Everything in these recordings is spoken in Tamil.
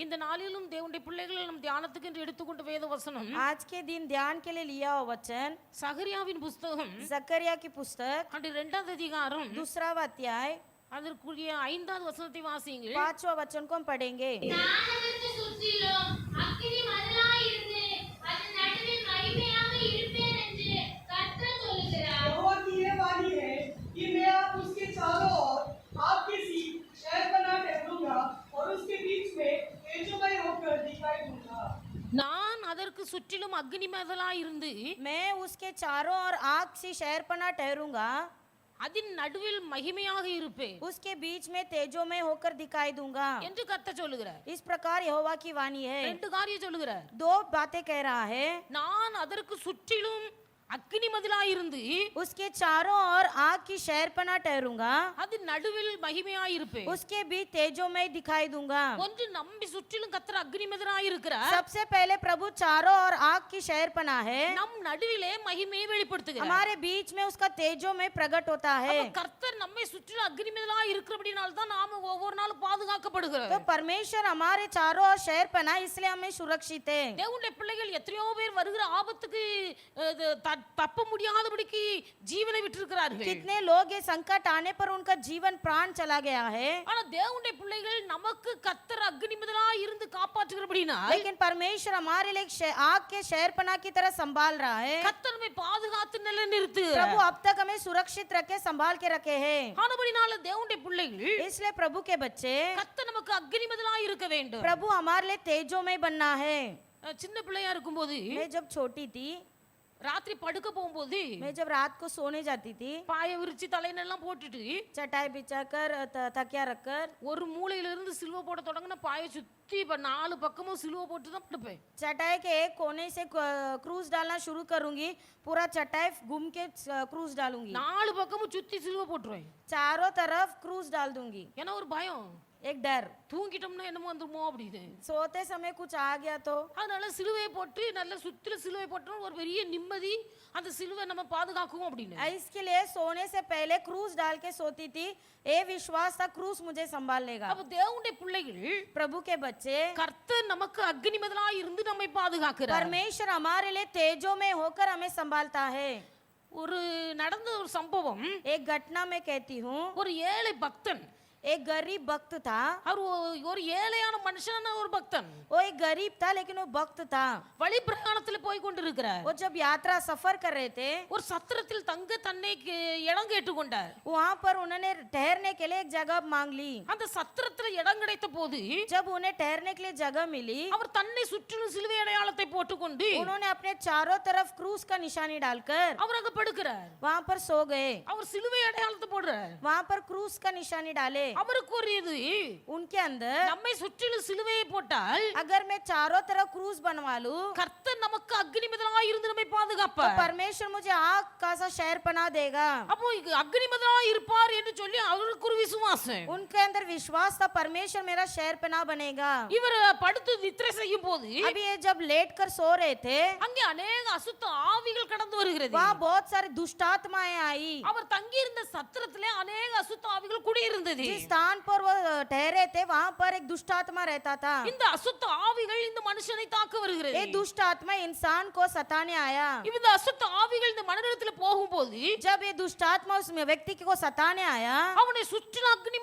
இந்த நாளிலும் தேவனுடைய பிள்ளைகள் நம் தியானத்துக்கு என்று எடுத்துக்கொண்ட வேத வசனம் आज के दिन ध्यान के लिए लिया हुआ वचन சகரியாவின் புஸ்தகம் जकरिया की पुस्तक அன்று 2வது அதிகாரம் दूसरा अध्याय அதற்குரிய 5வது வசனத்தை வாசியுங்கள். 5वां वचन को हम पढ़ेंगे। यहोवा की ये वाणी है कि मैं आप उसके चारों ओर आपके सी शहरपनाह ठहरूंगा और उसके बीच में तेजोमय होकर दिखाई दूंगा। நான் அதற்கு சுற்றிலும் அக்னி மதலாய் இருந்து मैं उसके चारों ओर आग से शहरपनाह ठहरूंगा, அதன் நடுவில் மகிமையாக இருப்பேன் उसके बीच में तेजोमय होकर दिखाई दूंगा என்று கர்த்தர் சொல்லுகிறார். इस प्रकार यहोवा की वाणी है। 2 காரியம் சொல்லுகிறார். 2 बातें कह रहा है। நான் அதற்கு சுற்றிலும் அக்னி மதிலாய் இருந்து उसके चारों ओर आग की शहरपनाह ठहरूंगा, அது நடுவில் மகிமையாய் இருப்பேன். उसके बीच तेजोमय दिखाई दूंगा। ஒன்று நம்பி சுற்றிலும் கர்த்தர் அக்னி மதிலாய் இருக்கிறார். सबसे पहले प्रभु चारों ओर आग की शहरपनाह है, நம் நடுவிலே மகிமையை வெளிப்படுத்துகிறார். हमारे बीच में उसका तेजोमय प्रकट होता है। அப்ப கர்த்தர் நம்மை சுற்றிலும் அக்னி மதிலாய் இருக்கிறபடினால தான் நாம ஒவ்வொரு நாளும் பாதுகாக்கப்படுகிறோம். तो परमेश्वर हमारे चारों ओर शहरपनाह, इसलिए हमें सुरक्षित है। தேவனுடைய பிள்ளைகள் எத்தனையோ பேர் வருகிற ஆபத்துக்கு தப்ப முடியாதபடிக்கு ஜீவனை விட்டிருக்கிறார்கள். कितने लोग ये संकट आने पर उनका जीवन प्राण चला गया है, ஆனா தேவனுடைய பிள்ளைகள் நமக்கு கர்த்தர் அக்னி மதிலாய் இருந்து காப்பாற்றுகிறபடினால் लेकिन परमेश्वर हमारे लिए आग के शहरपनाह की तरह संभाल रहा है। கர்த்தர் நம்மை பாதுகாத்து நிலைநிறுத்து. प्रभु अब तक हमें सुरक्षित रखे, संभाल के रखे हैं। ஆனபடினால தேவனுடைய பிள்ளைகள் इसलिए प्रभु के बच्चे, கர்த்தர் நமக்கு அக்னி மதிலாய் இருக்க வேண்டும். प्रभु हमारे लिए तेजोमय बनना है। சின்ன பிள்ளையா இருக்கும்போது मैं जब छोटी थी, ராத்திரி படுக்க போகும்போது मैं जब रात को सोने जाती थी, பாய விரிச்சு தலையினெல்லாம் போட்டுட்டு चटाई बिछाकर तकिया रखकर ஒரு மூலையில இருந்து சிலுவை போட தொடங்கின பாய சுத்தி 4 பக்கமும் சிலுவை போட்டு தான் படுப்பேன். चटाई के एक कोने से क्रूज डालना शुरू करूंगी, पूरा चटाई घूम के क्रूज डालूंगी, 4 பக்கமும் சுத்தி சிலுவை போட்டுருவேன். चारों तरफ क्रूज डाल दूंगी। ஏன்னா ஒரு பயம், एक डर, தூங்கிட்டோம்னா என்னமோ வந்துருமோ அப்படின்னு. सोते समय कुछ आ गया तो। அதனால சிலுவையை போட்டு நல்ல சுத்தில சிலுவை போட்டோம், ஒரு பெரிய நிம்மதி, அந்த சிலுவை நம்ம பாதுகாக்கும் அப்படின்னு. इसके लिए सोने से पहले क्रूज डाल के सोती थी, ये विश्वास था क्रूज मुझे संभाल लेगा। அப்ப தேவனுடைய பிள்ளைகள் प्रभु के बच्चे, கர்த்தர் நமக்கு அக்னி மதிலாய் இருந்து நம்மை பாதுகாக்கிறார். परमेश्वर हमारे लिए तेजों में होकर हमें संभालता है। ஒரு நடந்த ஒரு சம்பவம், एक घटना मैं कहती हूँ। ஒரு ஏழை பக்தன், एक गरीब भक्त था, அவர் ஒரு ஏழையான மனுஷனான ஒரு பக்தன், वो एक गरीब था लेकिन वो भक्त था। வழி பிரயாணத்துல போய் கொண்டிருக்கிறார். वो जब यात्रा सफर कर रहे थे, ஒரு சத்திரத்தில் தங்க தன்னை இடம் கேட்டுக்கொண்டார். वहाँ पर उन्होंने ठहरने के लिए एक जगह मांग ली। அந்த சத்திரத்துல இடம் கிடைத்த போது जब उन्हें ठहरने के लिए जगह मिली, அவர் தன்னை சுற்றிலும் சிலுவை அடையாளத்தை போட்டுக்கொண்டு उन्होंने अपने चारों तरफ क्रूज का निशानी डालकर அவர் அங்க படுக்கிறார். वहाँ पर सो गए। அவர் சிலுவை அடையாளத்தை போடுறார். वहाँ पर क्रूज का निशानी डाले। அவருக்கு ஒரு இது, उनके अंदर நம்மை சுற்றிலும் சிலுவையை போட்டால் अगर मैं चारों तरफ क्रूज बनवा लूं, கர்த்தர் நமக்கு அக்னி மதிலாய் இருந்து நம்மை तो பாதுகாப்பார். परमेश्वर मुझे आग का सा शहरपनाह देगा। அப்போ அக்னி மதிலாய் இருப்பார் என்று சொல்லி அவருக்கு ஒரு விசுவாசம். उनके अंदर विश्वास था, परमेश्वर मेरा शहरपनाह बनेगा। இவர் படுத்து நித்திரை செய்யும் போது अभी ये जब लेट कर सो रहे थे, அங்கே अनेक அசுத்த ஆவிகள் கடந்து வருகிறது. वहाँ बहुत सारी दुष्ट आत्माएं आई। அவர் தங்கி இருந்த சத்திரத்திலே अनेक அசுத்த ஆவிகள் குடியிருந்தது. जिस स्थान पर वो ठहरे थे, वहाँ पर एक दुष्ट आत्मा रहता था। இந்த அசுத்த ஆவிகள் இந்த மனுஷனை தாக்க வருகிறது. ये दुष्ट आत्मा इंसान को सताने आया। இந்த அசுத்த ஆவிகள் இந்த மனிதனிடத்தில் போகும்போது जब ये दुष्ट आत्मा उस व्यक्ति को सताने आया, அவனை சுற்றிலும் அக்னி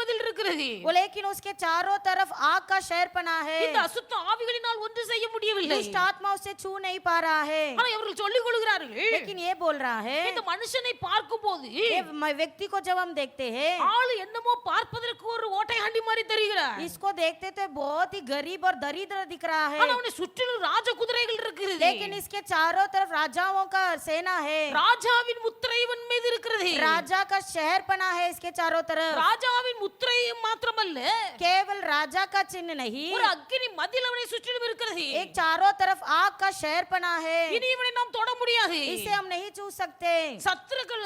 மதில் இருக்கிறது. लेकिन उसके चारों तरफ आग का शहरपनाह है। இந்த அசுத்த ஆவிகளினால் ஒன்று செய்ய முடியவில்லை. दुष्ट आत्मा उसे छू नहीं पा रहा है। ஆனா அவர்கள் சொல்லிக் கொள்கிறார்கள், लेकिन ये बोल रहा है, இந்த மனுஷனை பார்க்கும்போது ये व्यक्ति को जब हम देखते हैं, ஆளு என்னமோ பார்ப்பதற்கு ஒரு ஓட்டை ஹண்டி மாதிரி தெரிகிறார். इसको देखते तो बहुत ही गरीब और दरिद्र दिख रहा है, ஆனா அவனை சுற்றிலும் ராஜ குதிரைகள் இருக்கிறது. लेकिन इसके चारों तरफ राजाओं का सेना है। ராஜாவின் முத்திரை இவன் மீது இருக்கிறது. राजा का शहरपनाह है इसके चारों तरफ। ராஜாவின் முத்திரை மாத்திரமல்ல, केवल राजा का चिन्ह नहीं, ஒரு அக்கினி மதில் அவனை சுற்றிலும் இருக்கிறது. एक चारों तरफ आग का शहरपनाह है। இனி இவனை நாம் தொட முடியாது. इसे हम नहीं छू सकते। சத்துருக்கள்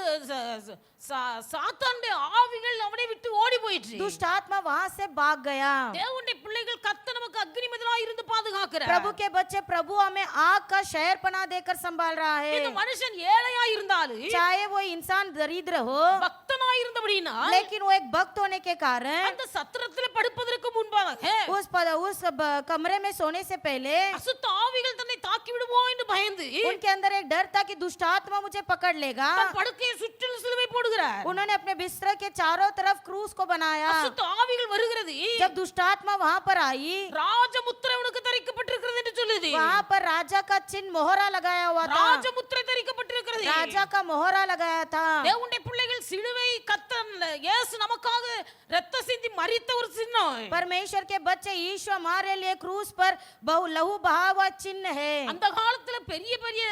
சாத்தானுடைய ஆவிகள் அவனை விட்டு ஓடி போயிற்று. दुष्ट आत्मा वहां से भाग गया। தேவனுடைய பிள்ளைகள் கர்த்தர் நமக்கு அக்னி மதிலாய் இருந்து பாதுகாக்கிறார். प्रभु के बच्चे, प्रभु हमें आग का शहरपनाह देकर संभाल रहा है। இந்த மனுஷன் ஏழையா இருந்தாலும் चाहे वो इंसान दरिद्र हो, பக்தனாய் இருந்தபடினா लेकिन वो एक भक्त होने के कारण அந்த சத்திரத்தில் படுப்பதற்கு முன்பாக उस कमरे में सोने से पहले அசுத்த ஆவிகள் தன்னை தாக்கி விடுமோ என்று பயந்து उनके अंदर एक डर था कि दुष्ट आत्मा मुझे पकड़ लेगा। தன் படுக்கையை சுற்றிலும் சிலுவை போடுகிறார்। उन्होंने अपने बिस्तर के चारों तरफ क्रूस को बनाया। அசுத்த ஆவிகள் வருகிறது। जब दुष्ट आत्मा वहाँ पर आई, ராஜமுத்திரை அவனுக்கு தரிக்கப்பட்டிருக்கிறது என்று சொல்லுது। वहाँ पर राजा का चिन्ह मोहरा लगाया हुआ था। ராஜமுத்திரை தரிக்கப்பட்டிருக்கிறது। राजा का मोहरा लगाया था। தேவனுடைய பிள்ளைகள் சிலுவை கர்த்தன் இயேசு நமக்காக இரத்த சிந்தி மரித்த ஒரு சின்னம்। परमेश्वर के बच्चे यीशु हमारे लिए क्रूस पर बहु लहू बहा हुआ चिन्ह है। அந்த காலத்துல பெரிய பெரிய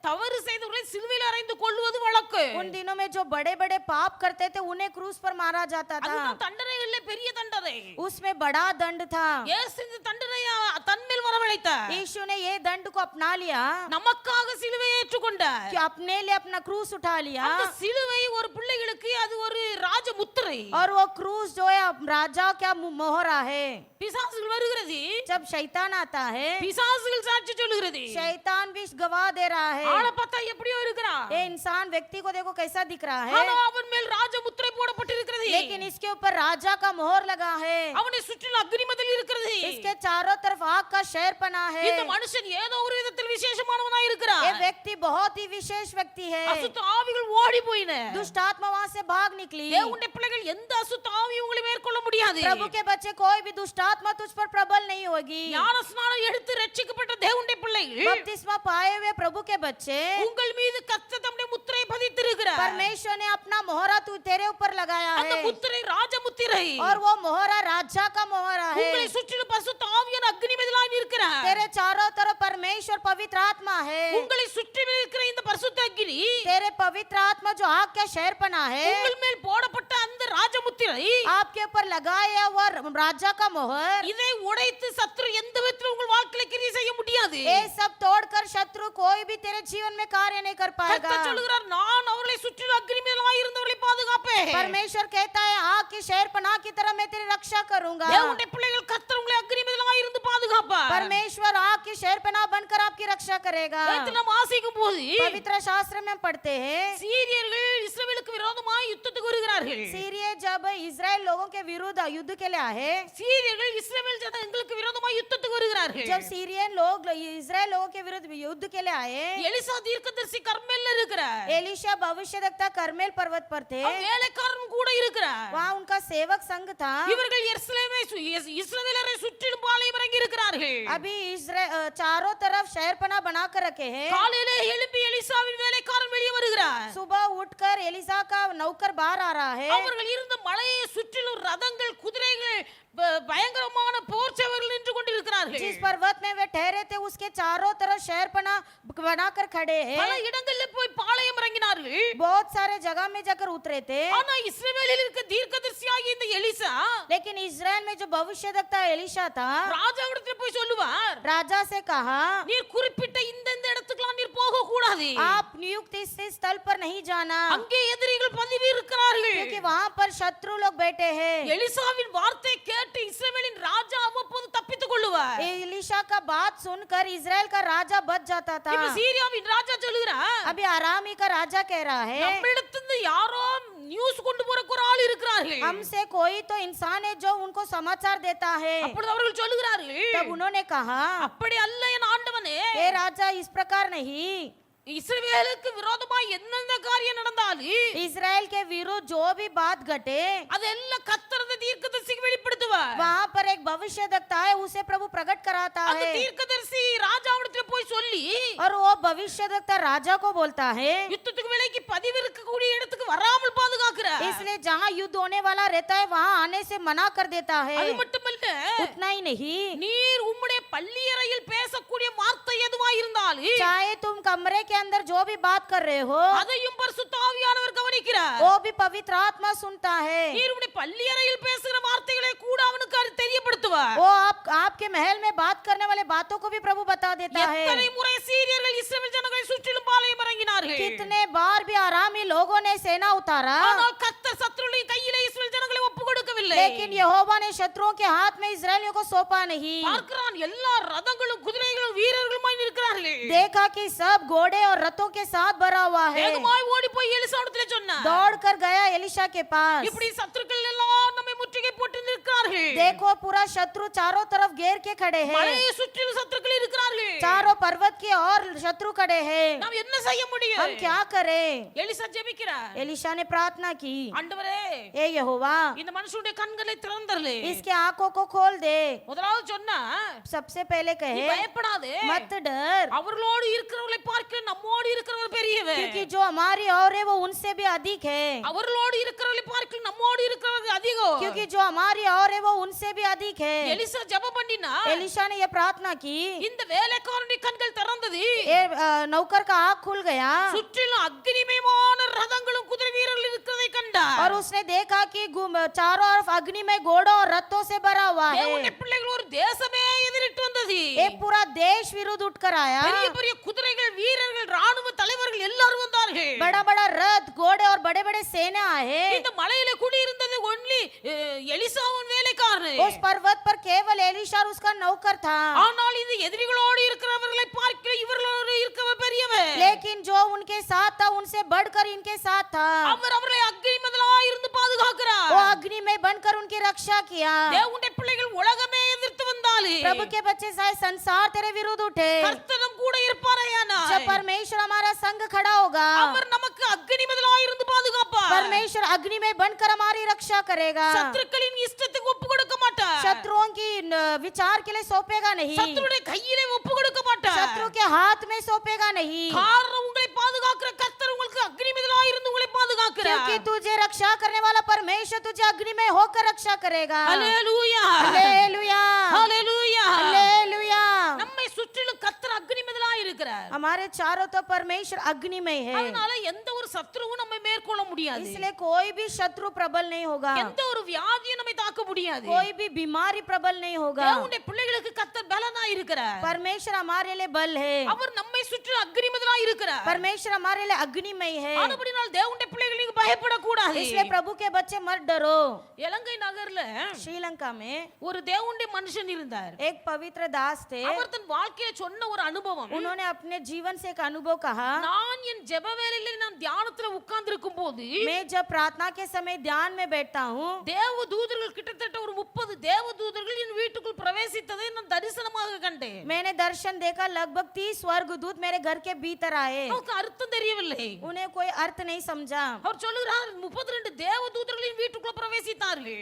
தவறு செய்தவர்களை சிலுவையில் அறைந்து கொல்லுவது வழக்கு। उन दिनों में जो बड़े बड़े पाप करते थे उन्हें क्रूस पर मारा जाता था। அதுதான் தண்டனையிலே பெரிய தண்டனை। उसमें बड़ा दंड था। இயேசு இந்த தண்டனையை தன்மேல் வரவழைத்தார்। यीशु ने ये दंड को अपना लिया, நமக்காக சிலுவையை ஏற்றுக்கொண்டார்। कि अपने लिए अपना क्रूस उठा लिया। அந்த சிலுவை ஒரு பிள்ளைகளுக்கு அது ஒரு ராஜ முத்திரை। और वो क्रूस जो है राजा क्या मोहरा है। பிசாசுகள் வருகிறது। जब शैतान आता है, பிசாசுகள் சாட்சி சொல்லுகிறது। शैतान भी गवाह दे रहा है। ஆளை பார்த்தா எப்படியோ இருக்கிறான்। ये इंसान व्यक्ति को देखो कैसा दिख रहा है, ஆனா அவன் மேல் ராஜ முத்திரை போடப்பட்டிருக்கிறது। लेकिन इसके ऊपर राजा का मोहर लगा है। அவனை சுற்றிலும் அக்னிமதில் இருக்கிறது। इसके चारों तरफ आग का शहर पना है। இந்த மனுஷன் ஏதோ ஒரு விதத்தில் விசேஷமானவனாய் இருக்கிறான்। ये व्यक्ति बहुत ही विशेष व्यक्ति है। அசுத்த ஆவிகள் ஓடி போயின। दुष्ट आत्मा वहाँ से भाग निकली। தேவனுடைய பிள்ளைகள் எந்த அசுத்த ஆவியும் உங்களை மேற்கொள்ள முடியாது। प्रभु के बच्चे कोई भी दुष्ट आत्मा तुझ पर प्रबल नहीं होगी। ஞானஸ்நானம் எடுத்து ரட்சிக்கப்பட்ட தேவனுடைய பிள்ளைகள் बपतिस्मा पाए हुए प्रभु के बच्चे, உங்கள் மீது கர்த்தர் தம்முடைய முத்திரை பதித்திருக்கிறார்। परमेश्वर ने अपना मोहरा तू तेरे ऊपर लगाया அந்த है, முத்திரை ராஜ முத்திரை। और वो मोहरा राजा का मोहरा है। உங்களை சுற்றிலும் பரிசுத்த ஆவியான அக்னிமதிலாய் இருக்கிறார்। तेरे चारों तरफ परमेश्वर पवित्र आत्मा है। உங்களை சுற்றி இருக்கிற இந்த பரிசுத்த அக்னி तेरे पवित्र आत्मा जो आग का शहर पना है, உங்கள் மேல் போடப்பட்ட அந்த ராஜ முத்திரை आपके ऊपर लगाया हुआ राजा का मोहर, இதை உடைத்து சத்துரு எந்த விதத்திலும் உங்கள் வாழ்க்கையில கிரியை செய்ய முடியாது। ये सब तोड़कर शत्रु कोई भी तेरे जीवन में कार्य नहीं कर पाएगा। கர்த்தர் சொல்கிறார், நான் அவர்களை சுற்றிலும் அக்னிமதிலாய் இருந்தவர்களை பாதுகாப்பேன்। परमेश्वर कहता है आग की शहर पनाह की तरह मैं तेरी रक्षा करूंगा। தேவனுடைய பிள்ளைகள் கர்த்தர் உங்களை அக்னிமதிலாய் இருந்து பாதுகாப்பார்। परमेश्वर आग की शहर पनाह बनकर आपकी रक्षा करेगा। நேத்து நாம் வாசிக்கும் போது पवित्र शास्त्र में हम पढ़ते हैं, சீரியர்கள் இஸ்ரவேலுக்கு விரோதமாய் யுத்தத்துக்கு வருகிறார்கள்। सीरिया जब इजराइल लोगों के विरुद्ध युद्ध के लिए आए, சீரியர்கள் இஸ்ரவேல் ஜனங்களுக்கு விரோதமாய் யுத்தத்துக்கு வருகிறார்கள்। जब सीरियन लोग इजराइल लोगों के विरुद्ध युद्ध के लिए आए, எலிசா தீர்க்கதரிசி கர்மேல்ல இருக்கிறார்। एलिशा भविष्यद्वक्ता करमेल पर्वत पर थे, அவன் வேலைக்காரன் கூட இருக்கிறார்। वहाँ उनका सेवक संघ था। இவர்கள் இஸ்ரவேலரை சுற்றிலும் பாளையம் இறங்கி இருக்கிறார்கள்। अभी चारों तरफ शहर पना बना कर रखे हैं। காலையிலே எழும்பி எலிசாவின் வேலைக்காரன் வெளியே வருகிறார்। सुबह उठकर एलिसा का नौकर बाहर आ रहा है। அவர்கள் இருந்த மலையை சுற்றிலும் ரதங்கள் குதிரைகள் பயங்கரமான போர் சேவர்கள் நின்று கொண்டிருக்கிறார்கள்। जिस पर्वत में वे ठहरे थे उसके चारों तरफ शहर पना बनाकर खड़े हैं। பல இடங்களில் போய் பாளையம் இறங்கினார்கள்। बहुत सारे जगह में जाकर उतरे थे। ஆனா இஸ்ரவேலில் இருக்க தீர்க்கதரிசியாகிய இந்த எலிசா लेकिन इजराइल में जो भविष्यद्वक्ता एलिशा था, ராஜாவிடத்தில் போய் சொல்லுவார், राजा से कहा, நீர் குறிப்பிட்ட இந்த இடத்துக்குலாம் நீர் போக கூடாது। आप नियुक्त इस स्थल पर नहीं जाना, அங்கே எதிரிகள் பதுவி இருக்கிறார்கள்। क्योंकि वहाँ पर शत्रु लोग बैठे हैं। எலிசாவின் வார்த்தை கேட்டு இஸ்ரவேலின் ராஜா அவ்வப்போது தப்பித்துக் கொள்ளுவார்। एलिशा का बात सुनकर इजराइल का राजा बच जाता था। இப்ப சீரியாவின் ராஜா சொல்லுகிறார், अभी आरामी का राजा कह रहा है, நம்மிடத்திலிருந்து யாரோ நியூஸ் கொண்டு போறக்கு ஒரு ஆள் இருக்கிறார்கள்। हमसे कोई तो इंसान है जो उनको समाचार देता है। அப்பொழுது அவர்கள் சொல்லுகிறார்கள், तब उन्होंने कहा, அப்படி அல்ல என் ஆண்டவனே, हे राजा इस प्रकार नहीं, இஸ்ரவேலுக்கு விரோதமாய் என்னென்ன காரியம் நடந்தாலும் इजराइल के विरुद्ध जो भी बात घटे அதெல்லாம் கர்த்தர் அந்த தீர்க்கதரிசிக்கு வெளிப்படுத்துவார்। वहाँ पर एक भविष्यद्वक्ता है, उसे प्रभु प्रकट कराता அந்த है, தீர்க்கதரிசி ராஜாவிடத்தில் போய் சொல்லி और वो भविष्यद्वक्ता राजा को बोलता है। யுத்தத்துக்கு விலைக்கு பதிவு இருக்கக்கூடிய இடத்துக்கு வராமல் பாதுகாக்கிறார்। इसलिए जहाँ युद्ध होने वाला रहता है वहाँ आने से मना कर देता है। அது மட்டுமல்ல, उतना ही नहीं, நீர் உம்முடைய பள்ளியறையில் பேசக்கூடிய வார்த்தை எதுவாய் இருந்தாலும் चाहे तुम कमरे के अंदर जो भी बात कर रहे हो, அதையும் பரிசுத்த ஆவியானவர் கவனிக்கிறார்। वो भी पवित्र आत्मा सुनता है। நீர் உம்முடைய பள்ளியறையில் பேசுகிற வார்த்தைகளை கூட அவனுக்கு அது தெரியப்படுத்துவார்। वो आपके महल में बात करने वाले बातों को भी प्रभु बता देता है। எத்தனை முறை சீரியர்கள் இஸ்ரவேல் ஜனங்களை சுற்றிலும் பாளையம் இறங்கினார்கள்। कितने बार भी आरामी लोगों ने सेना उतारा, ஆனால் கர்த்தர் சத்துருவின் கையிலே இஸ்ரவேல் ஜனங்களை ஒப்புக் கொடுக்கவில்லை। लेकिन यहोवा ने शत्रुओं के हाथ में इस्राएलियों को सौंपा नहीं। பார்க்கிறான், எல்லா ரதங்களும் குதிரைகளும் வீரர்களுமாய் நிற்கிறார்கள்। देखा कि सब घोड़े और रथों के साथ भरा हुआ है। வேகமாய் ஓடி போய் எலிசாவிடத்தில் சொன்னார், दौड़ कर गया एलिशा के पास, இப்படி சத்துருக்கள் எல்லாம் நம்மை முற்றுகை போட்டு நிற்கிறார்கள். देखो पूरा शत्रु चारों तरफ घेर के खड़े हैं, மலையை சுற்றிலும் சத்துருக்கள் இருக்கிறார்கள். चारों पर्वत की और शत्रु खड़े हैं। நாம் என்ன செய்ய முடியும்? हम क्या करें? எலிசா ஜெபிக்கிறார். एलिशा ने प्रार्थना की, ஆண்டவரே, ए यहोवा இந்த மனுஷனுடைய கண்களை திறந்தரலே. इसके आंखों को खोल दे। முதலாவது சொன்னா, सबसे पहले நீ कहे பயப்படாதே, मत डर, அவர்களோடு இருக்கிறவர்களை பார்க்க நம்மோடு இருக்கிறவர் பெரியவர். क्योंकि जो हमारी और है वो उनसे भी अधिक है, அவர்களோடு இருக்கிறவர்களை பார்க்க நம்மோடு இருக்கிறவர்கள் அதிகம். क्योंकि जो हमारी और है वो उनसे भी अधिक है। எலிசா ஜெபம் பண்ணினா, एलिशा ने ये प्रार्थना की, இந்த வேலைக்காரனுடைய கண்கள் திறந்தது. ये नौकर का आँख खुल गया சுற்றிலும் அக்னிமயமான ரதங்களும் குதிரை வீரர்கள் இருக்கிறதை கண்டார். और उसने देखा कि चारों तरफ अग्नि में घोड़ों और रथों से भरा हुआ है। தேவனுடைய பிள்ளைகள் ஒரு தேசமே எதிரிட்டு வந்தது. एक पूरा देश विरुद्ध उठकर आया, பெரிய பெரிய குதிரைகள், வீரர்கள், ராணுவ தலைவர்கள் எல்லாரும் வந்தார்கள். बड़ा बड़ा रथ घोड़े और बड़े बड़े सेना आए। இந்த மலையில குடியிருந்தது ஒன்லி எலிசாவின் வேலைக்காரன். उस पर्वत पर केवल एलिशा और उसका नौकर था, ஆனால் இந்த எதிரிகளோடு இருக்கிறவர்களை பார்க்க இவர்களோடு இருக்கிறவர் பெரியவர். लेकिन जो उनके साथ था उनसे बढ़कर इनके साथ था। அவர் அவர்களை அக்னி முதலாய் இருந்து பாதுகாக்கிறார். वो अग्नि में बनकर उनकी रक्षा किया। தேவனுடைய பிள்ளைகள் உலகமே எதிர்த்து வந்தாலே प्रभु के बच्चे सारे संसार तेरे विरुद्ध उठे, கர்த்தரும் கூட இருப்பாரேயானால் जब परमेश्वर हमारा संग खड़ा होगा, அவர் நமக்கு அக்னி முதலாய் இருந்து பாதுகாப்பார். परमेश्वर अग्नि में बनकर हमारी रक्षा करेगा। சத்துருக்களின் இஷ்டத்துக்கு ஒப்பு கொடுக்க மாட்டார். शत्रुओं की विचार के लिए सौंपेगा नहीं, சத்துருடைய கையிலே ஒப்பு கொடுக்க மாட்டார். शत्रु के हाथ में सौंपेगा नहीं, காரணம் உங்களை பாதுகாக்கிற கர்த்தர் உங்களுக்கு அக்னி முதலாய் இருந்து உங்களை பாதுகாக்கிறார். क्योंकि तुझे रक्षा करने वाला परमेश्वर तुझे अग्नि में होकर रक्षा करेगा। ஹல்லேலூயா, हालेलुया, ஹல்லேலூயா. हालेलुया। நம்மை சுற்றிலும் கர்த்தர் அக்னி முதலாய் இருக்கிறார். हमारे चारों तरफ परमेश्वर अग्नि में है, அதனால எந்த ஒரு சத்துருவும் நம்மை மேற்கொள்ள முடியாது. इसलिए कोई भी शत्रु प्रबल नहीं होगा, எந்த ஒரு வியாதியும் நம்மை தாக்க முடியாது. कोई भी बीमारी प्रबल नहीं होगा। தேவனுடைய பிள்ளைகளுக்கு கர்த்தர் பலனாய் இருக்கிறார். परमेश्वर हमारे लिए बल है, அவர் நம்மை சுற்றி அக்னி முதலாய் இருக்கிறார். परमेश्वर हमारे लिए अग्निमय है, ஆனபடியால் தேவனுடைய பிள்ளைகள் நீங்க பயப்படக்கூடாது. इसलिए प्रभु के बच्चे मत डरो। இலங்கை நகர்ல श्रीलंका में ஒரு தேவனுடைய மனுஷன் இருந்தார். एक पवित्र दास थे, அவர் தன் வாழ்க்கையில சொன்ன ஒரு அனுபவம். उन्होंने अपने जीवन से एक अनुभव कहा, நான் என் ஜெப வேளையில நான் தியானத்துல உட்கார்ந்து இருக்கும் போது मैं जब प्रार्थना के समय ध्यान में बैठता हूँ, தேவ தூதர்கள் கிட்டத்தட்ட ஒரு 30 தேவ தூதர்கள் என் வீட்டுக்குள் பிரவேசித்ததை நான் தரிசனமாக கண்டேன். मैंने दर्शन देखा, लगभग 30 स्वर्गदूत मेरे घर के भीतर आए। அவருக்கு அர்த்தம் தெரியவில்லை. उन्हें कोई अर्थ नहीं समझा। அவர் சொல்லுகிறார் 32 தேவ தூதர்கள் என் வீட்டுக்குள்ள பிரவேசித்தார்கள்.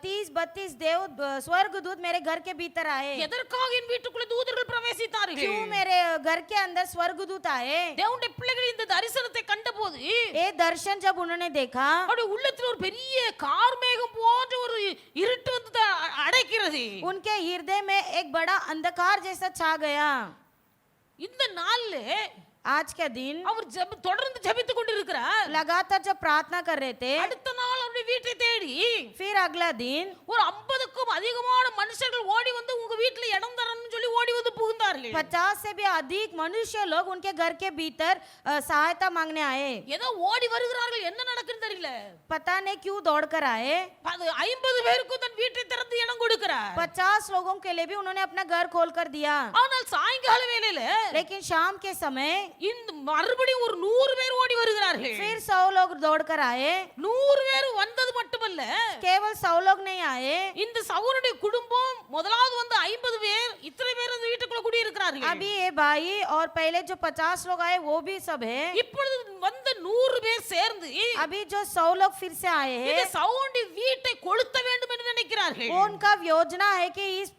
30-32 देव स्वर्गदूत मेरे घर के भीतर आए। எதற்காக என் வீட்டுக்குள்ள தூதர்கள் பிரவேசித்தார்கள்? क्यों मेरे घर के अंदर स्वर्गदूत आए? தேவனுடைய பிள்ளைகள் இந்த தரிசனத்தை கண்டபோது ये दर्शन जब उन्होंने देखा, அவருடைய உள்ளத்தில் ஒரு பெரிய கார்மேகம் போன்ற ஒரு இருட்டு வந்து அடைக்கிறது. उनके हृदय में एक बड़ा अंधकार जैसा छा गया। இந்த நாள்ல आज के दिन அவர் தொடர்ந்து ஜெபித்துக் கொண்டிருக்கிறார். लगातार जब प्रार्थना कर रहे थे, அடுத்த நாள் அவருடைய வீட்டை தேடி फिर अगला दिन ஒரு 50க்கும் அதிகமான மனுஷர்கள் ஓடி வந்து உங்க வீட்டுல இடம் தரணும்னு சொல்லி ஓடி வந்து புகுந்தார்கள். 50 से भी अधिक मनुष्य लोग उनके घर के भीतर सहायता मांगने आए। ஏதோ ஓடி வருகிறார்கள், என்ன நடக்குன்னு தெரியல. पता नहीं क्यों दौड़कर आए। 50 பேருக்கு தன் வீட்டை திறந்து இடம் கொடுக்கிறார். 50 लोगों के लिए भी उन्होंने अपना घर खोल कर दिया। ஆனால் சாயங்கால வேளையில लेकिन शाम के समय இந்த மறுபடியும் ஒரு 100 பேர் ஓடி வருகிறார்கள். फिर 100 लोग दौड़कर आए। 100 பேர் வந்தது மட்டுமல்ல, केवल 100 लोग नहीं आए, இந்த சகோதரனுடைய குடும்பம் முதலாவது வந்து 50 பேர், இத்தனை பேர் அந்த வீட்டுக்குள்ள குடி இருக்கிறார்கள். अभी ये भाई और पहले जो 50 लोग आए वो भी सब है। இப்பொழுது வந்த 100 பேர் சேர்ந்து अभी जो 100 लोग फिर से आए இந்த हैं, சகோதரனுடைய வீட்டை கொளுத்த வேண்டும் என்று நினைக்கிறார்கள். उनका योजना है कि इस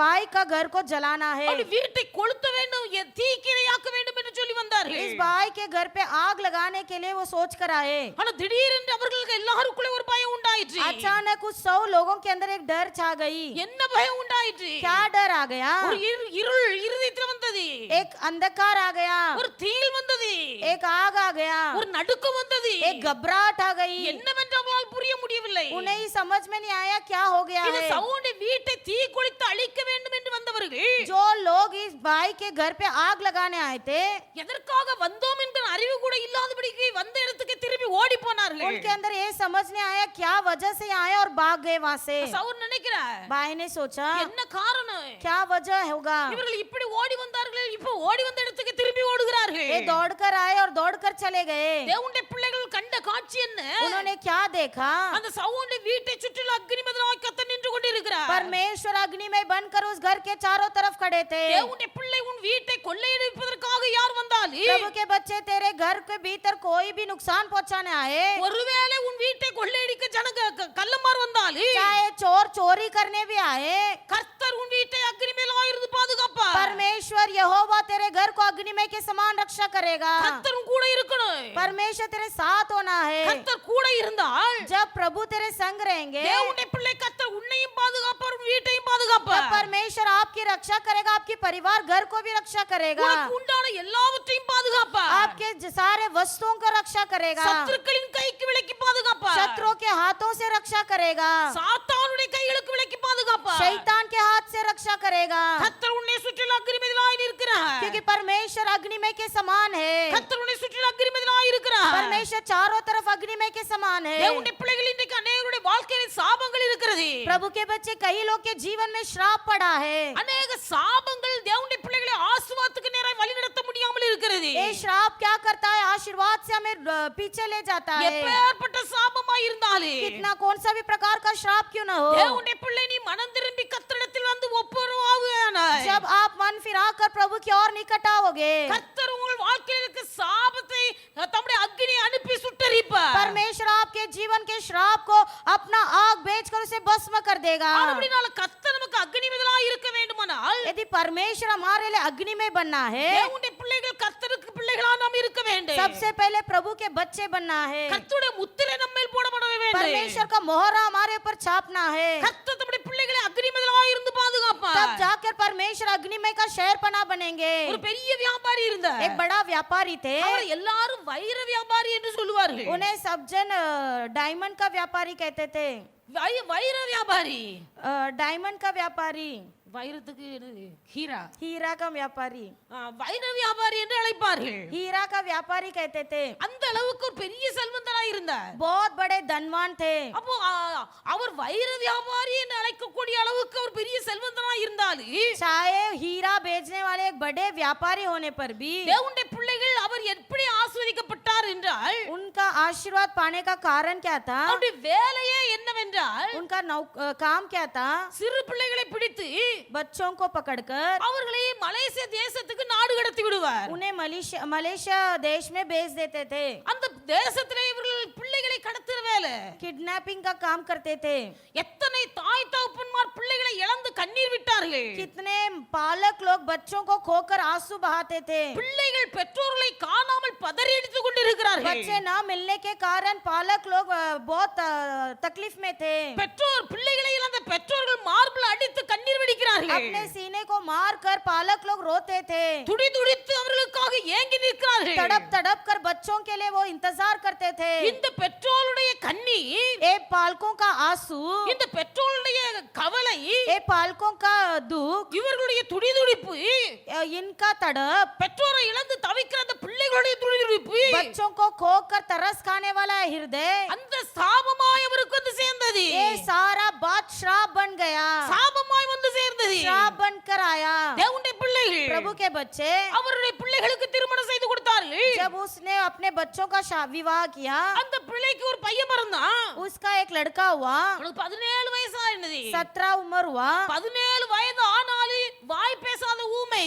भाई का घर को जलाना है, அவருடைய வீட்டை கொளுத்த வேண்டும், தீக்கிரையாக்க வேண்டும் என்று சொல்லி வந்தார்கள். इस भाई के घर पे आग लगाने के लिए वो सोच कर आए। ஆனா திடீரென்று அவர்களுக்கு எல்லாருக்குள்ளே ஒரு பயம் உண்டாயிற்று. अचानक कुछ 100 लोगों के अंदर एक डर छा गई। என்ன பயம் உண்டாயிற்று? क्या डर आ गया? ஒரு இருள் இருதயத்தில் வந்தது. एक अंधकार आ गया, ஒரு தீல் வந்தது. एक आग आ गया, ஒரு நடுக்கம் வந்தது. एक घबराहट आ गई। என்னவென்று அவர்களால் புரிய முடியவில்லை. उन्हें ही समझ में नहीं आया क्या हो गया இந்த है। சகோதரனுடைய வீட்டை தீ கொளுத்து அழிக்க வேண்டும் என்று வந்தவர்கள் जो लोग इस भाई के घर पे आग लगाने आए थे, எதற்காக வந்தோம் என்கிற அறிவு கூட இல்லாதபடிக்கு வந்த இடத்துக்கு திரும்பி திரும்பி ஓடி போனார்கள் उनके अंदर ये समझ नहीं आया क्या वजह से आए और भाग गए वहां से। சவுல் நினைக்கிறார் भाई ने सोचा என்ன காரணம் क्या वजह होगा, இவர்கள் இப்படி ஓடி வந்தார்கள் இப்போ ஓடி வந்த இடத்துக்கு திரும்பி ஓடுகிறார்கள் ये दौड़कर आए और दौड़कर चले गए। தேவனுடைய பிள்ளைகள் கண்ட காட்சி என்ன उन्होंने क्या देखा, அந்த சவுலுடைய வீட்டை சுற்றிலும் அக்கினி மதிலாய் கர்த்தர் நின்று கொண்டிருக்கிறார் परमेश्वर अग्नि में बनकर उस घर के चारों तरफ खड़े थे। தேவனுடைய பிள்ளை உன் வீட்டை கொள்ளையடிப்பதற்காக யார் வந்தாலும் प्रभु के बच्चे तेरे घर के भीतर कोई भी नुकसान पहुंचाने आए, ஒருவேளை உன் வீட்டை கொள்ளையடிக்க ஜனங்க கள்ளமார் வந்தாலும் चाहे चोर चोरी करने भी आए, கர்த்தர் உன் வீட்டை அக்கினி மதிலாய் இருந்து பாதுகாப்பார் परमेश्वर यहोवा तेरे घर को अग्निमय के समान रक्षा करेगा। கர்த்தர் உன் கூட இருக்கணும் परमेश्वर तेरे साथ होना है। கர்த்தர் கூட இருந்தால் जब प्रभु तेरे संग रहेंगे, தேவனுடைய பிள்ளை கர்த்தர் உன்னையும் பாதுகாப்பார் உன் வீட்டையும் பாதுகாப்பார் तब परमेश्वर आपकी रक्षा करेगा, आपकी परिवार घर को भी रक्षा करेगा, உனக்கு உண்டான எல்லாவற்றையும் பாதுகாப்பார் आपके सारे वस्तुओं को रक्षा करेगा, சத்துருக்களின் கைக்கு விலக்கி பாதுகாப்பார் शत्रुओं के हाथों से रक्षा करेगा, சாத்தானுடைய கைகளுக்கு விலக்கி பாதுகாப்பார் शैतान के हाथ से रक्षा करेगा, கர்த்தர் உன்னை சுற்றிலும் அக்கினி மதிலாய் இருக்கிறார் क्योंकि परमेश्वर अग्निमय के समान है। கர்த்தர் உன்னை சுற்றிலும் அக்கினி மதிலாய் இருக்கிறார் परमेश्वर चारों तरफ अग्निमय के समान है। தேவனுடைய பிள்ளைகள் இன்றைக்கு அநேகருடைய வாழ்க்கையில் சாபங்கள் இருக்கிறது प्रभु के बच्चे कई लोग के जीवन में श्राप पड़ा है। அநேக சாபங்கள் தேவனுடைய பிள்ளைகளை ஆசீர்வாதத்துக்கு நேராய் வழிநடத்த முடியாமல் இருக்கிறது ये श्राप क्या करता है, आशीर्वाद से हमें पीछे ले जाता है। எப்பேற்பட்ட சாபமாய் இருந்தாலும் कितना कौन सा भी प्रकार का श्राप क्यों ना हो, தேவனுடைய பிள்ளை நீ மனம் திரும்பி கர்த்தரிடத்தில் வந்து ஒப்புரவாகுவானாய் जब आप मन फिराकर प्रभु की ओर निकट आओगे, கர்த்தர் உங்கள் வாழ்க்கையில் இருக்க சாபத்தை தம்முடைய அக்கினி அனுப்பி சுட்டரிப்பார் परमेश्वर आपके जीवन के श्राप को अपना आग भेजकर उसे भस्म कर देगा। அப்படினால கர்த்தர் நமக்கு அக்கினி மதிலாய் இருக்க வேண்டுமானால் यदि परमेश्वर हमारे लिए अग्नि में बनना है, தேவனுடைய பிள்ளைகள் கர்த்தருக்கு பிள்ளைகளா நாம் இருக்க வேண்டும் सबसे पहले प्रभु के बच्चे बनना है। கர்த்தருடைய முத்திரை நம்மேல் போடப்பட வேண்டும் परमेश्वर का मोहरा हमारे ऊपर छापना है, கர்த்தர் தம்முடைய பிள்ளைகளை அக்கினி மதிலாய் இருந்து பாதுகாப்பார் तब जाकर परमेश्वर अग्निमय का शहरपना बनेंगे। ஒரு பெரிய வியாபாரி இருந்தார் एक बड़ा व्यापारी थे, அவர் எல்லாரும் வைர வியாபாரி என்று சொல்லுவார்கள் उन्हें सब जन डायमंड का व्यापारी कहते थे। வைர வியாபாரி डायमंड का व्यापारी, வைரத்துக்கு என்னது? ஹீரா हीरा का व्यापारी, வைர வியாபாரி என்று அழைப்பார்கள் हीरा का व्यापारी कहते थे। அந்த அளவுக்கு ஒரு பெரிய செல்வந்தனாய் இருந்தார் बहुत बड़े धनवान थे। அப்போ அவர் வைர வியாபாரி என்று அழைக்கக்கூடிய அளவுக்கு ஒரு பெரிய செல்வந்தனாய் இருந்தாலும் चाहे हीरा बेचने वाले एक बड़े व्यापारी होने पर भी தேவனுடைய பிள்ளைகள் அவர் எப்படி ஆசீர்வதிக்கப்பட்டார் என்றால் उनका आशीर्वाद पाने का कारण क्या था, அவருடைய வேலையே என்னவென்றால் उनका काम क्या था, சிறு பிள்ளைகளை பிடித்து बच्चों को पकड़कर அவர்களை மலேசிய தேசத்துக்கு நாடு கடத்தி விடுவார் उन्हें मलेशिया देश में भेज देते थे। அந்த தேசத்திலே இவர்கள் பிள்ளைகளை கடத்துற வேலை किडनैपिंग का काम करते थे। எத்தனை தாய் தகப்பன்மார் பிள்ளைகளை இழந்து கண்ணீர் விட்டார்கள் कितने पालक लोग बच्चों को खोकर आंसू बहाते थे। பிள்ளைகள் பெற்றோர்களை காணாமல் பதறியடித்துக் கொண்டிருக்கிறார்கள் बच्चे न मिलने के कारण पालक लोग बहुत तकलीफ में थे। பெற்றோர் பிள்ளைகளை இழந்த பெற்றோர்கள் மார்பிள் அடித்து கண்ணீர் வடிக்கிறார்கள் अपने सीने को मारकर पालक लोग रोते थे। துடி துடித்து அவர்களுக்காக ஏங்கி நிற்கிறார்கள் तड़प तड़प कर बच्चों के लिए वो इंतजार करते थे। இந்த பெற்றோருடைய கண்ணீர் ये पालकों का आंसू, இந்த பெற்றோருடைய கவலை ये पालकों का दुख, இவர்களுடைய துடிதுடிப்பு इनका तड़प, பெற்றோரை இழந்து தவிக்கிற அந்த பிள்ளைகளுடைய துடிதுடிப்பு बच्चों को खोकर तरस खाने वाला हृदय, அந்த சாபமாய் அவருக்கு வந்து சேர்ந்தது ये सारा बात श्राप बन गया, சாபமாய் வந்து சேர்ந்தது श्राप बनकर आया। தேவனுடைய பிள்ளைகள் प्रभु के बच्चे அவருடைய பிள்ளைகளுக்கு திருமணம் செய்து கொடுத்தார்கள் जब उसने अपने बच्चों का विवाह किया, அந்த பிள்ளைக்கு ஒரு பையன் பிறந்தான் उसका एक लड़का हुआ, அவனுக்கு 17 வயசு ஆயினது 17 उम्र हुआ। 17 வயது ஆனாலும் வாய் பேசாத ஊமை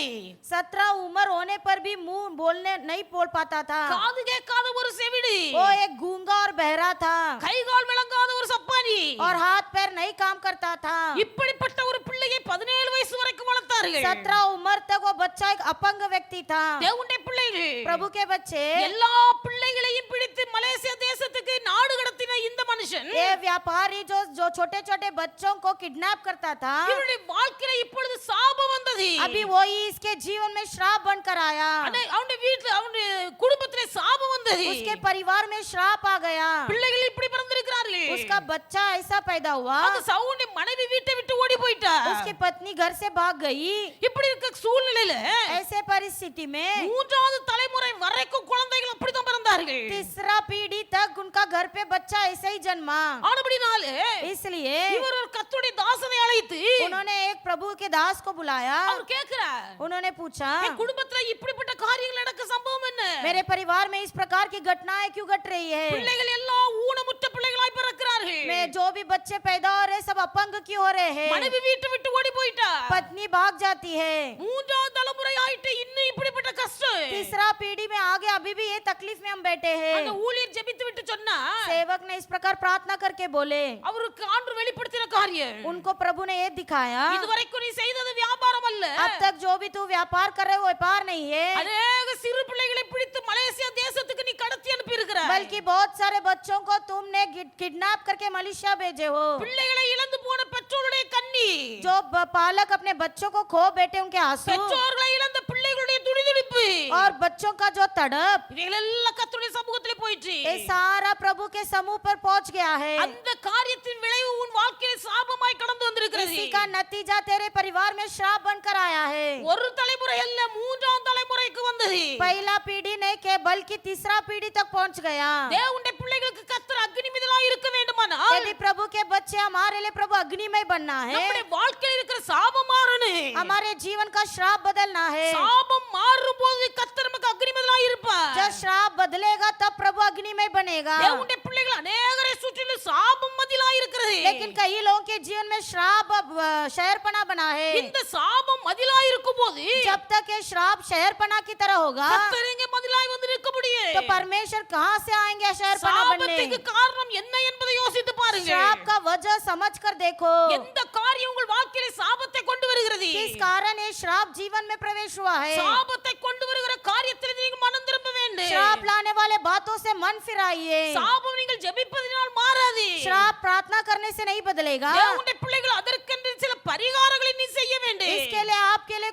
17 उम्र होने पर भी मुंह बोलने नहीं बोल पाता था। காது கேட்காத ஒரு செவிடு वो एक गूंगा और बहरा था கை கால் விளங்காத ஒரு சப்பானி और हाथ पैर नहीं काम करता था। இப்படிப்பட்ட ஒரு பிள்ளையை 17 வயசு வரைக்கும் வளர்த்தார்கள் 17 उम्र तक वो बच्चा एक अपंग व्यक्ति था। தேவனுடைய பிள்ளைகள் प्रभु के बच्चे, எல்லா பிள்ளைகளையும் பிடித்து மலேசியா தேசத்துக்கு நாடு கடத்தின இந்த மனுஷன் ये व्यापारी जो छोटे छोटे बच्चों को किडनैप करता था, இவருடைய வாழ்க்கையில இப்பொழுது சாபம் வந்தது अभी वही इसके जीवन में श्राप बनकर आया। அவனுடைய வீட்டுல அவனுடைய குடும்பத்திலே சாபம் வந்தது उसके परिवार में श्राप आ गया। பிள்ளைகள் இப்படி பிறந்திருக்கிறார்கள் उसका बच्चा ऐसा पैदा हुआ, அந்த சவுலுடைய மனைவி வீட்டை விட்டு ஓடி போயிட்டா. उसकी पत्नी घर से भाग गई। இப்படி இருக்க சூழ்நிலையில ऐसे परिस्थिति में மூன்றாவது தலைமுறை வரைக்கும் குழந்தைகள் அப்படிதான் பிறந்தார்கள். तीसरा पीढ़ी तक उनका घर पे बच्चा ऐसे ही जन्मा। ஆனபடினாலே इसलिए இவர் ஒரு கர்த்தருடைய தாசனை அழைத்து उन्होंने एक प्रभु के दास को बुलाया। அவர் கேக்குறார், उन्होंने पूछा, என் குடும்பத்துல இப்படிப்பட்ட காரியங்கள் நடக்க சம்பவம் என்ன? मेरे परिवार में इस प्रकार की घटनाएं क्यों घट रही है? பிள்ளைகள் எல்லாம் ஊனமுற்ற பிள்ளைகளாய் பிறக்கிறார்கள். मैं जो भी बच्चे पैदा हो रहे सब अपंग क्यों हो रहे हैं? மனைவி வீட்டை விட்டு ஓடி போயிட்டா. पत्नी भाग जाती है। மூன்றாவது தலைமுறை ஆயிட்டு இன்னும் இப்படிப்பட்ட கஷ்டம். तीसरा पीढ़ी में आगे अभी भी ये तकलीफ में हम बैठे அந்த हैं। ஊழியர் ஜெபித்து விட்டு சொன்னா, सेवक ने इस प्रकार प्रार्थना करके बोले, அவருக்கு ஆண்டவர் வெளிப்படுத்தின காரியம், उनको प्रभु ने ये दिखाया, இதுவரைக்கும் நீ செய்தது வியாபாரம் அல்ல, अब तक जो भी तू व्यापार कर रहे हो व्यापार नहीं है, அநேக சிறு பிள்ளைகளை பிடித்து மலேசியா தேசத்துக்கு நீ கடத்தி அனுப்பி இருக்கிற. बल्कि बहुत सारे बच्चों को तुमने किडनैप करके मलेशिया भेजे हो। பிள்ளைகளை இழந்து போன பெற்றோருடைய கண்ணீர், जो पालक अपने बच्चों को खो बैठे उनके आंसू பெற்றோர்களை இழந்த பிள்ளைகளுடைய துடிதுடிப்பு, और बच्चों का जो तड़प, இவைகள் எல்லாம் கர்த்தருடைய சமூகத்திலே போயிற்று. ये सारा प्रभु के समूह पर पहुंच गया है। அந்த காரியத்தின் விளைவு உன் வாழ்க்கையில சாபமாய் கடந்து வந்திருக்கிறது. इसी का नतीजा तेरे परिवार में श्राप बनकर आया है। ஒரு தலைமுறை அல்ல, மூன்றாம் தலைமுறைக்கு வந்தது. पहला पीढ़ी नहीं के बल्कि तीसरा पीढ़ी तक पहुंच गया। தேவனுடைய பிள்ளைகளுக்கு கர்த்தர் அக்னி மிதலாய் இருக்க வேண்டுமானால் यदि प्रभु के बच्चे हमारे लिए प्रभु अग्निमय बनना है, நம்முடைய வாழ்க்கையில் இருக்கிற சாபம் மாறணும். हमारे जीवन का श्राप बदलना है। சாபம் மாறும் போது கர்த்தர் நமக்கு அக்னி மிதலாய் இருப்பார். जब श्राप बदलेगा तब प्रभु अग्निमय बनेगा। தேவனுடைய பிள்ளைகள் அநேகரை சுற்றிலும் சாபம் மதிலாய் இருக்கிறது. लेकिन कई लोगों के जीवन में श्राप शहरपना बना है। இந்த சாபம் மதிலாய் இருக்கும்போது जब तक ये श्राप शहरपना की तरह होगा கர்த்தர் எங்கே மதிலாய் வந்து நிற்க முடியும்? तो परमेश्वर कहाँ से आएंगे शहरपना சாபத்துக்கு बनने? காரணம் என்ன என்பதை யோசித்து பாருங்க. श्राप का वजह समझ कर देखो, எந்த காரியம் உங்கள் வாழ்க்கையில சாபத்தை கொண்டு வருகிறது? किस कारण ये श्राप जीवन में प्रवेश हुआ है। சாபத்தை கொண்டு வருகிற காரியத்தில் நீங்கள் மனம் திரும்ப வேண்டும். श्राप लाने वाले बातों से मन फिराइए। சாபம் நீங்கள் ஜெபிப்பதினால் மாறாது. श्राप प्रार्थना करने से नहीं बदलेगा। தேவனுடைய பிள்ளைகள் அதற்கென்று சில பரிகாரங்களை நீ செய்ய வேண்டும். इसके लिए आपके लिए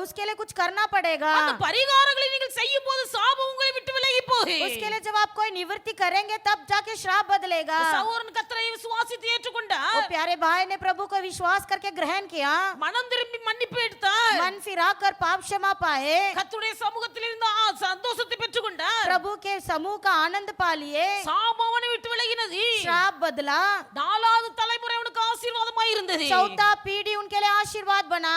उसके लिए कुछ करना पड़ेगा। அந்த பரிகாரங்களை நீங்கள் செய்யும் போது சாபம் உங்களை விட்டு விலகி போகும். उसके लिए जब आप कोई निवृत्ति करेंगे तब जाके श्राप बदलेगा। சகோதரன் கர்த்தரை விசுவாசித்து ஏற்றுக்கொண்டார். वो प्यारे भाई ने प्रभु को विश्वास करके ग्रहण किया, மனம் திரும்பி மன்னிப்பு எடுத்தார். मन फिरा कर पाप क्षमा पाए, கர்த்தருடைய சமூகத்தில் இருந்த சந்தோஷத்தை பெற்றுக்கொண்டார். प्रभु के समूह का आनंद पा लिए, சாபம் அவனை விட்டு விலகினது. श्राप बदला, நாலாவது தலைமுறை அவனுக்கு ஆசீர்வாதமாய் இருந்தது. चौथा पीढ़ी उनके लिए आशीर्वाद बना।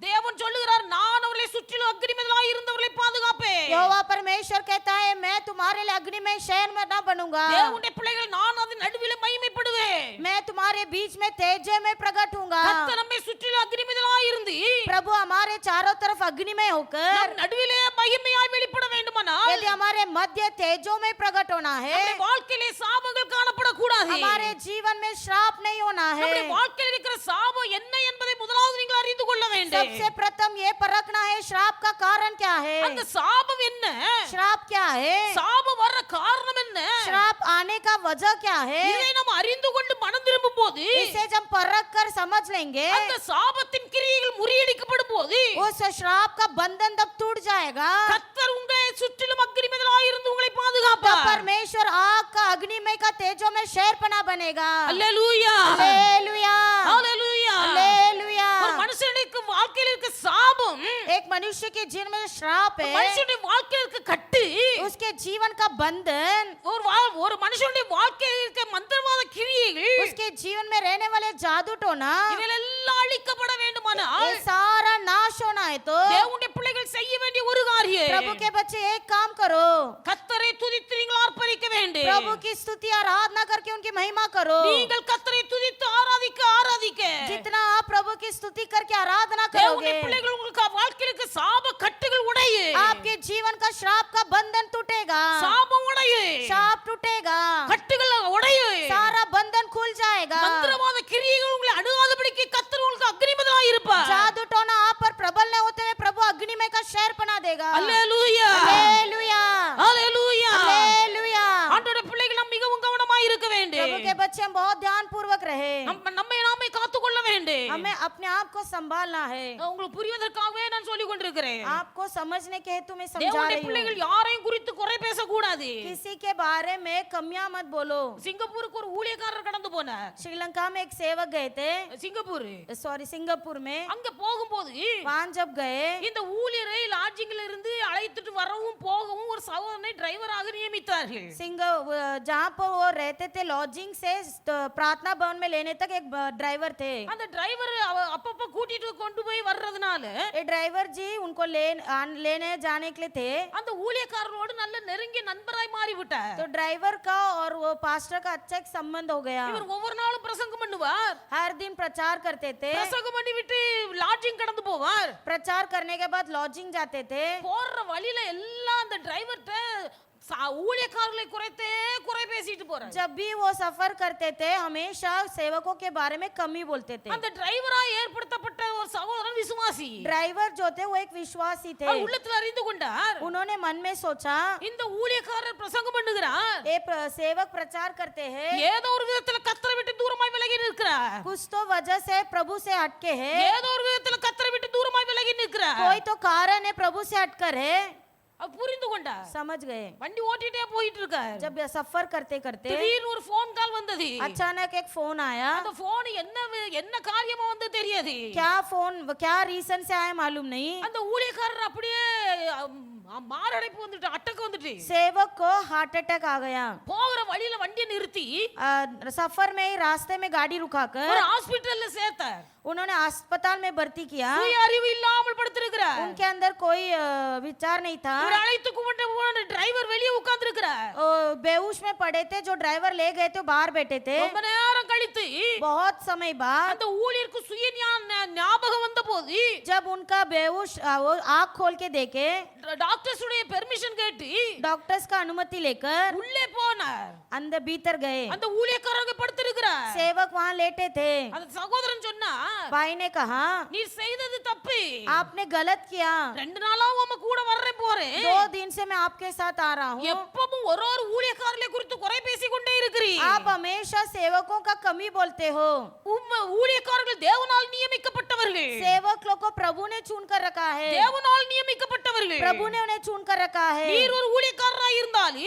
தேவன் சொல்லுகிறார், நான் அவர்களை சுற்றிலும் அக்னிமதிலாய் இருந்தவர்களை பாதுகாப்பேன். यहोवा परमेश्वर कहता है, मैं तुम्हारे लिए अग्निमय शहर में ना बनूंगा, தேவனுடைய பிள்ளைகள், நான் அதன் நடுவில் மகிமைப்படுவேன். मैं तुम्हारे बीच में तेजो में प्रकट हूंगा। கர்த்தர் நம்மை சுற்றிலும் அக்னிமதிலாய் இருந்து प्रभु हमारे चारों तरफ अग्निमय होकर நம் நடுவிலே மகிமையாய் வெளிப்பட வேண்டுமானால் यदि हमारे मध्य तेजो में प्रकट होना है, நம்முடைய வாழ்க்கையிலே சாபங்கள் காணப்படக்கூடாது. हमारे जीवन में श्राप नहीं होना है। நம்முடைய வாழ்க்கையில் இருக்கிற சாபம் என்ன என்பதை முதலாவது நீங்கள் அறிந்து கொள்ள வேண்டும். सबसे प्रथम ये परखना है श्राप का कारण क्या है। அந்த சாபம் என்ன? श्राप क्या है, சாபம் வர காரணம் என்ன? श्राप आने का वजह क्या है। இதை நாம் அறிந்து கொண்டு மனம் திரும்பும் போது इसे जब परख कर समझ लेंगे, அந்த சாபத்தின் கிரியைகள் முறியடிக்கப்படும் போது उस श्राप का बंधन तब टूट जाएगा। கர்த்தர் உங்களை சுற்றிலும் அக்னிமதிலாய் இருந்து உங்களை तब பாதுகாப்பார். परमेश्वर आग का अग्निमय का तेजो में शहरपना बनेगा। அல்லேலூயா, हालेलुया, அல்லேலூயா. हालेलुया। ஒரு மனுஷனுக்கு வாழ்க்கையில் இருக்க சாபம், एक मनुष्य के जीवन में श्राप है, மனுஷனுடைய வாழ்க்கையில் இருக்க கட்டு, उसके जीवन का बंधन, ஒரு மனுஷனுடைய வாழ்க்கையில் இருக்க மந்திரவாத கிரியைகள், उसके जीवन में रहने वाले जादू टोना, இவையெல்லாம் அழிக்கப்பட வேண்டுமானால் ये सारा नाश होना है तो தேவனுடைய பிள்ளைகள் செய்ய வேண்டிய ஒரு காரியம், प्रभु के बच्चे एक काम करो, கர்த்தரை துதித்து நீங்கள் ஆர்ப்பரிக்க வேண்டும். प्रभु की स्तुति आराधना करके उनकी महिमा करो। நீங்கள் கர்த்தரை துதித்து ஆராதிக்க जितना आप प्रभु की स्तुति करके आराधना தேவனுடைய करोगे, பிள்ளைகள் உங்களுக்கு வாழ்க்கையில் இருக்க சாப கட்டுகள் உடையும். आपके जीवन का श्राप का बंधन टूटेगा, சாபம் உடையும், श्राप टूटेगा, கட்டுகள் உடையும், सारा बंधन खुल जाएगा। மந்திரவாத கிரியைகள் உங்களை அணுகாதபடிக்கு கர்த்தர் உங்களுக்கு அக்னிமதிலாய் இருப்பார். जादू टोना आप पर प्रबल न होते हुए प्रभु अग्निमय का शहर बना देगा। அல்லேலூயா, हालेलुया, அல்லேலூயா. हालेलुया। ஆண்டவருடைய பிள்ளைகள் நாம் மிகவும் கவனமாய் இருக்க வேண்டும். प्रभु के बच्चे हम बहुत ध्यान पूर्वक रहे, நம்மை நாமே காத்துக் கொள்ள வேண்டும். हमें अपने आप को संभालना है. உங்களுக்கு புரிவதற்காகவே நான் சொல்லிக் கொண்டிருக்கிறேன். आपको समझने के हेतु मैं समझा தேவனுடைய रही हूँ. பிள்ளைகள் யாரையும் குறித்து குறை பேசக்கூடாது. किसी के बारे में कमियां मत बोलो. சிங்கப்பூருக்கு ஒரு ஊழியக்காரர் கடந்து போனார். श्रीलंका में एक सेवक गए थे. சிங்கப்பூர் सिंगापुर में அங்க போகும்போது वहां जब गए இந்த ஊழியரை லாட்ஜிங்ல இருந்து அழைத்துட்டு வரவும் போகவும் ஒரு சகோதரனை டிரைவராக நியமித்தார்கள். जहाँ पर वो रहते थे लॉजिंग से प्रार्थना भवन में लेने तक एक ड्राइवर थे. அந்த டிரைவர் அப்பப்ப கூட்டிட்டு கொண்டு போய் வர்றதுனால ये ड्राइवर जी उनको लेने जाने के लिए थे. அந்த ஊழியக்காரரோடு நல்ல நெருங்கிய நண்பராய் மாறி விட்டார். तो ड्राइवर का और वो पास्टर का अच्छा एक संबंध हो गया. இவர் ஒவ்வொரு நாளும் பிரசங்கம் பண்ணுவார். हर दिन प्रचार करते थे. பிரசங்கம் பண்ணி விட்டு லாட்ஜிங் கடந்து போவார். प्रचार करने के बाद लॉजिंग जाते थे. போற வழியில எல்லாம் அந்த டிரைவர்ட்ட ஊழியக்காரர்களை குறை பேசிட்டு போறார். जब भी वो सफर करते थे हमेशा सेवकों के बारे में कमी बोलते थे. அந்த டிரைவராய் ஏற்படுத்தப்பட்ட ஒரு சகோதரன் விசுவாசி. ड्राइवर जो थे वो एक विश्वासी थे. அவர் உள்ளத்துல அறிந்து கொண்டார். उन्होंने मन में सोचा இந்த ஊழியக்காரர் பிரசங்கம் பண்ணுகிறார். ये सेवक प्रचार करते हैं. ஏதோ ஒரு விதத்துல கர்த்தரை விட்டு தூரமாய் விலகி நிற்கிறார். कुछ तो वजह से प्रभु से हटके है. ஏதோ ஒரு விதத்துல கர்த்தரை விட்டு தூரமாய் விலகி நிற்கிறார். कोई तो कारण है प्रभु से हटकर है. அவர் புரிந்து கொண்டார். समझ गए. வண்டி ஓட்டிட்டே போயிட்டு இருக்கார். जब सफर करते करते திடீர்னு ஒரு ஃபோன் கால் வந்தது. अचानक एक फोन आया. அந்த போன் என்ன காரியமா வந்து தெரியாது. क्या रीजन से आया मालूम नहीं. அந்த ஊழியக்காரர் அப்படியே மாரடைப்பு வந்துட்டு அட்டக்கு வந்துட்டு सेवक को हार्ट अटैक आ गया. போகிற வழியில வண்டியை நிறுத்தி सफर में ही रास्ते में गाड़ी रुकाकर ஒரு ஹாஸ்பிடல்ல சேர்த்தார். उन्होंने अस्पताल में भर्ती किया. சுய அறிவு இல்லாமல் படுத்திருக்கிறார். उनके अंदर कोई विचार नहीं था. ஒரு அழைத்து கூப்பிட்ட போன டிரைவர் வெளியே உட்கார்ந்து இருக்கிறார். बेहोश में पड़े थे. जो ड्राइवर ले गए थे बाहर बैठे थे. ரொம்ப நேரம் கழித்து बहुत समय बाद அந்த ஊழியருக்கு சுய ஞாபகம் வந்த போது जब उनका बेहोश वो आँख खोल के देखे டாக்டர்ஸ் உடைய பெர்மிஷன் கேட்டு डॉक्टर्स का अनुमति लेकर உள்ளே போனார். अंदर भीतर गए. அந்த ஊழியக்காரங்க படுத்திருக்கிறார். सेवक वहाँ लेटे थे. அந்த சகோதரன் சொன்னா भाई ने कहा நீ செய்தது தப்பு. आपने गलत किया. 2 நாளா உம்ம கூட வர்றேன் போறேன். 2 दिन से मैं आपके साथ आ रहा हूँ. எப்பவும் ஒரு ஊழியக்காரர்களை குறித்து குறை பேசிக் கொண்டே இருக்கிறீ. आप हमेशा सेवकों का कमी बोलते हो. ஊழியக்காரர்கள் தேவனால் நியமிக்கப்பட்டவர்கள். सेवक लोग को प्रभु ने चुन कर रखा है. தேவனால் நியமிக்கப்பட்டவர்கள். प्रभु ने उन्हें चुन कर रखा है. நீர் ஒரு ஊழியக்காரராய் இருந்தால்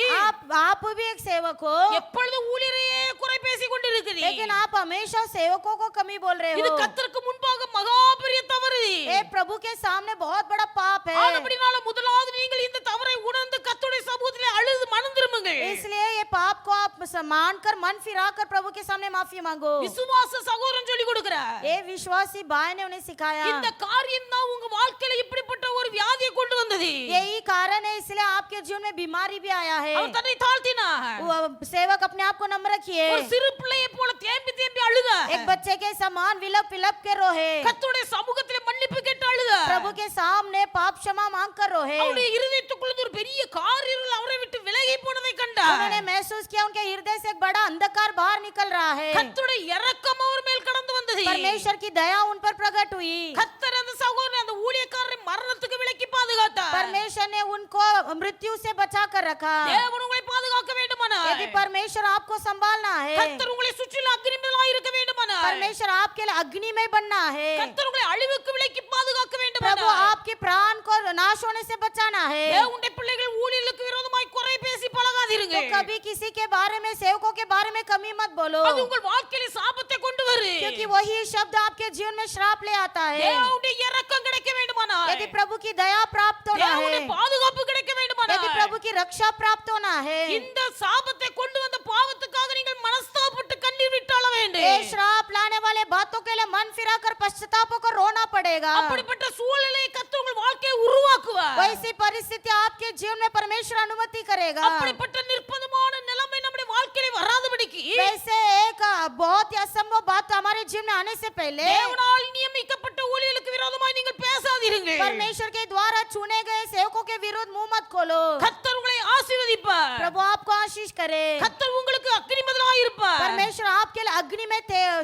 आप भी एक सेवक हो. எப்பொழுதும் ஊழியரையே குறை பேசிக் கொண்டிருக்கிறீ. लेकिन आप हमेशा सेवकों को कमी बोल रहे இது हो. கர்த்தருக்கு முன்பாக மகா பெரிய தவறு. ये प्रभु के सामने बहुत बड़ा पाप है. ஆனபடினால முதலாவது நீங்கள் இந்த தவறை உணர்ந்து கர்த்தருடைய சமூகத்திலே அழுது மனம் திரும்புங்கள். इसलिए ये पाप को आप मानकर मन फिराकर प्रभु के सामने माफी मांगो. விசுவாச சகோதரன் சொல்லி கொடுக்கிறார். ये विश्वासी भाई ने उन्हें सिखाया. இந்த காரியம் தான் உங்க வாழ்க்கையில இப்படிப்பட்ட ஒரு வியாதியை கொண்டு வந்தது. यही कारण है इसलिए आपके जीवन में बीमारी भी आया है. அவர் தன்னை தாழ்த்தினார். वो सेवक अपने आप को नम्र रखिए. ஒரு சிறு பிள்ளையை போல தேம்பி தேம்பி அழுதார். एक बच्चे के समान विलप विलप के रोहे. கர்த்தருடைய சமூகத்திலே மன்னிப்பு கேட்டு அழுதார். प्रभु के सामने पाप क्षमा मांग कर रोहे. அவருடைய இருதயத்துக்குள்ள ஒரு பெரிய காரியம் அவரை விட்டு விலகி போனதை கண்டார். उन्होंने महसूस किया उनके हृदय से एक बड़ा अंधकार बाहर निकल रहा है. கர்த்தருடைய இரக்கம் அவர் மேல் கடந்து வந்தது. परमेश्वर की दया उन पर प्रकट हुई. கர்த்தர் அந்த சகோதரன் அந்த ஊழியக்காரரை மரணத்துக்கு விலக்கி பாதுகாத்தார். परमेश्वर ने उनको मृत्यु से बचा कर रखा. தேவன் உங்களை பாதுகாக்க வேண்டுமானால் यदि परमेश्वर आपको संभालना है. கர்த்தர் உங்களை சுற்றிலும் அக்கினிமயமாய் இருக்க வேண்டுமானால் परमेश्वर आपके लिए अग्नि में बनना है. கர்த்தர் உங்களை அழிவுக்கு விலக்கி பாதுகாக்க प्रभु வேண்டுமானால் आपके प्राण को नाश होने से बचाना है. தேவனுடைய பிள்ளைகள் ஊழியர்களுக்கு விரோதமாய் குறை பேசி பழகாதீருங்க. तो कभी किसी के बारे में सेवकों के बारे में कमी मत बोलो. அது உங்கள் வாழ்க்கையில சாபத்தை கொண்டு வரும். क्योंकि वही शब्द आपके जीवन में श्राप ले आता है. தேவனுடைய இரக்கம் கிடைக்க வேண்டுமானால் यदि प्रभु की दया प्राप्त होना தேவனுடைய है. பாதுகாப்பு கிடைக்க यदि வேண்டுமானால் प्रभु की रक्षा प्राप्त होना है. இந்த சாபத்தை கொண்டு வந்த பாவத்துக்காக நீங்கள் மனஸ்தாபப்பட்டு கண்ணீர் விட்டாள வேண்டும். ये श्राप लाने वाले बातों के लिए मन फिराकर पश्चाताप को रोना पड़ेगा. அப்படிப்பட்ட சூழ்நிலையை கர்த்தர் உங்கள் வாழ்க்கையை உருவாக்குவார். वैसी परिस्थिति आपके जीवन में परमेश्वर अनुमति करेगा. அப்படிப்பட்ட நிர்பந்தமான நிலைமை நம்முடைய வாழ்க்கையில வராதபடிக்கு वैसे एक बहुत ही असंभव बात हमारे जीवन में आने से पहले தேவனால் நியமிக்கப்பட்ட ஊழியர்களுக்கு விரோதமாய் நீங்கள் பேசாதீருங்க. परमेश्वर के द्वारा चुने गए सेवकों के विरुद्ध मुंह मत खोलो. கர்த்தர் உங்களை ஆசீர்வதிப்பார். प्रभु आपको आशीष करे. கர்த்தர் உங்களுக்கு அக்கினிமயமாய் இருப்பார். परमेश्वर आपके लिए अग्नि में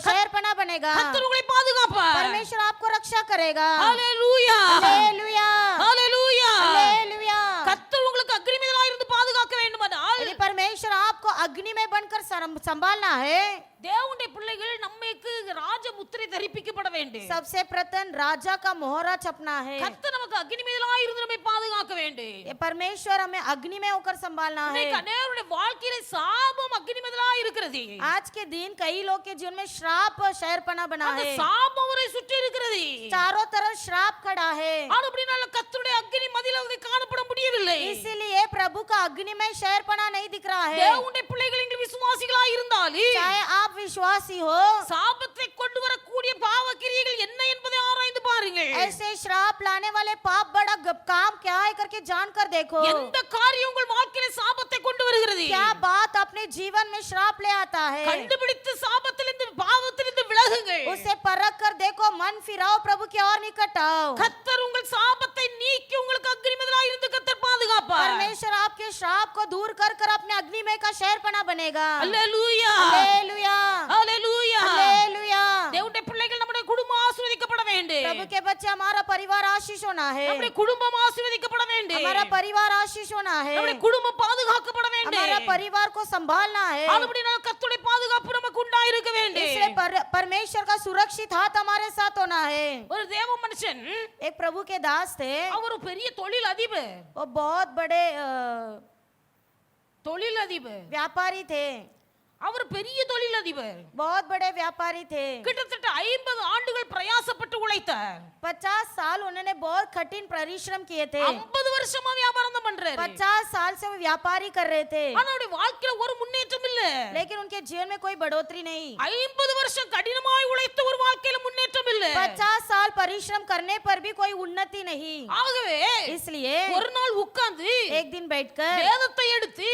शहरपना बनेगा. கர்த்தர் உங்களை பாதுகாப்பார். परमेश्वर आपको रक्षा करेगा. ஹalleluya हालेलुया ஹalleluya हालेलुया. கர்த்தர் உங்களுக்கு அக்கினிமயமாய் இருந்து பாதுகாக்க வேண்டுமானால் यदि परमेश्वर आपको अग्नि में बनकर संभालना है, தேவனுடைய பிள்ளைகள் நம்மைக்கு ராஜ முத்திரை தரிப்பிக்கப்பட வேண்டும். सबसे प्रथम राजा का मोहरा छपना है. கர்த்தர் நமக்கு அக்னி மீதலா இருந்து நம்மை பாதுகாக்க வேண்டும். ये परमेश्वर हमें अग्नि में होकर संभालना है. இன்னைக்கு அநேகருடைய வாழ்க்கையில சாபம் அக்னி மீதலா இருக்கிறது. आज के दिन कई लोग के जीवन में श्राप शहरपना बना அந்த है. சாபம் அவரை சுற்றி இருக்கிறது. चारों तरफ श्राप खड़ा है. ஆனா அப்படினால கர்த்தருடைய அக்னி மதில காணப்பட முடியவில்லை. इसीलिए प्रभु का अग्नि में शहरपना नहीं दिख रहा है. தேவனுடைய பிள்ளைகள் இங்கே விசுவாசிகளா இருந்தாலும் चाहे आप विश्वासी हो, சாபத்தை கொண்டு வரக்கூடிய பாவ கிரியைகள் என்ன என்பதை ஆராய்ந்து பாருங்கள். ऐसे श्राप लाने वाले पाप बड़ा काम क्या है करके जान कर देखो. எந்த காரியம் உங்கள் வாழ்க்கையில சாபத்தை கொண்டு வருகிறது? क्या बात अपने जीवन में श्राप ले आता है? கண்டுபிடித்து சாபத்திலிருந்து பாவத்திலிருந்து விலகுங்கள். उसे परख कर देखो, मन फिराओ, प्रभु की ओर निकट आओ. கர்த்தர் உங்கள் சாபத்தை நீக்கி உங்களுக்கு அக்னி மீதலா இருந்து கர்த்தர் பாதுகாப்பார். परमेश्वर आपके श्राप को दूर कर कर अपने अग्निमय का शहरपना बनेगा. அல்லேலூயா हालेलुया, அல்லேலூயா. हालेलुया. தேவனுடைய பிள்ளைகள் நம்முடைய குடும்பம் ஆசீர்வதிக்கப்பட வேண்டும். प्रभु के बच्चे, हमारा परिवार आशीष होना है. நம்முடைய குடும்பம் ஆசீர்வதிக்கப்பட வேண்டும். हमारा परिवार आशीष होना है. நம்முடைய குடும்பம் பாதுகாக்கப்பட வேண்டும். हमारा परिवार को संभालना है. அதுபடினால கர்த்தருடைய பாதுகாப்பு நமக்கு உண்டாயிருக்க வேண்டும். इसलिए परमेश्वर का सुरक्षित हाथ हमारे साथ होना है. ஒரு தேவ மனுஷன் एक प्रभु के दास थे, அவர் ஒரு பெரிய தொழில் அதிபர். वो बहुत बड़े தொழில் அதிபர் व्यापारी थे. அவர் பெரிய தொழில் அதிபர். बहुत बड़े व्यापारी थे. கிட்டத்தட்ட 50 ஆண்டுகள் பிரயாசப்பட்டு உழைத்தார். 50 साल उन्होंने बहुत कठिन परिश्रम किए थे. 50 வருஷமா வியாபாரம் தான் பண்றாரு. 50 साल से वो व्यापारी कर रहे थे, ஆனா அவருடைய வாழ்க்கையில ஒரு முன்னேற்றம் இல்ல. लेकिन उनके जीवन में कोई बढ़ोतरी नहीं. 50 வருஷம் கடினமாய் உழைத்த ஒரு வாழ்க்கையில முன்னேற்றம் இல்ல. 50 साल परिश्रम करने पर भी कोई उन्नति नहीं. ஆகவே इसलिए ஒரு நாள் உட்கார்ந்து एक दिन बैठकर வேதத்தை எடுத்து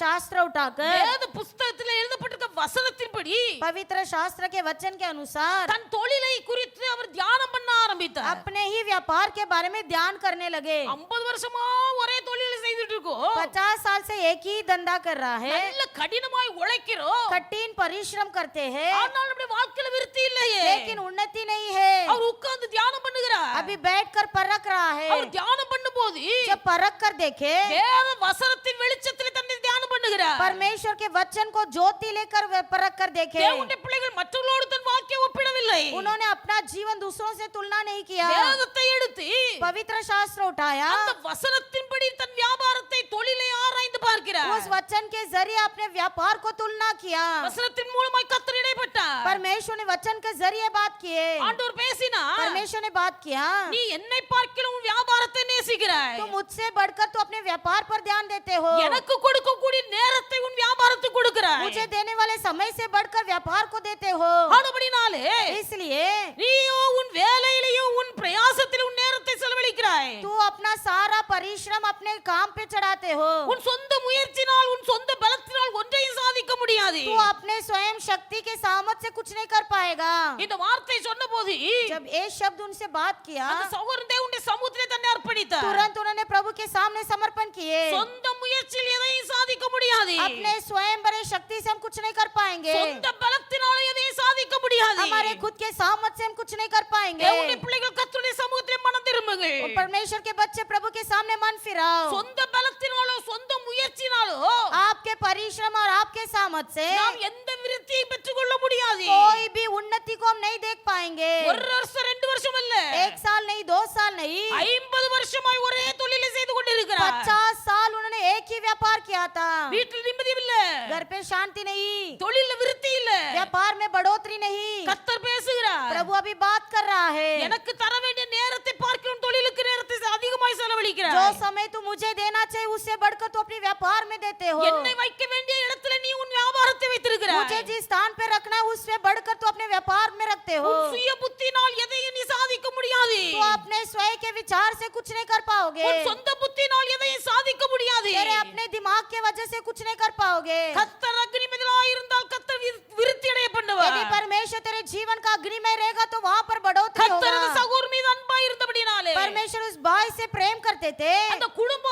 शास्त्र उठाकर வேத புத்தகத்தில் எழுதப்பட்டிருக்க வசனத்தின்படி पवित्र शास्त्र के वचन के अनुसार தன் தொழிலை குறித்து அவர் தியானம் பண்ண ஆரம்பித்தார். अपने ही व्यापार के बारे में ध्यान करने लगे. 50 வருஷமா ஒரே தொழிலை செய்துட்டு இருக்கோம். 50 साल से एक ही धंधा कर रहा है, நல்ல கடினமாய் உழைக்கிறோம். कठिन परिश्रम करते हैं, ஆனால் நம்முடைய வாழ்க்கையில விருத்தி இல்லையே. लेकिन उन्नति नहीं है. அவர் உட்கார்ந்து தியானம் பண்ணுகிறார். अभी बैठकर परख रहा है. அவர் தியானம் பண்ணும்போது जब परख कर देखे, வேத வசனத்தின் வெளிச்சத்தில் தன்னை தியானம் பண்ணுகிறார். परमेश्वर के वचन को ज्योति लेकर परख कर देखे. தேவனுடைய பிள்ளைகள் மற்றவர்களோடு தன் வாழ்க்கையை ஒப்பிடவில்லை. उन्होंने अपना जीवन दूसरों से तुलना नहीं किया. வேதத்தை எடுத்து पवित्र शास्त्र उठाया, அந்த வசனத்தின்படி தன் வியாபாரத்தை தொழிலை ஆராய்ந்து பார்க்கிறார். उस वचन के जरिए अपने व्यापार को तुलना किया. வசனத்தின் மூலமாய் கர்த்தர் இடைப்பட்டார். परमेश्वर ने वचन के जरिए बात किए. ஆண்டவர் பேசினார். परमेश्वर ने बात किया, நீ என்னை பார்க்கிலும் உன் வியாபாரத்தை நேசிக்கிறாய். तुम मुझसे बढ़कर तो अपने व्यापार पर ध्यान देते हो. எனக்கு கொடுக்கக்கூடிய நேரத்தை உன் வியாபாரத்துக்கு கொடுக்கிறாய். मुझे देने वाले समय से बढ़कर व्यापार को देते हो. ஆனபடினாலே इसलिए நீயோ உன் வேலையிலேயும் உன் பிரயாசத்திலும் உன் நேரத்தை செலவழிக்கிறாய். तू अपना सारा परिश्रम अपने काम पे चढ़ाते हो. உன் சொந்த முயற்சினால் உன் சொந்த பலத்தினால் ஒன்றையும் சாதிக்க முடியாது. तू अपने स्वयं शक्ति के सामर्थ्य से कुछ नहीं कर पाएगा. இந்த வார்த்தை சொன்னபோது जब ये शब्द उनसे बात किया, அந்த சகோதரன் தேவனுடைய சமூகத்திலே தன்னை அர்ப்பணித்தார். तुरंत उन्होंने प्रभु के सामने समर्पण किए. சொந்த முயற்சியில் எதையும் சாதிக்க முடியாது. अपने स्वयं बड़े शक्ति से हम कुछ नहीं कर पाएंगे. சொந்த பலத்தினால எதையும் சாதிக்க முடியாது. हमारे खुद के सामर्थ्य से हम कुछ नहीं कर पाएंगे. தேவனுடைய பிள்ளைகள் கர்த்தருடைய சமூகத்திலே மனம் திரும்புங்கள். और परमेश्वर के बच्चे प्रभु के सामने मन फिराओ. சொந்த பலத்தினாலோ சொந்த முயற்சினாலோ आपके परिश्रम और आपके सामर्थ्य से நாம் எந்த விருத்தியை பெற்றுக்கொள்ள முடியாது. कोई भी उन्नति को हम नहीं देख पाएंगे. ஒரு வருஷம் 2 வருஷம் இல்ல, 1 साल नहीं, 2 साल नहीं, 50 வருஷமாய் ஒரே தொழிலை செய்து கொண்டிருக்கிறார். 50 साल उन्होंने एक ही व्यापार किया था. வீட்டில் நிம்மதி இல்ல, घर पे शांति नहीं, தொழில்ல விருத்தி இல்ல. व्यापार में बढ़ोतरी नहीं. கர்த்தர் பேசுகிறார். प्रभु अभी बात कर रहा है. எனக்கு தர வேண்டிய நேரத்தை பார்க்கிறோம், தொழிலுக்கு நேரத்தை அதிகமாய் जो செலவழிக்கிறாய். समय तू मुझे देना चाहिए उससे बढ़कर तू अपने व्यापार में देते हो. என்னை வைக்க வேண்டிய இடத்துல நீ உன் வியாபாரத்தை வைத்திருக்கிறாய். मुझे जिस स्थान पे रखना है उससे बढ़कर तू अपने व्यापार में रखते हो. உன் சுய புத்தினால் எதையும் நீ சாதிக்க முடியாது. तू अपने स्वयं के विचार से कुछ नहीं कर पाओगे. உன் சொந்த புத்தினால் எதையும் சாதிக்க முடியாது. तेरे अपने दिमाग के वजह से कुछ नहीं कर पाओगे. கர்த்தர் அக்னி மீதலாய் இருந்தால் கர்த்தர் விருத்தி அடைய பண்ணுவார். यदि परमेश्वर तेरे जीवन का अग्नि में रहेगा तो वहाँ पर बढ़ोतरी கர்த்தர் அந்த होगा. சகோதரன் மீது அன்பாய் இருந்தபடினாலே परमेश्वर उस भाई से प्रेम करते थे. அந்த குடும்ப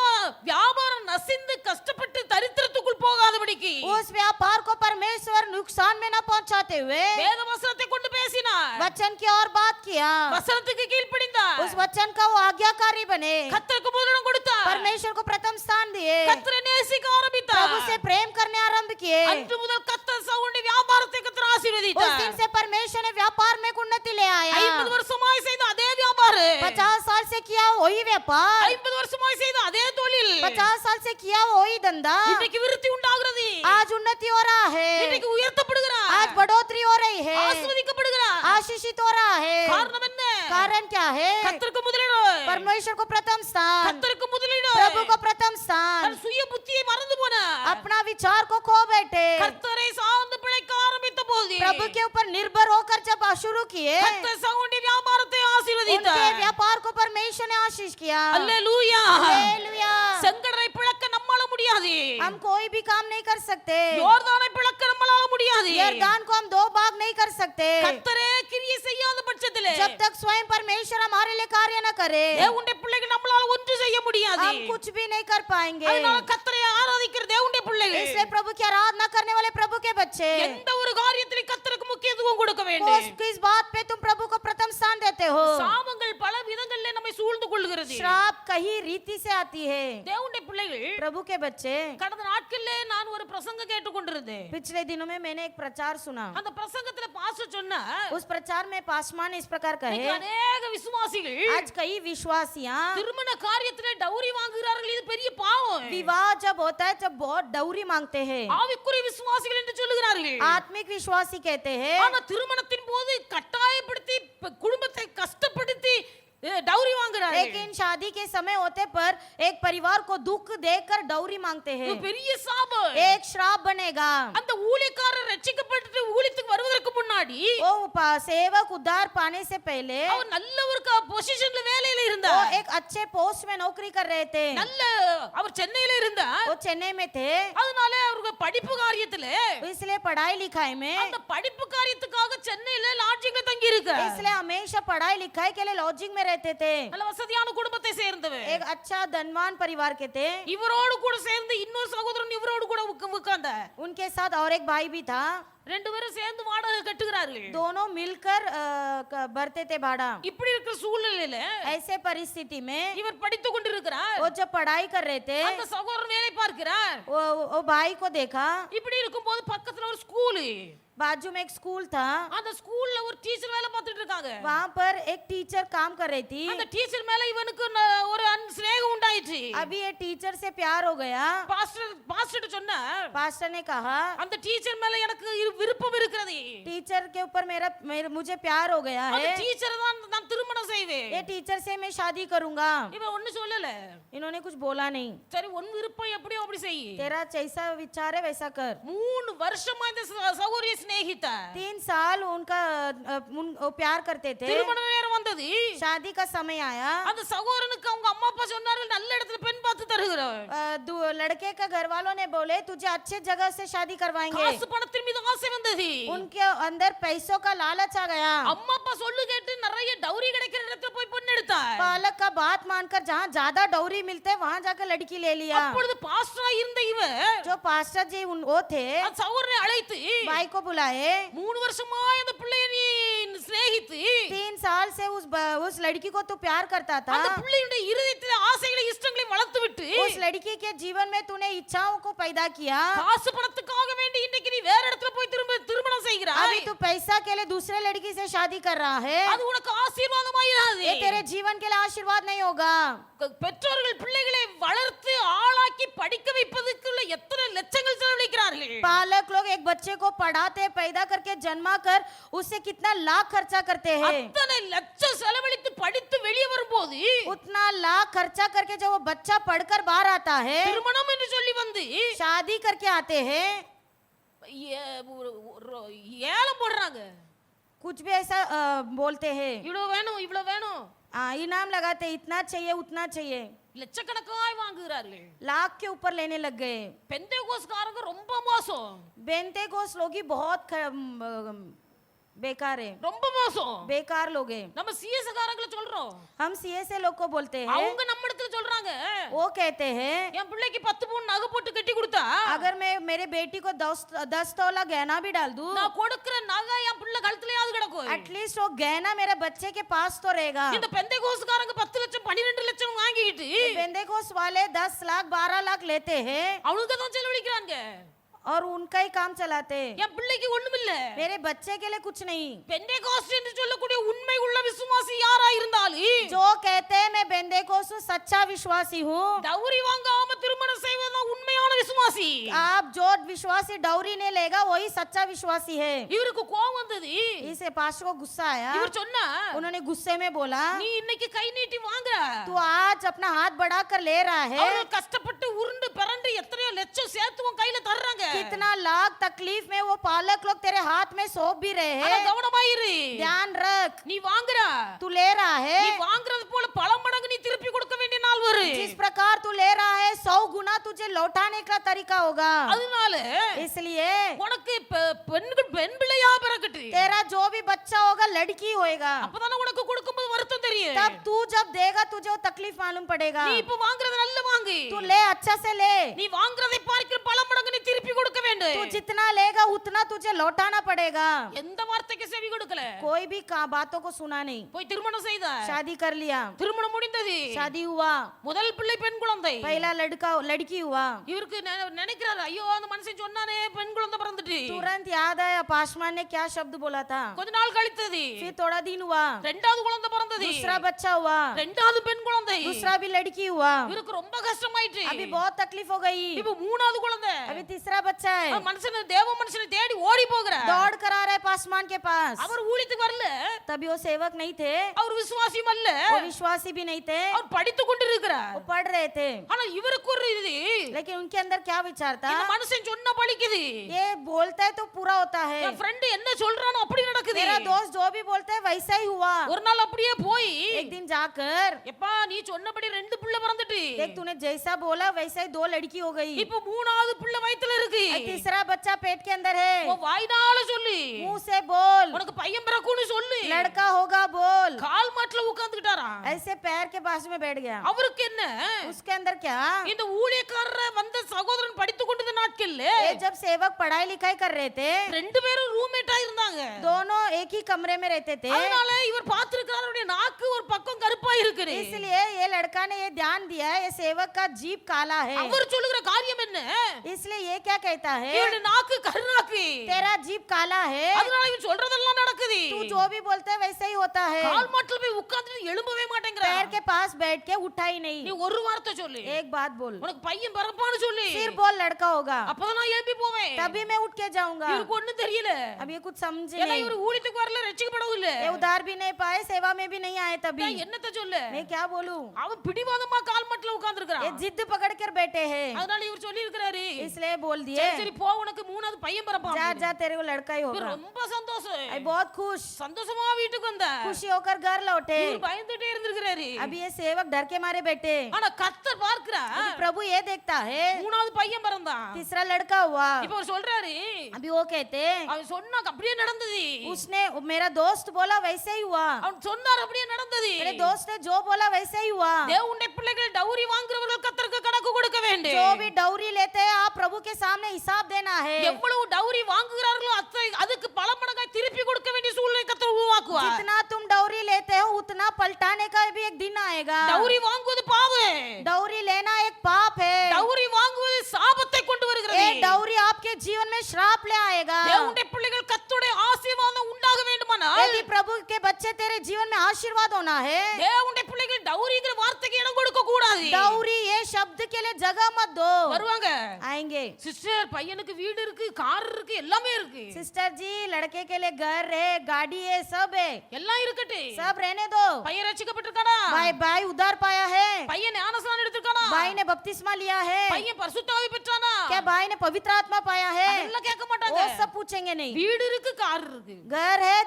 வியாபாரம் நசிந்து கஷ்டப்பட்டு தரித்திரத்துக்குள் போகாதபடிக்கு उस व्यापार को परमेश्वर नुकसान में न पहुंचाते हुए வேத வசனத்தை கொண்டு பேசினார். वचन की और बात किया. வசனத்துக்கு கீழ்ப்படிந்தார். उस वचन का वो आज्ञाकारी बने, கர்த்தருக்கு முதலிடம் கொடுத்தார். परमेश्वर को प्रथम स्थान दिए, கர்த்தரை நேசிக்க ஆரம்பித்தார். प्रभु से प्रेम करने आरंभ किए। அன்று முதல் கர்த்தர் சவுலுடைய வியாபாரத்தை கர்த்தர் उस ஆசீர்வதித்தார். दिन से परमेश्वर ने व्यापार में उन्नति ले आया। 50 வருஷமாய் செய்த அதே வியாபாரம், 50 साल से किया वही व्यापार, 50 வருஷமாய் செய்த அதே தொழில் 50 साल से किया वही धंधा, இன்றைக்கு விருத்தி உண்டாகிறது. आज उन्नति हो रहा है, இன்றைக்கு உயர்த்தப்படுகிறார். आज बढ़ोतरी हो रही है, ஆசீர்வதிக்கப்படுகிறார். आशीषित हो रहा है। காரணம் என்ன? कारण क्या है? கர்த்தருக்கு முதலிடம், परमेश्वर को प्रथम स्थान, கர்த்தருக்கு முதலிடம். प्रभु को प्रथम स्थान, தன் சுய புத்தியை மறந்து போனார். अपना विचार को खो बैठे, கர்த்தரை சார்ந்து பிழைக்க ஆரம்பித்த போது प्रभु के ऊपर निर्भर होकर जब शुरू किए, கர்த்தர் சவுலுடைய வியாபாரத்தை उनके ஆசீர்வதித்தார். व्यापार को परमेश्वर ने आशीष किया। அல்லேலூயா. हालेलुया। செங்கடலை பிளக்க நம்மால முடியாது. हम कोई भी काम नहीं कर सकते, யோர்தானை பிளக்க நம்மால முடியாது. यरदान को हम दो भाग नहीं कर सकते, கர்த்தரே கிரியை செய்யாத பட்சத்திலே जब तक स्वयं परमेश्वर हमारे लिए कार्य न करे, தேவனுடைய பிள்ளைகள் நம்மளால ஒன்று செய்ய முடியாது. हम कुछ भी नहीं कर पाएंगे। அதனால கர்த்தரை ஆராதிக்கிற தேவனுடைய பிள்ளைகள் इसलिए प्रभु की आराधना करने वाले प्रभु के बच्चे, எந்த ஒரு காரியத்திலும் கர்த்தருக்கு முக்கியத்துவம் கொடுக்க वो வேண்டும். किस बात पे तुम प्रभु को प्रथम स्थान देते हो? சாபங்கள் பல விதங்களிலே நம்மை சூழ்ந்து கொள்கிறது. श्राप कहीं रीति से आती है। தேவனுடைய பிள்ளைகள் प्रभु के बच्चे, கடந்த நாட்களிலே நான் ஒரு பிரசங்கம் கேட்டுக்கொண்டிருந்தேன். पिछले दिनों में मैंने एक प्रचार सुना। அந்த பிரசங்கத்துல பாஸ்டர் சொன்னா उस प्रचार में पासवान इस प्रकार कहे, அநேக விசுவாசிகள் आज कई विश्वासियां திருமண காரியத்திலே டௌரி வாங்குகிறார்கள். இது பெரிய பாவம். विवाह जब होता है जब बहुत डौरी मांगते हैं, ஆவிக்குரிய விசுவாசிகள் என்று சொல்லுகிறார்கள். आत्मिक विश्वासी कहते हैं, ஆனா திருமணத்தின் போது கட்டாயப்படுத்தி குடும்பத்தை கஷ்டப்படுத்தி டௌரி வாங்குறார்கள். लेकिन शादी के समय होते पर एक परिवार को दुख देकर डौरी मांगते இது हैं, பெரிய சாபம். एक श्राप बनेगा। அந்த ஊழியக்காரர் ரட்சிக்கப்பட்டு ஊழியத்துக்கு வருவதற்கு முன்னாடி वो सेवक उद्धार पाने से पहले அவர் நல்ல ஒரு பொசிஷன்ல வேலையில वो இருந்தார். एक अच्छे पोस्ट में नौकरी कर रहे थे, நல்ல அவர் சென்னையில இருந்தார். वो चेन्नई में थे, அதனால அவருக்கு படிப்பு காரியத்துல इसलिए पढ़ाई लिखाई में, அந்த படிப்பு காரியத்துக்காக சென்னையில லாட்ஜிங்ல தங்கி இருக்கார். इसलिए हमेशा पढ़ाई लिखाई के लिए लॉजिंग में रहते थे। நல்ல வசதியான குடும்பத்தை சேர்ந்தவர். एक अच्छा धनवान परिवार के थे। இவரோடு கூட சேர்ந்து இன்னொரு சகோதரன் இவரோடு கூட உட்கார்ந்தார். उनके साथ और एक भाई भी था, ரெண்டு பேரும் சேர்ந்து வாடகை கட்டுகிறார்கள். दोनों मिलकर भरते थे भाड़ा। இப்படி இருக்கிற சூழ்நிலையில ऐसे परिस्थिति में இவர் படித்துக் கொண்டிருக்கிறார். वो जब पढ़ाई कर रहे थे, அந்த சகோதரன் வேலை பார்க்கிறார். वो भाई को देखा, இப்படி இருக்கும்போது பக்கத்துல ஒரு ஸ்கூல், बाजू में एक स्कूल था, அந்த ஸ்கூல்ல ஒரு டீச்சர் வேலை பார்த்துட்டு இருக்காங்க. वहाँ पर एक टीचर काम कर रही थी। அந்த டீச்சர் மேல இவனுக்கு ஒரு ஸ்நேகம் உண்டாயிற்று. अभी ये टीचर से प्यार हो गया। பாஸ்டர் சொன்னா, पास्टर ने कहा, அந்த டீச்சர் மேல எனக்கு விருப்பம் இருக்கிறது. टीचर के ऊपर मुझे प्यार हो गया அந்த है, டீச்சரை தான் நான் திருமணம் செய்வேன். ये टीचर से मैं शादी करूंगा। இவன் ஒண்ணு சொல்லல. इन्होंने कुछ बोला नहीं, சரி உன் விருப்பம் எப்படியோ அப்படி செய். तेरा जैसा विचार है वैसा कर। 3 வருஷமா இந்த சகோதரிய சிநேகித்தார். 3 साल उनका वो प्यार करते थे। திருமண நேரம் வந்தது. शादी का समय आया, அந்த சகோதரனுக்கு அவங்க அம்மா அப்பா சொன்னார்கள் நல்ல இடத்துல பெண் பார்த்து தருகிறோம். लड़के का घर वालों ने बोले तुझे अच्छे जगह से शादी करवाएंगे। காசு பணத்தின் மீது ஆசை வந்தது. उनके अंदर पैसों का लालच आ गया। அம்மா அப்பா சொல்லு கேட்டு நிறைய டௌரி கிடைக்கிற இடத்துல போய் பொண்ணு எடுத்தார். बालक का बात मानकर जहाँ ज्यादा डौरी मिलते वहाँ जाकर लड़की ले लिया। அப்பொழுது பாஸ்டரா இருந்த இவர் जो पास्टर जी वो थे, அந்த சகோதரனை அழைத்து भाई को बुलाए। 3 வருஷமா இந்த பிள்ளையை நீ சிநேகித்து 3 साल से उस लड़की को तू प्यार करता था, அந்த பிள்ளையுடைய இருதயத்திலே ஆசைகளை இஷ்டங்களை வளர்த்து விட்டு उस लड़की के जीवन में तूने इच्छाओं को पैदा किया। காசு பணத்துக்காக வேண்டி இன்னைக்கு நீ வேற இடத்துல போய் திருமணம் செய்கிறாய். अभी तू पैसा के लिए दूसरे लड़की से शादी कर रहा है, அது உனக்கு ஆசீர்வாதமாயிராது. ये तेरे जीवन के लिए आशीर्वाद नहीं होगा। பெற்றோர்கள் பிள்ளைகளை வளர்த்து ஆளாக்கி படிக்க வைப்பதற்குள்ள எத்தனை லட்சங்கள் செலவழிக்கிறார்கள். पालक लोग एक बच्चे को पढ़ाते, पैदा करके जन्मा कर उससे कितना लाख खर्चा करते हैं। அத்தனை லட்சம் செலவழித்து படித்து வெளியே வரும்போது उतना लाख खर्चा करके जब वो बच्चा पढ़कर बाहर आता है, திருமணம் என்று சொல்லி வந்து शादी करके आते हैं, ஏலம் போடுறாங்க. कुछ भी ऐसा बोलते हैं, இவ்வளவு வேணும் இவ்வளவு வேணும், इनाम लगाते, इतना चाहिए उतना चाहिए, லட்சக்கணக்காய் வாங்குகிறார்கள். लाख के ऊपर लेने लग गए। பெந்தேகோஸ்காரங்க ரொம்ப மோசம். बेंतेकोस लोग ही बहुत बेकार है, ரொம்ப மோசம். बेकार लोग हैं। நம்ம சிஎஸ் காரங்களை சொல்றோம், हम सीएसए लोग को बोलते हैं, அவங்க நம்ம இடத்துல சொல்றாங்க, वो कहते हैं என் பிள்ளைக்கு 10 பவுன் நகை போட்டு கட்டி கொடுத்தா अगर मैं मेरे बेटी को 10 तोला गहना भी डाल दूं, நான் கொடுக்கிற நகை என் பிள்ளை கழுத்துலயாவது கிடக்கும். एटलीस्ट वो गहना मेरे बच्चे के पास तो रहेगा। இந்த பெந்தேகோஸ்காரங்க 10 லட்சம் 12 லட்சம் வாங்கிட்டு बेंदेकोस वाले 10 लाख 12 लाख लेते हैं அவனுக்கு தான் செலவழிக்கிறாங்க. और उनका ही काम चलाते हैं। என் பிள்ளைக்கு ஒண்ணுமில்ல. मेरे बच्चे के लिए कुछ नहीं। பெந்தேகோஸ்ட் என்று சொல்லக்கூடிய உண்மை உள்ள விசுவாசி யாரா இருந்தாலும் जो कहते हैं मैं बेंदेकोस हूँ, सच्चा विश्वासी हूँ, டவுரி வாங்காம திருமணம் செய்வதுதான் உண்மையான விசுவாசி. आप जो विश्वासी डाउरी नहीं लेगा वही सच्चा विश्वासी है। இவருக்கு கோபம் வந்தது. इसे पास्टर को गुस्सा आया, இவர் சொன்னா, उन्होंने गुस्से में बोला நீ இன்னைக்கு கை நீட்டி வாங்குற, तू आज अपना हाथ बढ़ाकर ले रहा है, அவங்க கஷ்டப்பட்டு உருண்டு பிறண்டு எத்தனையோ லட்சம் சேர்த்து உன் கையில தர்றாங்க. कितना लाख तकलीफ में वो पालक लोग तेरे हाथ में सौंप भी रहे ஆனா हैं, கவனமாயிரு. ध्यान रख, நீ வாங்குற, तू ले रहा है, நீ வாங்குறது போல பல மடங்கு நீ திருப்பி கொடுக்க வேண்டிய நாள் வரும். जिस प्रकार तू ले रहा है 100 गुना तुझे लौटाने का तरीका होगा। அதனால इसलिए உனக்கு பெண் பிள்ளையா பிறக்கட்டு, तेरा जो भी बच्चा होगा लड़की होएगा, அப்பதானே உனக்கு கொடுக்கும்போது வருத்தம் தெரியும். तब तू जब देगा तुझे वो तकलीफ मालूम पड़ेगा। நீ இப்ப வாங்குறது நல்ல வாங்கு, तू ले अच्छा से ले, நீ வாங்குறதை பார்க்கிற பல மடங்கு நீ திருப்பி கொடுக்க வேண்டும். तू जितना लेगा उतना तुझे लौटाना पड़ेगा। எந்த வார்த்தைக்கு செவி கொடுக்கல, कोई भी बातों को सुना नहीं, போய் திருமணம் செய்த, शादी कर लिया, திருமணம் முடிந்தது, शादी हुआ, முதல் பிள்ளை பெண் குழந்தை. पहला लड़की हुआ, இவருக்கு நினைக்கிறாரு, ஐயோ அந்த மனுஷன் சொன்னானே பெண் குழந்தை பிறந்துட்டு. तुरंत याद आया पासवान ने क्या शब्द बोला था। கொஞ்ச நாள் கழித்தது, फिर थोड़ा दिन हुआ, ரெண்டாவது குழந்தை பிறந்தது, दूसरा बच्चा हुआ, ரெண்டாவது பெண் குழந்தை, दूसरा भी लड़की हुआ, இவருக்கு ரொம்ப கஷ்டமாயிட்டு. अभी बहुत तकलीफ हो गई, இப்ப மூணாவது குழந்தை, अभी तीसरा बच्चा है, மனுஷன் தேவ மனுஷனை தேடி ஓடி போகிறார். दौड़ कर आ रहा है पासवान के पास। அவர் ஊழியத்துக்கு வரல, तभी वो सेवक नहीं थे, அவர் விசுவாசியும் அல்ல, वो विश्वासी भी नहीं थे, அவர் படித்து கொண்டிருக்கிறார். वो पढ़ रहे थे, ஆனா இவருக்கு ஒரு இது, लेकिन उनके अंदर क्या विचार था, இந்த மனுஷன் சொன்னா பலிக்குது, ये बोलता है तो पूरा होता है, என் ஃப்ரெண்ட் என்ன சொல்றானோ அப்படி நடக்குது. मेरा दोस्त जो भी बोलता है वैसा ही हुआ। ஒரு நாள் அப்படியே போய், एक दिन जाकर எப்பா நீ சொன்னபடி ரெண்டு பிள்ளை பிறந்துட்டு, देख तूने जैसा बोला वैसा ही 2 लड़की हो गई, இப்ப மூணாவது பிள்ளை வயித்துல இருக்கு. तीसरा बच्चा पेट के अंदर है, உன் வாய்னால சொல்லு, मुंह से बोल, உனக்கு பையன் பிறக்கும்னு சொல்லு. लड़का होगा बोल। கால் மாட்டுல உட்கார்ந்துட்டாரா. ऐसे पैर के पास में बैठ गया। அவருக்கு என்ன, उसके अंदर क्या, இந்த ஊழியக்காரர வந்த சகோதரன் படித்து கொண்டிருந்த நாட்கள்ல ये जब सेवक पढ़ाई लिखाई कर रहे थे, ரெண்டு பேரும் ரூம்மேட்டா இருந்தாங்க. दोनों एक ही कमरे में रहते थे, அதனால இவர் பார்த்திருக்கிறார், அவருடைய நாக்கு ஒரு பக்கம் கருப்பா இருக்குது. इसलिए ये लड़का ने ये ध्यान दिया ये सेवक का जीभ काला है। அவர் சொல்லுகிற காரியம் என்ன, इसलिए ये क्या कहता है, இவருடைய நாக்கு கருநாக்கு, तेरा जीभ काला है, அதனால இவன் சொல்றதெல்லாம் நடக்குது. तू जो भी बोलता है वैसा ही होता है। கால் மாட்டுல போய் உட்கார்ந்துட்டு எழும்பவே மாட்டேங்கிற. पैर के पास बैठ के उठा ही நீ नहीं। ஒரு வார்த்தை சொல்லு, एक बात बोल, உனக்கு பையன் பிறப்பான்னு சொல்லு, फिर बोल लड़का होगा, அப்பதான் நான் எழும்பி போவேன். तभी मैं उठ के जाऊंगा। இவருக்கு ஒண்ணும் தெரியல, अब ये कुछ समझे ஏன்னா नहीं, இவர் ஊழியத்துக்கு வரல, ரட்சிக்கப்படவும் இல்ல. ये उधार भी नहीं पाए, सेवा में भी नहीं आए, तभी நான் என்னத்த சொல்லு, मैं क्या बोलूं, அவன் பிடிவாதமா கால் மாட்டுல ये உட்கார்ந்திருக்கிறான். जिद पकड़ कर बैठे हैं, அதனால இவர் சொல்லி இருக்கிறாரு, इसलिए बोल दिए சரி சரி போ, உனக்கு மூணாவது பையன் பிறப்பான். जा जा तेरे को लड़का ही இவர் होगा। ரொம்ப சந்தோஷம், आई बहुत खुश, சந்தோஷமா வீட்டுக்கு வந்த, खुशी होकर घर लौटे। இவர் பயந்துட்டே இருந்திருக்கிறாரு. अभी ये सेवक डर के मारे बैठे, ஆனா கர்த்தர் பார்க்கிறார், अभी प्रभु ये देखता है மூணாவது பையன் பிறந்தான். तीसरा लड़का हुआ। இப்ப அவர் சொல்றாரு, अभी वो कहते அவன் சொன்னா அப்படியே நடந்தது, उसने मेरा दोस्त बोला वैसे ही हुआ, அவன் சொன்னார் அப்படியே நடந்தது. मेरे दोस्त ने जो बोला वैसे ही हुआ। தேவனுடைய பிள்ளைகள் டவுரி வாங்குறவர்கள் கர்த்தருக்கு கணக்கு கொடுக்க வேண்டும். जो भी डौरी लेते हैं आप प्रभु के सामने हिसाब देना है। எவ்வளவு டவுரி வாங்குகிறார்களோ அதுக்கு பல மடங்காய் திருப்பி கொடுக்க வேண்டிய சூழ்நிலை கர்த்தர் உருவாக்குவார். जितना तुम डौरी लेते हो उतना पलटाने का भी एक दिन आएगा। டவுரி வாங்குவது பாவம், डौरी लेना एक पाप है। டவுரி வாங்குவது சாபத்தை கொண்டு வருகிறது. ये डौरी आपके जीवन में श्राप ले आएगा। தேவனுடைய பிள்ளைகள் கர்த்தருடைய ஆசீர்வாதம் உண்டாக வேண்டுமானால், यदि प्रभु के बच्चे तेरे जीवन में आशीर्वाद होना है, தேவனுடைய பிள்ளைகள் டவுரிங்கிற வார்த்தைக்கு இடம் கொடுக்க கூடாது. डौरी ये शब्द के लिए जगह मत दो। வருவாங்க, आएंगे சிஸ்டர் பையனுக்கு வீடு இருக்கு, கார் இருக்கு, எல்லாமே இருக்கு. सिस्टर जी लड़के के लिए घर है, गाड़ी है, सब है, எல்லாம் இருக்கட்டு. सब रहने दो। பையன் ரட்சிக்கப்பட்டிருக்கானா, भाई भाई उधार पाया है, பையன் ஞானஸ்நானம் எடுத்திருக்கானா, भाई ने बपतिस्मा लिया है, பையன் பரிசுத்த ஆவி பெற்றானா, क्या भाई ने पवित्र आत्मा पाया है, அதெல்லாம் கேட்க மாட்டாங்க. वो सब पूछेंगे नहीं। வீடு இருக்கு, கார் இருக்கு, घर है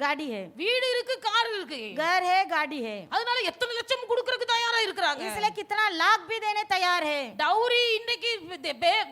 गाड़ी है, வீடு இருக்கு, கார் இருக்கு, घर है गाड़ी है, அதனால எத்தனை லட்சம் கொடுக்கறதுக்கு தயாரா இருக்கிறாங்க. इसलिए कितना लाख भी देने तैयार है। டௌரி இன்னைக்கு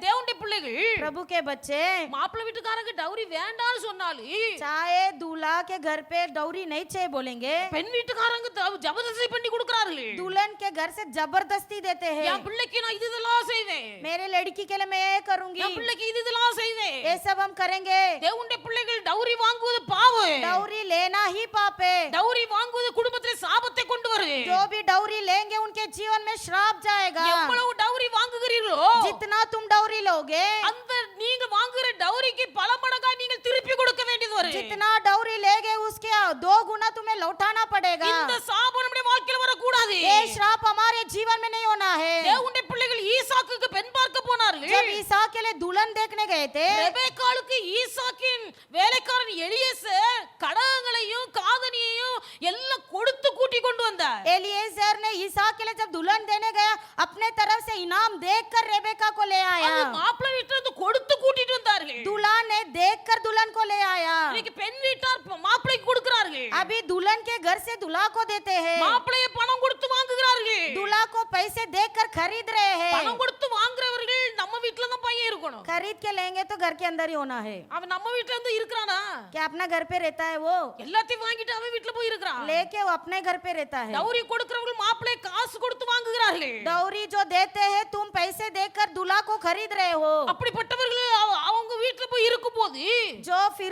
தேவனுடைய பிள்ளைகள் प्रभु के बच्चे மாப்பிள்ளை வீட்டுக்காரங்க டௌரி வேண்டாம்னு சொன்னாலும் चाहे दूल्हा के घर पे डौरी नहीं चाहिए बोलेंगे, பெண் வீட்டுக்காரங்க ஜபர்தஸ்தி பண்ணி கொடுக்கறார்கள். दुल्हन के घर से जबरदस्ती देते हैं। என் பிள்ளைக்கு நான் இதெல்லாம் செய்வேன், मेरे लड़की के लिए मैं ये करूंगी, என் பிள்ளைக்கு இதெல்லாம் செய்வேன். ये सब हम करेंगे। தேவனுடைய பிள்ளைகள் டௌரி வாங்குவது பாவம். डौरी लेना ही पाप है। டௌரி வாங்குவது குடும்பத்திலே சாபத்தை கொண்டு வரும். जो भी डौरी लेंगे उनके जीवन में श्राप जाएगा। எவ்வளவு டௌரி வாங்குகிறீர்களோ जितना तुम डौरी लोगे, அந்த நீங்க வாங்குற டௌரிக்கு பல மடங்காய் நீங்கள் திருப்பி கொடுக்க வேண்டியது வரும். जितना डौरी लेगे उसके 2 गुना तुम्हें लौटाना पड़ेगा। இந்த சாபம் நம்முடைய வாழ்க்கையில வரக்கூடாது. ये श्राप हमारे जीवन में नहीं होना है। தேவனுடைய பிள்ளைகள் ஈசாக்குக்கு பெண் பார்க்க போனார்கள். जब ईसाक के लिए दुल्हन देखने गए थे, ரெபெக்காளுக்கு ஈசாக்கின் வேலைக்காரன் எலியேசர் கடகங்களையும் காதணியையும் எல்லாம் கொடுத்து கூட்டி கொண்டு வந்தார். एलिएजर ने ईसाक के लिए जब दुल्हन देने गया, अपने तरफ से इनाम देखकर रेबेका को ले आया। அது மாப்பிள்ளை வீட்டுல இருந்து கொடுத்து கூட்டிட்டு வந்தார்கள். दूल्हा ने देखकर दुल्हन को ले आया। இன்னைக்கு பெண் வீட்டார் மாப்பிள்ளைக்கு கொடுக்கிறார்கள். अभी दुल्हन के घर से दूल्हा को देते हैं, மாப்பிள்ளையை பணம் கொடுத்து வாங்குகிறார்கள். दूल्हा को पैसे देकर खरीद रहे हैं। பணம் கொடுத்து வாங்குறவர்கள் நம்ம வீட்ல தான் பையன் இருக்கணும். खरीद के लेंगे तो घर के अंदर ही होना है। அவன் நம்ம வீட்ல இருந்து இருக்கறானா? क्या अपना घर पे रहता है वो? எல்லாத்தையும் வாங்கிட்டு அவன் வீட்ல போய் இருக்கறான். लेके वो अपने घर पे रहता है। டௌரி கொடுக்கிறவர்கள் மாப்பிள்ளை காசு கொடுத்து வாங்குகிறார்கள். डौरी जो देते हैं तुम पैसे देकर दूल्हा को खरीद रहे हो। அப்படிப்பட்டவர்கள் அவங்க வீட்ல போய் இருக்கும்போது जो फिर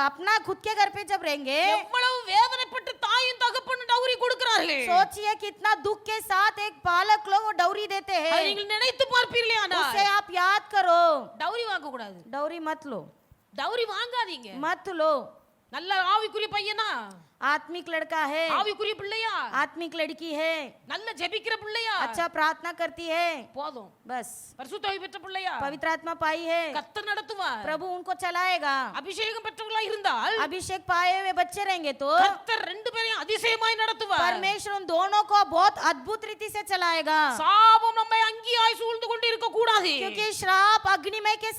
अपना खुद के घर पे जब रहेंगे, எவ்வளவு வேதனைப்பட்டு தாயும் தகப்பனும் டௌரி கொடுக்கிறார்கள். सोचिए कितना दुख के साथ एक बालक लोग वो डौरी देते அதை हैं। நீங்கள் நினைத்து பார்ப்பீர்களேயானால் उसे आप याद करो। டௌரி வாங்க கூடாது. डौरी मत लो, டௌரி வாங்காதீங்க. मत लो। நல்ல ஆவிக்குரிய பையனா, आत्मिक लड़का है, ஆவிக்குரிய பிள்ளையா, आत्मिक लड़की है, நல்ல ஜெபிக்கிற பிள்ளையா, अच्छा प्रार्थना करती है, போதும். बस பரிசுத்த ஆவி பெற்ற பிள்ளையா, पवित्र आत्मा पाई है, கர்த்தர் நடத்துவார். प्रभु उनको चलाएगा। அபிஷேகம் பெற்றவர்களா இருந்தால் अभिषेक पाए हुए बच्चे रहेंगे तो கர்த்தர் ரெண்டு பேரையும் அதிசயமாய் நடத்துவார். परमेश्वर उन दोनों को बहुत अद्भुत रीति से चलाएगा। சாபம் நம்மை அங்கியாய் சூழ்ந்து கொண்டு இருக்க கூடாது. क्योंकि श्राप अग्निमय के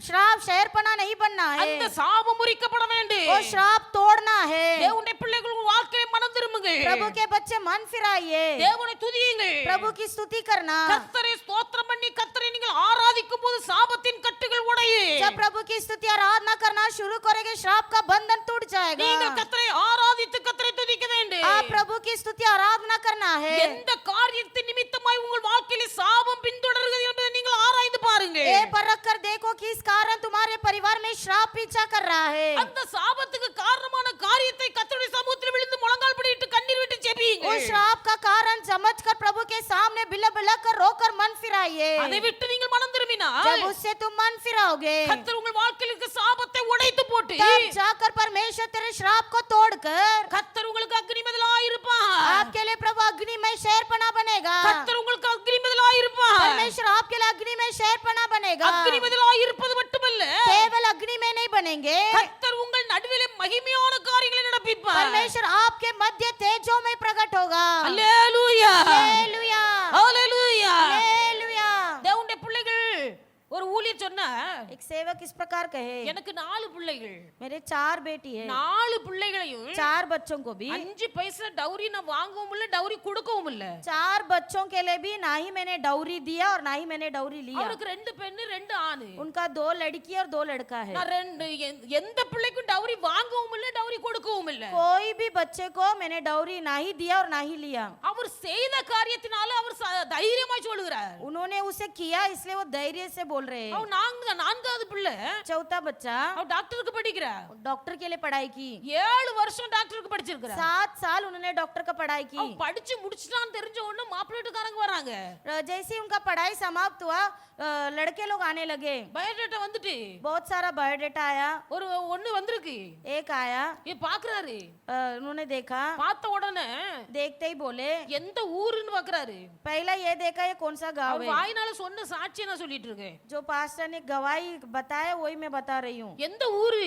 श्राप शहरपना नहीं बनना है, அந்த சாபம் முறிக்கப்பட வேண்டும். वो श्राप तोड़ना है। தேவனுடைய பிள்ளைகள் வாழ்க்கையை மனம் திரும்புங்க. प्रभु के बच्चे मन फिराइए, தேவனை துதியுங்கள். प्रभु की स्तुति करना। கர்த்தரை ஸ்தோத்திரம் பண்ணி கர்த்தரை நீங்கள் ஆராதிக்கும் போது சாபத்தின் கட்டுகள் உடையும். जब प्रभु की स्तुति आराधना करना शुरू करेंगे, श्राप का बंधन टूट जाएगा। நீங்கள் கர்த்தரை ஆராதித்து கர்த்தரை துதிக்க வேண்டும். आप प्रभु की स्तुति आराधना करना है। எந்த காரியத்தின் நிமித்தமாய் உங்கள் வாழ்க்கையில சாபம் பின்தொடர்கிறது என்பதை நீங்கள் ஆராய்ந்து பாருங்க. ये परख कर देखो कि इस कारण तुम्हारे परिवार में श्राप पीछा कर रहा है। அந்த சாபத்துக்கு காரணமான காரியத்தை கர்த்தருடைய சமூகத்தில் விழுந்து முழங்கால் படியிட்டு கண்ணீர் விட்டு ஜெபியுங்க. उस श्राप का कारण समझकर प्रभु के सामने बिलख बिलख कर रोकर मन फिराइए। அதை விட்டு நீங்கள் மனம் திரும்பினால் जब उससे तुम मन फिराओगे, கர்த்தர் உங்கள் வாழ்க்கையில் இருக்க சாபத்தை உடைத்து போட்டு तब जाकर परमेश्वर तेरे श्राप को तोड़कर கர்த்தர் உங்களுக்கு அக்னிமதிலாய் இருப்பார். आपके लिए प्रभु अग्निमय शहरपना बनेगा। கர்த்தர் உங்களுக்கு அக்னிமதிலாய் இருப்பார். परमेश्वर आपके लिए अग्निमय शहरपना बनेगा। அக்னிமதிலாய் இருப்பது மட்டுமல்ல, केवल अग्नि में नहीं बनेंगे, கர்த்தர் உங்கள் நடுவிலே மகிமையான காரியங்களை நடப்பிப்பார். परमेश्वर आपके मध्य तेजों में प्रकट होगा। அல்லேலூயா, हालेलुया, அல்லேலூயா. हालेलुया। தேவனுடைய பிள்ளைகள் ஒரு ஊழியர் சொன்னா, एक सेवक इस प्रकार कहे, எனக்கு 4 பிள்ளைகள், मेरे 4 बेटी है, 4 பிள்ளைகளையும் 4 बच्चों को भी 5 பைசா டௌரி நான் வாங்கவும் இல்ல, டௌரி கொடுக்கவும் இல்ல. 4 बच्चों के लिए भी ना ही मैंने डौरी दिया और ना ही मैंने डौरी लिया। அவருக்கு 2 பெண்ணு 2 ஆணு. उनका 2 लड़की और 2 लड़का है। நான் எந்த பிள்ளைக்கும் டௌரி வாங்கவும் இல்ல, டௌரி கொடுக்கவும் இல்ல. कोई भी बच्चे को मैंने डौरी ना ही दिया और ना ही लिया। அவர் செய்த காரியத்தினால அவர் தைரியமா சொல்லுகிறார். उन्होंने उसे किया इसलिए वो धैर्य से बोल रहे हैं। அவர் நான்காவது பிள்ளை, चौथा बच्चा அவர் டாக்டருக்கு படிக்கிறார். डॉक्टर के लिए पढ़ाई की, 7 வருஷம் டாக்டருக்கு படிச்சிருக்கிறார். 7 साल उन्होंने डॉक्टर का पढ़ाई की। அவர் படிச்சு முடிச்சிட்டான்னு தெரிஞ்ச உடனே மாப்பிள்ளை வீட்டுக்காரங்க வராங்க. जैसे ही उनका पढ़ाई समाप्त हुआ, लड़के लोग आने लगे। பயோடேட்டா வந்துட்டு बहुत सारा बायोडेटा आया, ஒரு ஒண்ணு வந்திருக்கு. एक आया, ये பாக்குறாரு. उन्होंने देखा, பார்த்த உடனே देखते ही बोले, எந்த ஊருன்னு பாக்குறாரு. पहला ये देखा ये कौन सा गांव அவர் है। வாயினால சொன்ன சாட்சியை நான் சொல்லிட்டு இருக்கேன். जो पास्टर ने गवाही बताया वही मैं बता रही हूँ। எந்த ஊரு?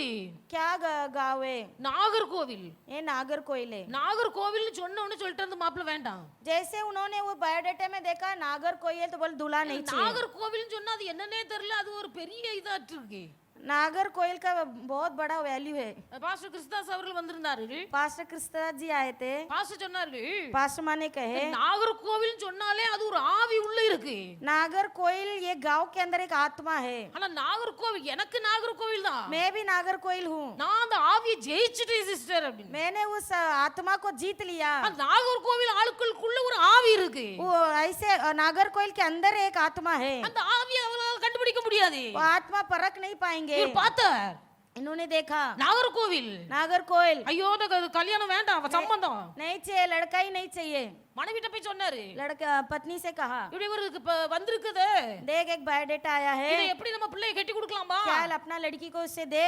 क्या गांव है? நாகர்கோவில். ये नागरकोइल है। நாகர்கோவில்னு சொன்ன உடனே சொல்லிட்டு அந்த மாப்பிள்ளை வேண்டாம். जैसे उन्होंने वो बायोडेटा में देखा नागरकोइल तो बोले दूल्हा नहीं चाहिए। நாகர்கோவில்னு சொன்னா அது என்னன்னே தெரியல, அது ஒரு பெரிய இதாட்டு இருக்கு. नागरकोइल का बहुत बड़ा वैल्यू है। பாஸ்டர் கிறிஸ்தாஸ் அவர்கள் வந்திருந்தார்கள். पास्टर क्रिस्तास जी आए थे। பாஸ்டர் சொன்னார்கள், पास्टर माने कहे நாகர்கோவில் சொன்னாலே அது ஒரு ஆவி உள்ள இருக்கு. नागरकोइल ये गांव के अंदर एक आत्मा है। ஆனா நாகர்கோவில் எனக்கு நாகர்கோவில் தான். मैं भी नागरकोइल हूँ। நான் அந்த ஆவியை ஜெயிச்சிட்டேன் சிஸ்டர் அப்படின்னு. मैंने उस आत्मा को जीत लिया। அந்த நாகர்கோவில் ஆளுக்குள்ள ஒரு ஆவி இருக்கு. वो ऐसे नागरकोइल के अंदर एक आत्मा है। அந்த ஆவியை அவங்களால கண்டுபிடிக்க முடியாது. वो आत्मा परख नहीं पाएंगे। இவர் பார்த்தார், इन्होंने देखा நாகர்கோவில். नागरकोइल ஐயோ எனக்கு கல்யாணம் வேண்டாம், சம்பந்தம். नहीं चाहिए, लड़का ही नहीं चाहिए। மனைவிட்ட போய் சொன்னாரு, लड़का पत्नी से कहा இப்படி இவருக்கு வந்திருக்குது, देख एक बायोडेटा आया है, இதை எப்படி நம்ம பிள்ளையை கட்டி கொடுக்கலாமா? क्या अपना लड़की को उससे दे।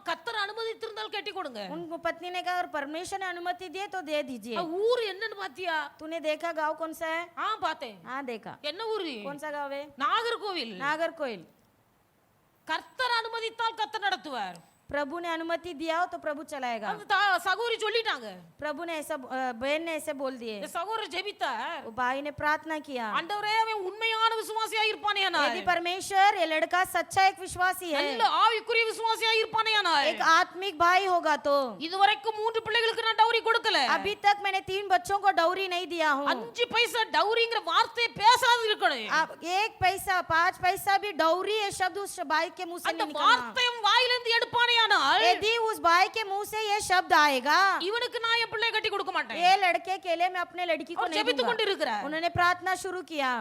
கத்தர் அனுமதித்திருந்தால் கட்டி கொடுங்க. उनको पत्नी ने कहा और परमेश्वर ने अनुमति दिए तो दे दीजिए। ஊர் என்னன்னு பாத்தியா? तूने देखा गांव कौन सा है? பார்த்தேன். हाँ देखा। என்ன ஊரு? कौन सा गांव है? நாகர்கோவில். नागरकोइल। கர்த்தர் அனுமதித்தால் கர்த்தர் நடத்துவார். प्रभु ने अनुमति दिया हो तो प्रभु चलाएगा। அந்த சகோதரி சொல்லிட்டாங்க. प्रभु ने ऐसा बहन ने ऐसे बोल दिए। இந்த சகோதரி ஜெபித்தார். वो भाई ने प्रार्थना किया, ஆண்டவரே அவன் உண்மையான விசுவாசியா இருப்பானேயானார். यदि परमेश्वर ये लड़का सच्चा एक विश्वासी है, நல்ல ஆவிக்குரிய விசுவாசியா இருப்பானேயானார். एक आत्मिक भाई होगा तो। இதுவரைக்கும் 3 பிள்ளைகளுக்கு நான் டவுரி கொடுக்கல. अभी तक मैंने 3 बच्चों को डौरी नहीं दिया हूँ। 5 பைசா டவுரிங்கிற வார்த்தையை பேசாது இருக்கணும். आप 1 पैसा 5 पैसा भी डौरी ये शब्द उस भाई के मुंह से அந்த नहीं निकलना। வார்த்தையும் வாயிலிருந்து எடுப்பானேயானால் यदि उस भाई के मुंह से ये शब्द आएगा, இவனுக்கு நான் என் பிள்ளையை கட்டி கொடுக்க மாட்டேன். ये लड़के के लिए मैं अपने लड़की को और नहीं ஜெபித்து दूंगा। கொண்டிருக்கிறார். उन्होंने प्रार्थना शुरू किया।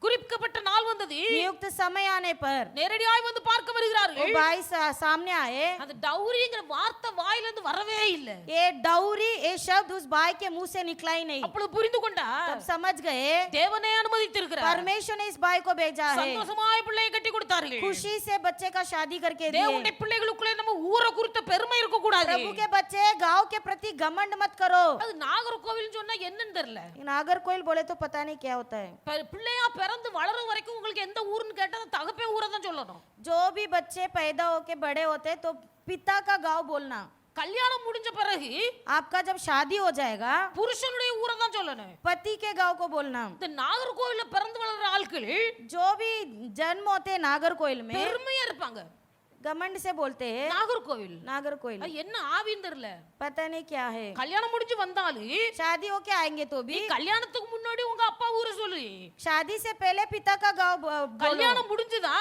குறிப்பிட்ட நாள் வந்தது. नियुक्त समय आने पर நேரடியாய் வந்து பார்க்க वो வருகிறார்கள். भाई सामने आए। அந்த டவுரிங்கிற வார்த்தை வாயிலிருந்து வரவே இல்ல. ये डौरी ये शब्द उस भाई के मुंह से निकला ही नहीं। அப்பொழுது புரிந்து கொண்டா तब समझ गए தேவனே அனுமதித்திருக்கிறார். परमेश्वर ने इस भाई को भेजा है। சந்தோஷமாய் பிள்ளையை கட்டி கொடுத்தார்கள். खुशी से बच्चे का शादी करके दिए। தேவனுடைய பிள்ளைகளுக்குள்ளே நம்ம ஊரை குறித்த பெருமை இருக்க கூடாது. प्रभु के बच्चे गांव के प्रति घमंड मत करो। அது நாகர்கோவில் சொன்னா என்னன்னு தெரியல. नागरकोइल बोले तो पता नहीं क्या होता है। பிள்ளையா பிறந்து வளர வரைக்கும் உங்களுக்கு எந்த ஊருன்னு கேட்டா தகப்பே ஊரை தான் சொல்லணும். जो भी बच्चे पैदा होके बड़े होते तो पिता का गांव बोलना। கல்யாணம் முடிஞ்ச பிறகு आपका जब शादी हो जाएगा புருஷனுடைய ஊரை தான் சொல்லணும். पति के गांव को बोलना। இந்த நாகர்கோவில்ல பிறந்து வளர்ற ஆட்கள் जो भी जन्म होते हैं नागरकोइल में பெருமையா இருப்பாங்க. घमंड से बोलते हैं நாகர்கோவில். नागरकोइल। அது என்ன ஆவின்னு தெரியல. पता नहीं क्या है। கல்யாணம் முடிஞ்சு வந்தாலும் शादी होके आएंगे तो நீ भी கல்யாணத்துக்கு முன்னாடி உங்க அப்பா ஊரை சொல்லு. शादी से पहले पिता का गांव बोलो। கல்யாணம் முடிஞ்சுதா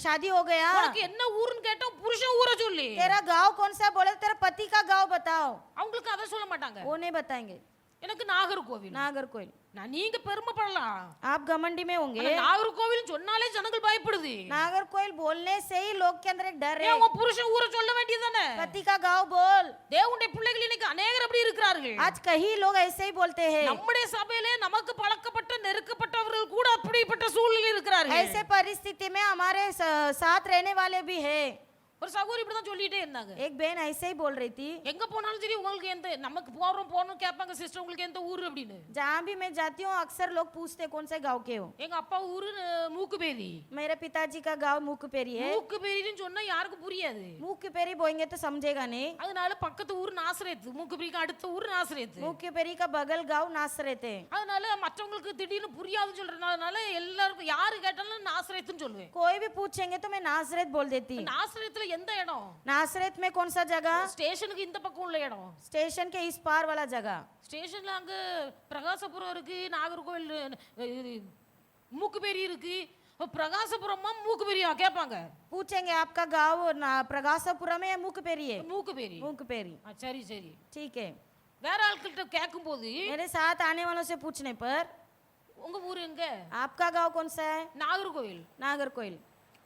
शादी हो गया உனக்கு என்ன ஊருன்னு கேட்டா புருஷன் ஊரை சொல்லு. तेरा गांव कौन सा बोले तेरा पति का गांव बताओ। அவங்களுக்கு அதை சொல்ல மாட்டாங்க. वो नहीं बताएंगे। எனக்கு நாகர்கோவில். नागरकोइल। நான் நீங்க பெருமைப்படலாம். आप घमंडी में होंगे। ஆனா நாகர்கோவில் சொன்னாலே ஜனங்கள் பயப்படுது. नागरकोइल बोलने से ही लोग के अंदर एक डर है। ஏன் உங்க புருஷன் ஊரை சொல்ல வேண்டியதானே? पति का गांव बोल। தேவனுடைய பிள்ளைகள் இன்னைக்கு अनेகர் அப்படி இருக்கிறார்கள். आज कई लोग ऐसे ही बोलते हैं। நம்முடைய சபையிலே நமக்கு பழக்கப்பட்ட நெருக்கப்பட்டவர்கள் கூட அப்படிப்பட்ட சூழ்நிலை இருக்கிறார்கள். ऐसे परिस्थिति में हमारे साथ रहने वाले भी है। ஒரு சகோதரி இப்படி தான் சொல்லிட்டே இருந்தாங்க. एक बहन ऐसे ही बोल रही थी, எங்க போனாலும் சரி உங்களுக்கு எந்த நமக்கு போறோம் கேட்பாங்க சிஸ்டர் உங்களுக்கு எந்த ஊரு அப்படின்னு. जहाँ भी मैं जाती हूँ अक्सर लोग पूछते कौन से गांव के हो। எங்க அப்பா ஊரு மூக்குப்பேரி. मेरे पिताजी का गांव मूकपेरी है। மூக்குப்பேரின்னு சொன்னா யாருக்கும் புரியாது. मूकपेरी बोलेंगे तो समझेगा नहीं। அதனால பக்கத்து ஊர் நாசரேத். மூக்குப்பேரிக்கு அடுத்த ஊர் நாசரேத். मूकपेरी का बगल गांव नासरेत है। அதனால மற்றவங்களுக்கு திடீர்னு புரியாதுன்னு சொல்றதுனால எல்லாருக்கும் யாரு கேட்டாலும் நாசரேத்னு சொல்லுவேன். कोई भी पूछेंगे तो मैं नासरेत बोल देती। நாசரேத்ல எந்த இடம்? नासरेत में कौन सा जगह? ஸ்டேஷனுக்கு இந்த பக்கம் உள்ள இடம். स्टेशन के इस पार वाला जगह। ஸ்டேஷன்ல அங்க பிரகாசபுரம் இருக்கு, நாகர்கோவில் மூக்குப்பேரி இருக்கு. பிரகாசபுரமா மூக்குப்பேரியா கேட்பாங்க. पूछेंगे आपका गांव प्रकाशपुरम है या मूकपेरी है? மூக்குப்பேரி. मूकपेरी। சரி சரி. ठीक है। வேற ஆட்கள்கிட்ட கேட்கும்போது मेरे साथ आने वालों से पूछने पर உங்க ஊரு எங்க? आपका गांव कौन सा है? நாகர்கோவில். नागरकोइल।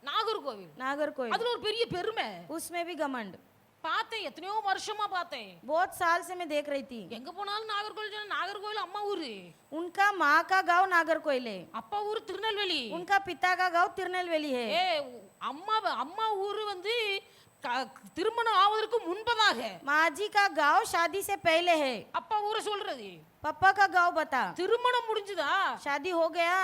நாகர்கோவில். नागरकोइल। அதுல ஒரு பெரிய பெருமை. उसमें भी घमंड। பார்த்தேன், எத்தனையோ வருஷமா பார்த்தேன். बहुत साल से मैं देख रही थी। எங்க போனாலும் நாகர்கோவில் சொன்னா நாகர்கோவில் அம்மா ஊரு. उनका माँ का गांव नागरकोइल है। அப்பா ஊரு திருநெல்வேலி. उनका पिता का गांव तिरुनेलवेली है। அம்மா ஊரு வந்து திருமணம் ஆவதற்கு முன்பதாக माँ जी का गांव शादी से पहले है। அப்பா ஊரை சொல்றது. पापा का गांव बता। திருமணம் முடிஞ்சுதா? शादी हो गया।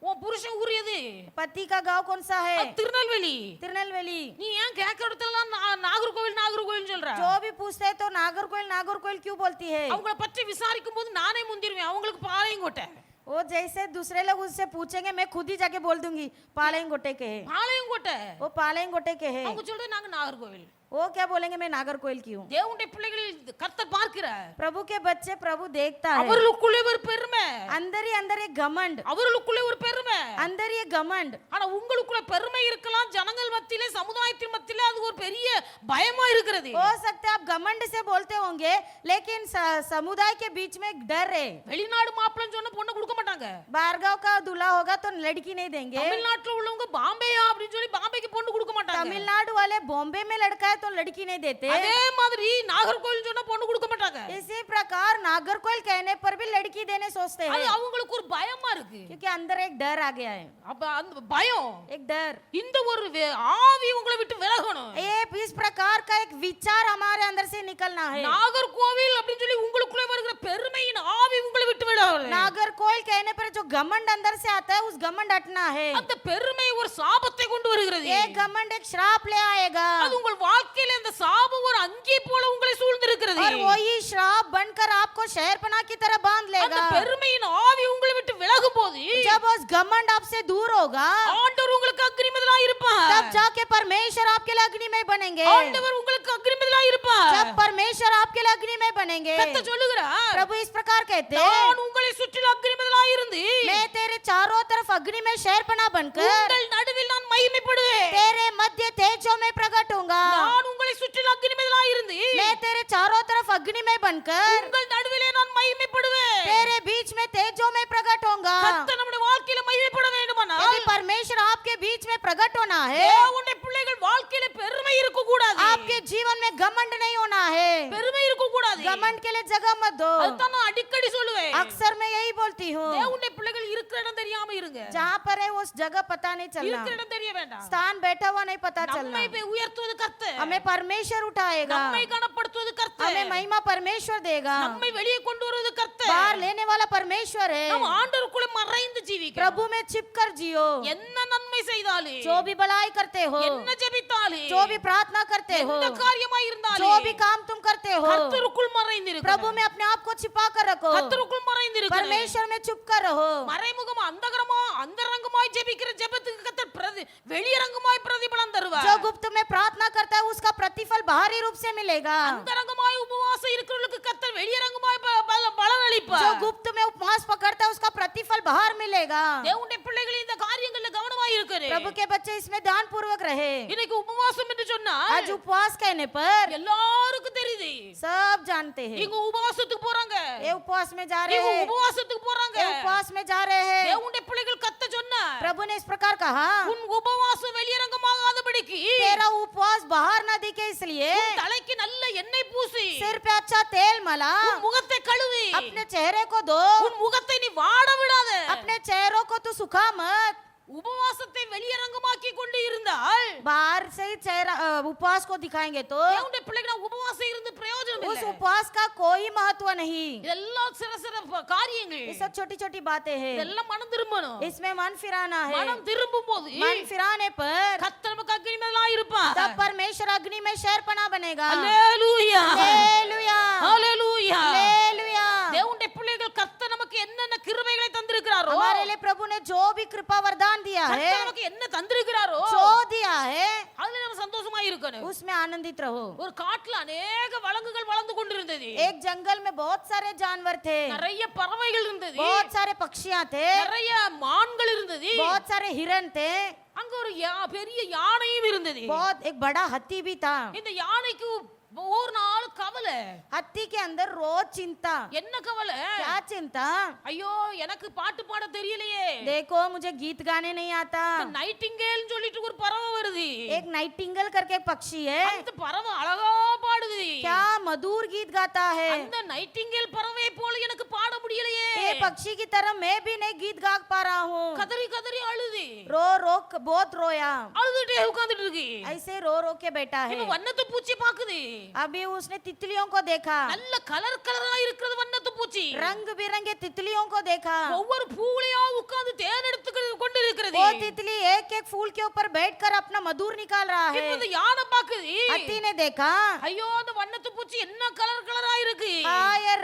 உன் புருஷன் ஊர் எது? पति का गांव कौन सा है? திருநெல்வேலி. तिरुनेलवेली। நீ ஏன் கேட்கற இடத்துலலாம் நாகர்கோவில் சொல்ற? जो भी पूछते हैं तो नागरकोइल नागरकोइल क्यों बोलती है? அவங்கள பற்றி விசாரிக்கும் போது நானே முந்திருவேன். அவங்களுக்கு பாளையங்கோட்டை. वो जैसे दूसरे लोग उससे पूछेंगे मैं खुद ही जाके बोल दूंगी पालयंगोटे के है பாளையங்கோட்டை वो पालयंगोटे के है அவங்க சொல்றது நாங்க நாகர்கோவில் वो क्या बोलेंगे मैं नागरकोइल की हूँ தேவனுடைய பிள்ளைகளில் கர்த்தர் பார்க்கிறார் प्रभु के बच्चे प्रभु देखता है அவர்களுக்குள்ளே ஒரு பெருமை अंदर ही अंदर एक घमंड அவர்களுக்குள்ளே ஒரு பெருமை अंदर ये घमंड ஆனா உங்களுக்குள்ள பெருமை இருக்கலாம் ஜனங்கள் மத்தியிலே சமுதாயத்தின் மத்தியிலே அது ஒரு பெரிய பயமா இருக்கிறது हो सकता है आप घमंड से बोलते होंगे लेकिन समुदाय के बीच में एक डर है வெளிநாடு மாப்பிள்ளைன்னு சொன்ன பொண்ணை கொடுக்க மாட்டாங்க बारगांव का दूल्हा होगा तो लड़की नहीं देंगे தமிழ்நாட்டுல உள்ளவங்க பாம்பேயா அப்படின்னு சொல்லி பாம்பேக்கு பொண்ணு கொடுக்க மாட்டாங்க तमिलनाडु वाले बॉम्बे में लड़का है तो लड़की नहीं देते அதே மாதிரி நாகர்கோவில் சொன்னா பொண்ணு கொடுக்க மாட்டாங்க इसी प्रकार नागरकोइल कहने पर भी लड़की देने सोचते அது हैं அவங்களுக்கு ஒரு பயமா இருக்கு क्योंकि अंदर एक डर आ गया है அப்ப அந்த பயம் एक डर இந்த ஒரு ஆவி உங்களை விட்டு விலகணும் ये इस प्रकार का एक विचार हमारे अंदर से निकलना है நாகர்கோவில் அப்படின்னு சொல்லி உங்களுக்குள்ளே வருகிற பெருமையின் ஆவி உங்களை விட்டு விலகணும் नागरकोइल कहने पर जो घमंड अंदर से आता है उस घमंड हटना है அந்த பெருமை ஒரு சாபத்தை கொண்டு வருகிறது ये घमंड एक श्राप ले आएगा அது உங்கள் வாழ்க்கையில அந்த சாபம் ஒரு அங்கி போல உங்களை சூழ்ந்திருக்கிறது और वही श्राप बनकर आपको शहरपनाह की तरह बांध அந்த लेगा பெருமையின் ஆவி உங்களை விட்டு விலகும் போது जब उस घमंड आपसे दूर होगा ஆண்டவர் உங்களுக்கு அக்னிமதலா இருப்பார் तब जाके परमेश्वर आपके लिए अग्निमय बनेंगे ஆண்டவர் உங்களுக்கு அக்னிமதலா இருப்பார் जब परमेश्वर आपके लिए अग्निमय बनेंगे கர்த்தர் சொல்லுகிறார் प्रभु इस प्रकार कहते हैं நான் உங்களை சுற்றிலும் அக்னிமதலா இருந்து मैं तेरे चारों तरफ अग्निमय शहरपनाह बनकर உங்கள் நடுவில் நான் மகிமைப்படுவேன் तेरे मध्य तेजों में प्रकट होऊंगा நான் உங்களை சுற்றிலும் அக்னிமதலா இருந்து मैं तेरे चारों तरफ अग्निमय बनकर உங்கள் நடுவிலே நான் மகிமைப்படுவேன் तेरे बीच में तेजों में प्रकट होऊंगा கர்த்தர் நம்முடைய வாழ்க்கையில மகிமைப்பட வேண்டுமானால் यदि परमेश्वर आपके बीच में प्रकट होना है தேவனுடைய பிள்ளைகள் வாழ்க்கையில பெருமை இருக்க கூடாது आपके जीवन में घमंड नहीं होना है பெருமை இருக்க கூடாது घमंड के लिए जगह मत दो அதுதான் நான் அடிக்கடி சொல்லுவேன் अक्सर मैं यही बोलती हूँ தேவனுடைய பிள்ளைகள் இருக்கிற இடம் தெரியாம இருங்க जहाँ पर है उस जगह पता नहीं चलना இருக்கிற இடம் தெரிய வேண்டாம் स्थान बैठा हुआ नहीं पता चलना நம்மை உயர்த்துவது கர்த்தர் हमें परमेश्वर उठाएगा நம்மை கனப்படுத்துவது கர்த்தர் हमें महिमा परमेश्वर देगा நம்மை வெளியே கொண்டு வருவது கர்த்தர் बाहर लेने वाला परमेश्वर है நாம் ஆண்டவருக்குள்ள மறைந்து ஜீவிக்கிறோம் प्रभु में छिप कर जियो என்ன நன்மை செய்தாலே जो भी भलाई करते हो என்ன ஜெபித்தாலே जो भी प्रार्थना करते हो எந்த காரியமாய் இருந்தாலே जो भी काम तुम करते हो கர்த்தருக்குள் மறைந்திருக்கிறோம் प्रभु में अपने आप को छिपा कर रखो கர்த்தருக்குள் மறைந்திருக்கிறோம் परमेश्वर में छुप कर रहो மறைமுகமா அந்தரங்கமாய் ஜெபிக்கிற ஜெபத்துக்கு கர்த்தர் வெளியரங்கமாய் பிரதிபலன் தருவார் जो गुप्त में प्रार्थना करता है उसका प्रतिफल बाहरी रूप से मिलेगा அந்தரங்கமாய் உபவாசம் இருக்கிறவங்களுக்கு கர்த்தர் வெளியரங்கமாய் பலன் அளிப்பார் जो गुप्त में उपवास पकड़ता है उसका प्रतिफल बाहर मिलेगा தேவனுடைய பிள்ளைகள் இந்த காரியங்கள்ல கவனமாய் இருக்கணும் प्रभु के बच्चे इसमें ध्यान पूर्वक रहे இன்னைக்கு உபவாசம் என்று சொன்னா आज उपवास कहने पर எல்லாருக்கும் தெரியுது सब जानते हैं இங்க உபவாசத்துக்கு போறாங்க ये उपवास में जा रहे இவங்க हैं உபவாசத்துக்கு போறாங்க ये उपवास में जा रहे हैं தேவனுடைய பிள்ளைகள் கத்த சொன்னார் प्रभु ने इस प्रकार कहा உன் உபவாசம் வெளியரங்கமாகாதபடிக்கு तेरा उपवास बाहर न दिखे इसलिए உன் தலைக்கு நல்ல எண்ணெய் பூசி सिर पे अच्छा तेल मला உன் முகத்தை கழுவி अपने चेहरे को धो உன் முகத்தை நீ வாட விடாத अपने चेहरों को तू सुखा मत உபவாசத்தை வெளியரங்கமாக்கி கொண்டு இருந்தால் बाहर से ही चेहरा उपवास को दिखाएंगे तो தேவனுடைய பிள்ளைகள் உபவாசம் இருந்து பிரயோஜனம் उस இல்லை उपवास का कोई महत्व नहीं இதெல்லாம் சில காரியங்கள் ये सब छोटी छोटी बातें हैं இதெல்லாம் மனம் திரும்பணும் इसमें मन फिराना है மனம் திரும்பும் போது मन फिराने पर கர்த்தர் நமக்கு அக்னிமதலா இருப்பார் तब परमेश्वर अग्नि में शहरपनाह बनेगा அல்லேலூயா हालेलुया அல்லேலூயா हालेलुया தேவனுடைய பிள்ளைகள் கர்த்தர் நமக்கு என்னென்ன கிருபைகளை தந்திருக்கிறாரோ हमारे लिए प्रभु ने जो भी कृपा वरदान दिया है கர்த்தர் நமக்கு என்ன தந்திருக்கிறாரோ जो दिया है அதுல நம்ம சந்தோஷமா இருக்கணும் उसमें आनंदित रहो ஒரு காட்டுல अनेक வளங்குகள் வளர்ந்து கொண்டிருந்தது एक जंगल में बहुत सारे जानवर थे நிறைய பறவைகள் இருந்தது बहुत सारे पक्षियां थे நிறைய மான்கள் இருந்தது बहुत सारे हिरन थे அங்க ஒரு பெரிய யானையும் இருந்தது बहुत एक बड़ा हाथी भी था இந்த யானைக்கு ஒரு நாள் கவலை हाथी के अंदर रोज चिंता என்ன கவலை क्या चिंता ஐயோ எனக்கு பாட்டு பாட தெரியலையே देखो मुझे गीत गाने नहीं आता நைட்டிங்கேல் சொல்லிட்டு ஒரு பறவை வருது एक नाइटिंगेल करके एक पक्षी है அந்த பறவை அழகா பாடுது क्या मधुर गीत गाता है அந்த நைட்டிங்கேல் பறவை போல எனக்கு பாட முடியலையே ये पक्षी की तरह मैं भी नहीं गीत गा पा रहा हूँ கதறி கதறி அழுது रो रो बहुत रोया அழுதுட்டே உட்கார்ந்துட்டு இருக்கு ऐसे रो रो के बैठा है இப்ப வண்ணத்து பூச்சி பாக்குது अभी उसने तितलियों को देखा நல்ல கலர் கலரா இருக்கிறது வண்ணத்து பூச்சி रंग बिरंगे तितलियों को देखा ஒவ்வொரு பூவுலயா உட்கார்ந்து தேன் எடுத்து கொண்டு இருக்கிறது இருக்கிறது वो तितली एक एक फूल के ऊपर बैठकर अपना मधुर निकाल रहा है। இப்ப இந்த யானை பாக்குது हाथी ने देखा ஐயோ அந்த வண்ணத்து பூச்சி என்ன கலர் கலரா இருக்கு हाँ ये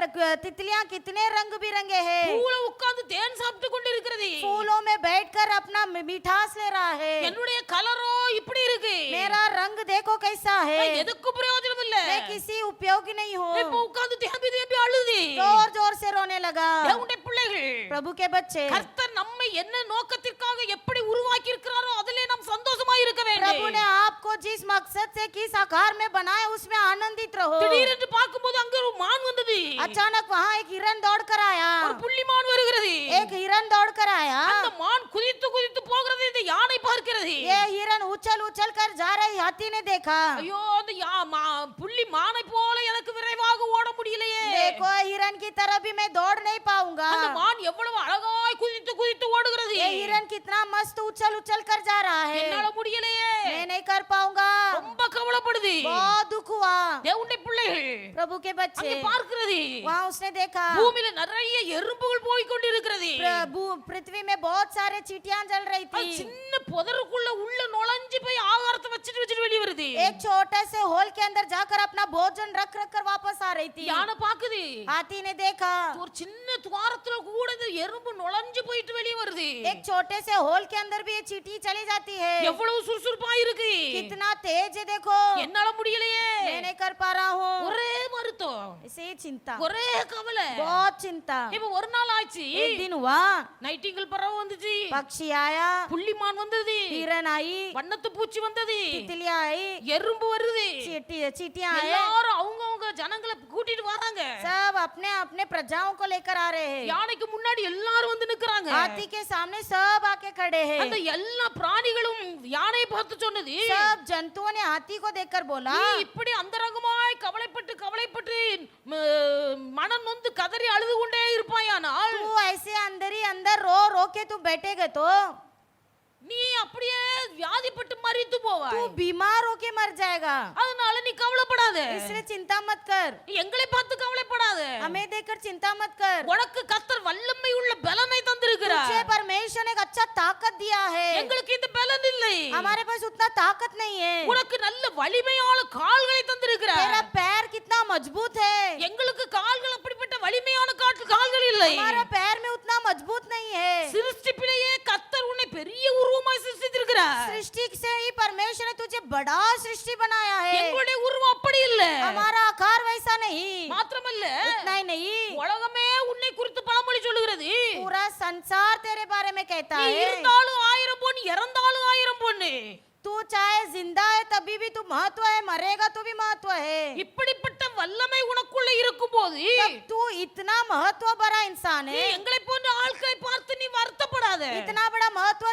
तितलियां कितने रंग बिरंगे हैं। பூல உட்கார்ந்து தேன் சாப்பிட்டு கொண்டு இருக்கிறது फूलों में बैठकर अपना मिठास ले रहा है। என்னுடைய கலரோ இப்படி இருக்கு मेरा रंग देखो कैसा है, நான் எதுக்கு பிரயோஜனம் இல்ல मैं किसी उपयोगी नहीं இப்ப हूँ। உட்கார்ந்து தேம்பி தேம்பி அழுது जोर जोर से रोने लगा। தேவனுடைய பிள்ளைகள் प्रभु के बच्चे, கர்த்தர் நம்மை என்ன நோக்கத்திற்காக எப்படி உருவாக்கி இருக்கிறாரோ அதிலே நாம் சந்தோஷமா இருக்க प्रभु வேண்டும் ने आपको जिस मकसद से किस आकार में बनाया उसमें आनंदित रहो। திடீரென்று பார்க்கும்போது அங்க ஒரு மான் வந்தது अचानक वहाँ एक हिरन दौड़ कर आया, ஒரு புள்ளி மான் வருகிறது एक हिरन दौड़ कर आया। அந்த மான் குதித்து குதித்து போகிறது இந்த யானை பார்க்கிறது ये हिरन उछल उछल कर जा रही हाथी ने देखा। ஐயோ அந்த புள்ளி மானை போல எனக்கு விரைவாக ஓட முடியலையே देखो हिरन की तरह भी मैं दौड़ नहीं पाऊंगा। அந்த மான் எவ்வளவு அழகாய் குதித்து குதித்து ஓடுகிறது ये हिरन कितना मस्त उछल उछल कर जा रहा है, என்னால முடியலையே मैं नहीं कर पाऊंगा। ரொம்ப கவலைப்படுது बहुत दुख हुआ। தேவனுடைய பிள்ளைகள் प्रभु के बच्चे, அங்கே பார்க்கிறது वहाँ उसने देखा பூமியில நிறைய எறும்புகள் போய் கொண்டிருக்கிறது पृथ्वी में बहुत सारे चींटियां जल रही அது थी। சின்ன புதருக்குள்ள உள்ள நுழைஞ்சு போய் ஆகாரத்தை வச்சிட்டு வெளிய வருது एक छोटे से होल के अंदर जाकर अपना भोजन रख रख कर वापस आ रही थी। யானை பாக்குது हाथी ने देखा ஒரு சின்ன துவாரத்துல கூட இந்த எறும்பு நுழைஞ்சு போயிட்டு வெளிய வருது एक छोटे से होल के अंदर भी ये चींटी चली जाती है। எவ்வளவு சுறுசுறுப்பா இருக்கு कितना तेज है देखो, என்னால முடியலையே मैं नहीं कर पा रहा हूँ। ஒரே வருத்தம் इसे चिंता, ஒரே கவலை बहुत चिंता। இப்ப ஒரு நாள் ஆச்சு एक दिन हुआ, நைட்டிங்கல் பறவை வந்துச்சு पक्षी आया, புள்ளிமான் வந்தது हिरन आई, வண்ணத்து பூச்சி வந்தது तितलियां आई, எறும்பு வருது चींटियां आए। எல்லாரும் அவங்கவங்க ஜனங்களை கூட்டிட்டு வராங்க सब अपने अपने प्रजाओं को लेकर आ रहे हैं। யானைக்கு முன்னாடி எல்லாரும் வந்து நிக்கறாங்க हाथी के सामने सब आके खड़े हैं। அந்த எல்லா பிராணிகளும் யானையை பார்த்து சொன்னது सब जंतुओं ने हाथी को देखकर बोला, நீ இப்படி அந்தரங்கமாய் கவலைப்பட்டு கவலைப்பட்டு மனம் நொந்து கதறி அழுது கொண்டே இருப்பாயானால் तू ऐसे अंदर ही अंदर रो रो के तू बैठेगा तो நீ அப்படியே வியாதிப்பட்டு மரித்து போவாய் तू बीमार होके मर जाएगा। அதனால நீ கவலைப்படாத इसलिए चिंता मत कर, எங்களை பார்த்து கவலைப்படாத हमें देखकर चिंता मत कर। உனக்கு கர்த்தர் வல்லமை உள்ள பலனை தந்திருக்கிறார் तुझे परमेश्वर ने एक अच्छा ताकत दिया है, எங்களுக்கு இந்த பலன் இல்லை हमारे पास उतना ताकत नहीं है। உனக்கு நல்ல வலிமையான கால்களை தந்திருக்கிறார் तेरा पैर कितना मजबूत है, எங்களுக்கு கால்கள் அப்படிப்பட்ட வலிமையான கால்கள் இல்லை हमारा पैर में उतना मजबूत नहीं है। சிருஷ்டிப்பிலேயே கர்த்தர் உன்னை பெரிய உருவமாய் சிருஷ்டித்திருக்கிறார் सृष्टि से ही परमेश्वर ने तुझे बड़ा सृष्टि बनाया है। எங்களுடைய உருவம் அப்படி இல்ல हमारा आकार वैसा नहीं, மாத்திரமல்ல इतना ही नहीं, உலகமே உன்னை குறித்து பழமொழி சொல்லுகிறது पूरा संसार तेरे बारे में कहता நீ है। இருந்தாலும் 1000 பொன் இறந்தாலும் 1000 பொண்ணு तू चाहे जिंदा है तभी भी तू महत्व है, मरेगा तो भी महत्व है। இப்படிப்பட்ட வல்லமை உனக்குள்ள இருக்கும்போது तब तू इतना महत्व भरा इंसान நீ है, எங்களை போன்ற ஆட்களை பார்த்து நீ வருத்தப்படாத इतना बड़ा महत्व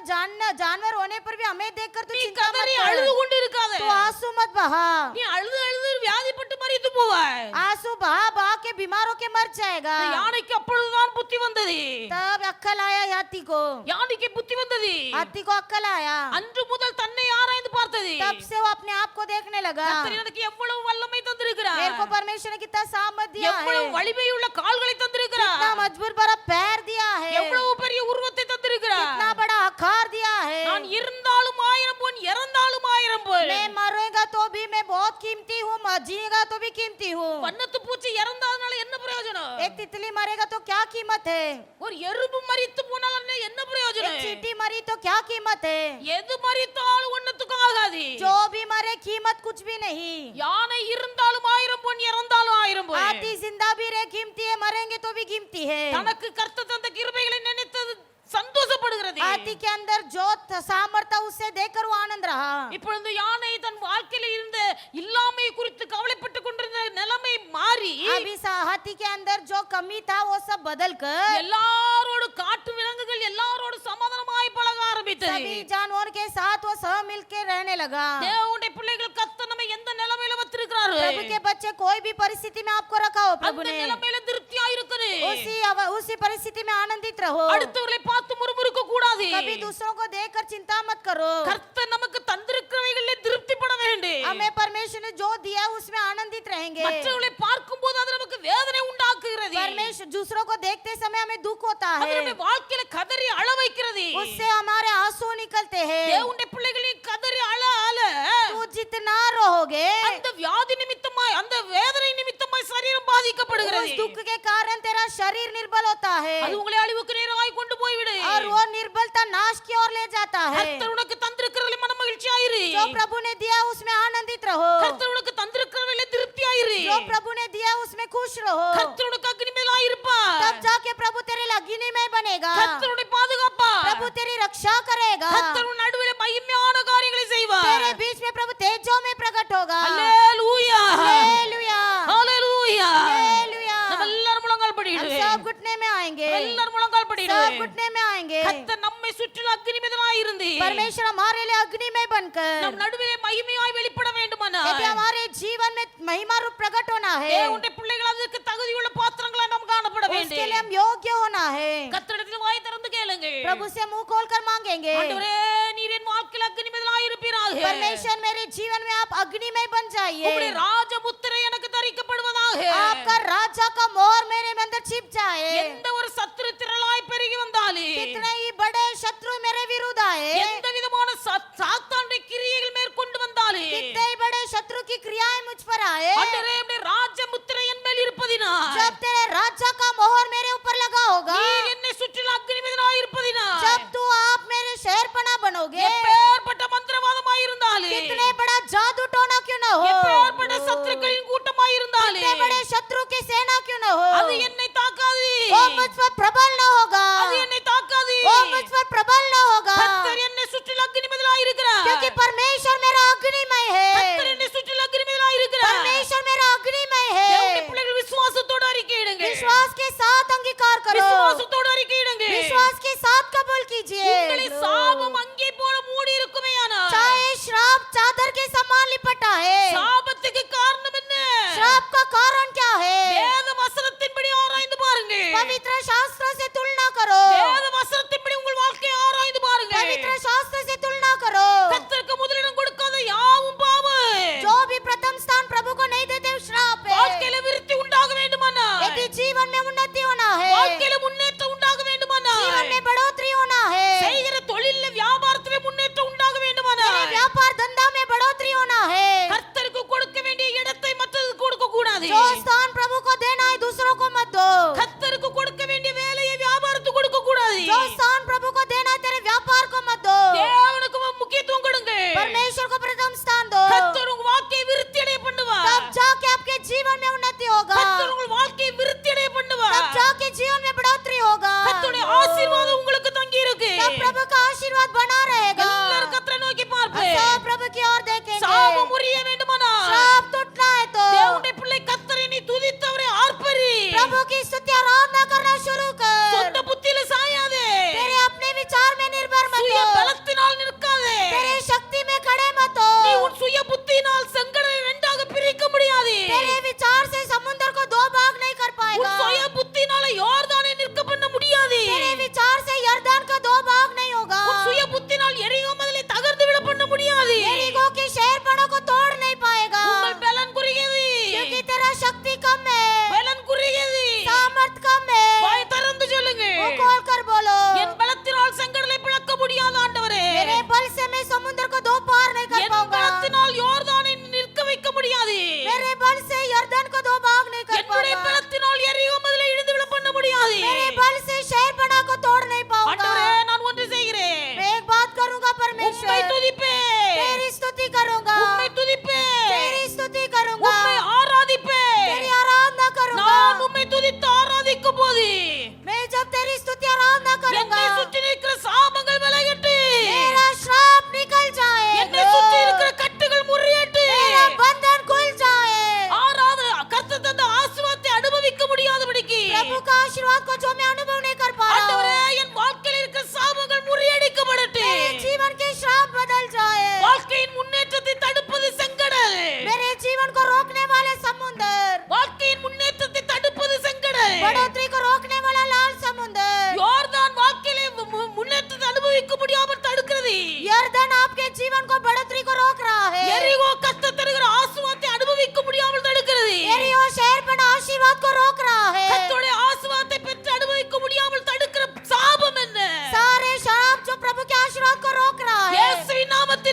जानवर होने पर भी हमें देखकर तू நீ चिंता मत கதறி कर, அழுது கொண்டு இருக்காத तू आंसू मत बहा। நீ அழுது அழுது வியாதிப்பட்டு மரித்து போவாய் आंसू बहा बहा के बीमार होके मर जाएगा। யானைக்கு அப்பொழுதுதான் புத்தி வந்தது तब अक्कल आया हाथी को, யானைக்கு புத்தி வந்தது हाथी को अक्कल आया। அன்று முதல் தன்னை ஆராய்ந்து பார்த்தது तब से वो अपने आप को देखने लगा, கர்த்தர் எனக்கு எவ்வளவு வல்லமை தந்திருக்கிறார் मेरे को परमेश्वर ने कितना सामर्थ दिया है, எவ்வளவு வலிமையுள்ள கால்களை कितना தந்திருக்கிறார் मजबूत भरा पैर दिया है, எவ்வளவு பெரிய உருவத்தை தந்திருக்கிறார் कितना बड़ा आकार दिया है। நான் இருந்தாலும் 1000 பொன் இறந்தாலும் 1000 பொன் मैं मरेगा तो भी मैं बहुत कीमती हूँ, जिएगा तो भी कीमती हूँ। வண்ணத்து பூச்சி இறந்ததனால என்ன பிரயோஜனம் एक तितली मरेगा तो क्या कीमत है, ஒரு எறும்பு மரித்து போனால என்ன एक பிரயோஜனம் चींटी मरी तो क्या कीमत है, எது மரித்தாலும் ஒண்ணுத்துக்கும் ஆகாது जो भी मरे कीमत कुछ भी नहीं। யானை இருந்தாலும் 1000 பொன் இறந்தாலும் 1000 பொன் हाथी जिंदा भी रहे कीमती है, मरेंगे तो भी कीमती है। தனக்கு கர்த்தர் தந்த கிருபைகளை நினைத்தது சந்தோஷப்படுகிறது हाथी के अंदर जो सामर्थ्य उससे देखकर वो आनंद रहा। இப்பொழுது யானை தன் வாழ்க்கையில இருந்த இல்லாமை குறித்து கவலைப்பட்டு கொண்டிருந்த நிலைமை மாறி अभी हाथी के अंदर जो कमी था वो सब बदल कर எல்லாரோடு காட்டு விலங்குகள் எல்லாரோடு சமாதானமாய் பழக ஆரம்பித்தது सभी जानवर के साथ वो सब मिलकर रहने लगा। தேவனுடைய பிள்ளைகள் கர்த்தர் நம்மை எந்த நிலைமையில வச்சிருக்கிறாரு प्रभु के बच्चे कोई भी परिस्थिति में आपको रखा हो, प्रभु அந்த ने நிலைமையில திருப்தியா இருக்கணும் उसी परिस्थिति में आनंदित रहो। அடுத்தவர்களை பார்த்து முறுமுறுக்க கூடாது कभी दूसरों को देखकर चिंता मत करो। கர்த்தர் நமக்கு தந்திருக்கிறவைகளிலே திருப்திப்பட வேண்டும் हमें परमेश्वर ने जो दिया उसमें आनंदित रहेंगे। மற்றவர்களை பார்க்கும்போது அது நமக்கு வேதனை உண்டாக்குகிறது परमेश्वर दूसरों को देखते समय हमें दुख होता அது है, நம்முடைய வாழ்க்கையில கதறி அழ வைக்கிறது उससे हमारे आंसू करते हैं தேவனுடைய பிள்ளைகளை கதறி அழ அழ तू जितना रोओगे அந்த வியாதி நிமித்தமாய் அந்த வேதனை நிமித்தமாய் சரீரம் பாதிக்கப்படுகிறது उस दुख के कारण तेरा शरीर निर्बल होता है அது உங்களை அழிவுக்கு நேராய் கொண்டு போய்விடு और वो निर्बलता नाश की ओर ले जाता है கர்த்தர் உனக்கு தந்திருக்கிறதிலே மன மகிழ்ச்சியாயிரு जो प्रभु ने दिया उसमें आनंदित रहो கர்த்தர் உனக்கு தந்திருக்கிறதிலே திருப்தியாயிரு जो प्रभु ने दिया उसमें खुश रहो கர்த்தர் உனக்கு அக்னிமேலாய் இருப்பார் तब जाके प्रभु तेरे अग्नि में बनेगा கர்த்தர் உன்னை பாதுகாப்பார் प्रभु तेरी रक्षा करेगा கர்த்தர் உன் நடுவிலே மகிமையான காரியங்களை செய்வார் तेरे बीच में प्रभु तेजों में प्रकट होगा ஹல்லேலூயா हालेलुया ஹல்லேலூயா हालेलुया நம்ம எல்லாரும் முழங்கால் हम படியிடுவோம் सब घुटने में आएंगे எல்லாரும் முழங்கால் सब படியிடுவோம் घुटने में आएंगे கர்த்தர் நம்மை சுற்றிலும் அக்னிமேலாய் இருந்து परमेश्वर हमारे लिए अग्नि में बनकर நம் நடுவிலே மகிமையாய் வெளிப்பட வேண்டுமானால் यदि हमारे जीवन में महिमा रूप प्रकट होना है தேவனுடைய பிள்ளைகள் அதற்கு தகுதியுள்ள பாத்திரங்களாய் நாம் காணப்பட उसके வேண்டும் लिए हम योग्य होना है கர்த்தரிடத்தில் வாய் திறந்து கேளுங்கள் प्रभु से मुंह खोलकर मांगेंगे ஆண்டவரே நீர் என் வாழ்க்கையில் அக்னிமேலாய் இருப்பீராக परमेश्वर मेरे जीवन में आप अग्नि में बन जाइए உம்முடைய ராஜமுத்திரை எனக்கு தரிக்கப்படுவதாக आपका राजा का मोहर मेरे में अंदर छिप जाए எந்த ஒரு சத்துரு திரளாய் பெருகி வந்தாலே कितने ही बड़े शत्रु मेरे विरुद्ध आए எந்த விதமான சாத்தானுடைய கிரியைகள் மேற்கொண்டு வந்தாலே कितने ही बड़े शत्रु की क्रियाएं मुझ पर आए ஆண்டவரே உம்முடைய ராஜமுத்திரை என் மேல் இருப்பதினால் जब तेरे राजा का मोहर मेरे ऊपर लगा होगा நீர் என்னை சுற்றிலும் அக்னிமேலாய் இருப்பதினால் जब तू आप मेरे शहरपना बनोगे எப்பேற்பட்ட மந்திரவாதமாய் இருந்தாலே कितने बड़ा जादू टोना क्यों न हो எப்பேற்பட்ட சத்துருக்களின் கூட்டமாய் இருந்தாலே कितने बड़े शत्रु की सेना क्यों न हो அது என்னை தாக்காது वो मुझ पर प्रबल न होगा அது என்னை தாக்காது वो मुझ पर प्रबल न होगा கர்த்தர் என்னை சுற்றிலும் அக்னிமேலாய் இருக்கிறார் क्योंकि परमेश्वर मेरा अग्निमय है கர்த்தர் என்னை சுற்றிலும் அக்னிமேலாய் இருக்கிறார் परमेश्वर मेरा अग्निमय தேவனுடைய है பிள்ளைகள் விசுவாசத்தோடு அறிக்கையிடுங்க विश्वास के साथ अंगीकार करो விசுவாசத்தோடு அறிக்கையிடுங்க विश्वास के साथ कबूल कीजिए உங்களை சாபம் அங்கே போல மூடி இருக்குமேயானால் चाहे श्राप चादर के समान लिपटा है சாபத்துக்கு காரணம் என்ன श्राप का कारण क्या है வேத வசனத்தின்படி ஆராய்ந்து பாருங்க पवित्र शास्त्रों से तुलना करो வேத வசனத்தின்படி உங்கள் வாழ்க்கையை ஆராய்ந்து பாருங்க पवित्र शास्त्र से तुलना करो கர்த்தருக்கு முதலிடம் கொடுக்காத யாவும் பாவம் जो भी प्रथम स्थान प्रभु को नहीं देते वो श्राप है வாழ்க்கையில விருத்தி உண்டாக வேண்டுமானால் यदि जीवन में उन्नति होना है வாழ்க்கையில முன்னேற்றம் உண்டாக வேண்டுமானால் जीवन में बढ़ोतरी होना है செய்கிற தொழில்ல வியாபாரத்திலே முன்னேற்றம் உண்டாக வேண்டுமானால் तेरे व्यापार धंधा में बढ़ोतरी होना है கர்த்தருக்கு கொடுக்க வேண்டிய இடத்தை மற்றதுக்கு கொடுக்க கூடாது जो स्थान प्रभु को देना है दूसरों को मत दो கர்த்தருக்கு கொடுக்க வேண்டிய வேலையை வியாபாரத்துக்கு கொடுக்க கூடாது जो स्थान प्रभु को देना है तेरे व्यापार को मत दो தேவனுக்கு முக்கியத்துவம் கொடுங்க परमेश्वर को प्रथम स्थान दो கர்த்தர் உங்க வாழ்க்கையை விருத்தி அடைய பண்ணுவார் तब जाके आपके जीवन में उन्नति होगा கர்த்தர் உங்க வாழ்க்கையை விருத்தி அடைய பண்ணுவார் तब जाके जीवन में बढ़ोतरी होगा கர்த்தருடைய ஆசீர்வாதம் உங்களுக்கு தங்கி இருக்கு तब प्रभु का आशीर्वाद बना रहेगा எல்லாரும் கர்த்தரை நோக்கி हम பார்ப்பேன் सब प्रभु की ओर देखेंगे சாபம் முறிய வேண்டுமானால் श्राप टूटना है तो தேவனுடைய பிள்ளை கர்த்தரை நீ துதித்தவரை ஆர்ப்பரி प्रभु की स्तुति आराधना करना शुरू कर சொந்த புத்தியில சாயாதே तेरे अपने विचार में निर्भर मत சுய हो பலத்தினால் நிற்காதே तेरे शक्ति में खड़े मत நீ हो உன் சுய புத்தியினால் செங்கடலை இரண்டாக பிரிக்க முடியாது तेरे विचार से समुद्र को दो भाग नहीं कर உன் पाएगा சுய புத்தியினால யோர்தானை நிற்க பண்ண முடியாது तेरे विचार से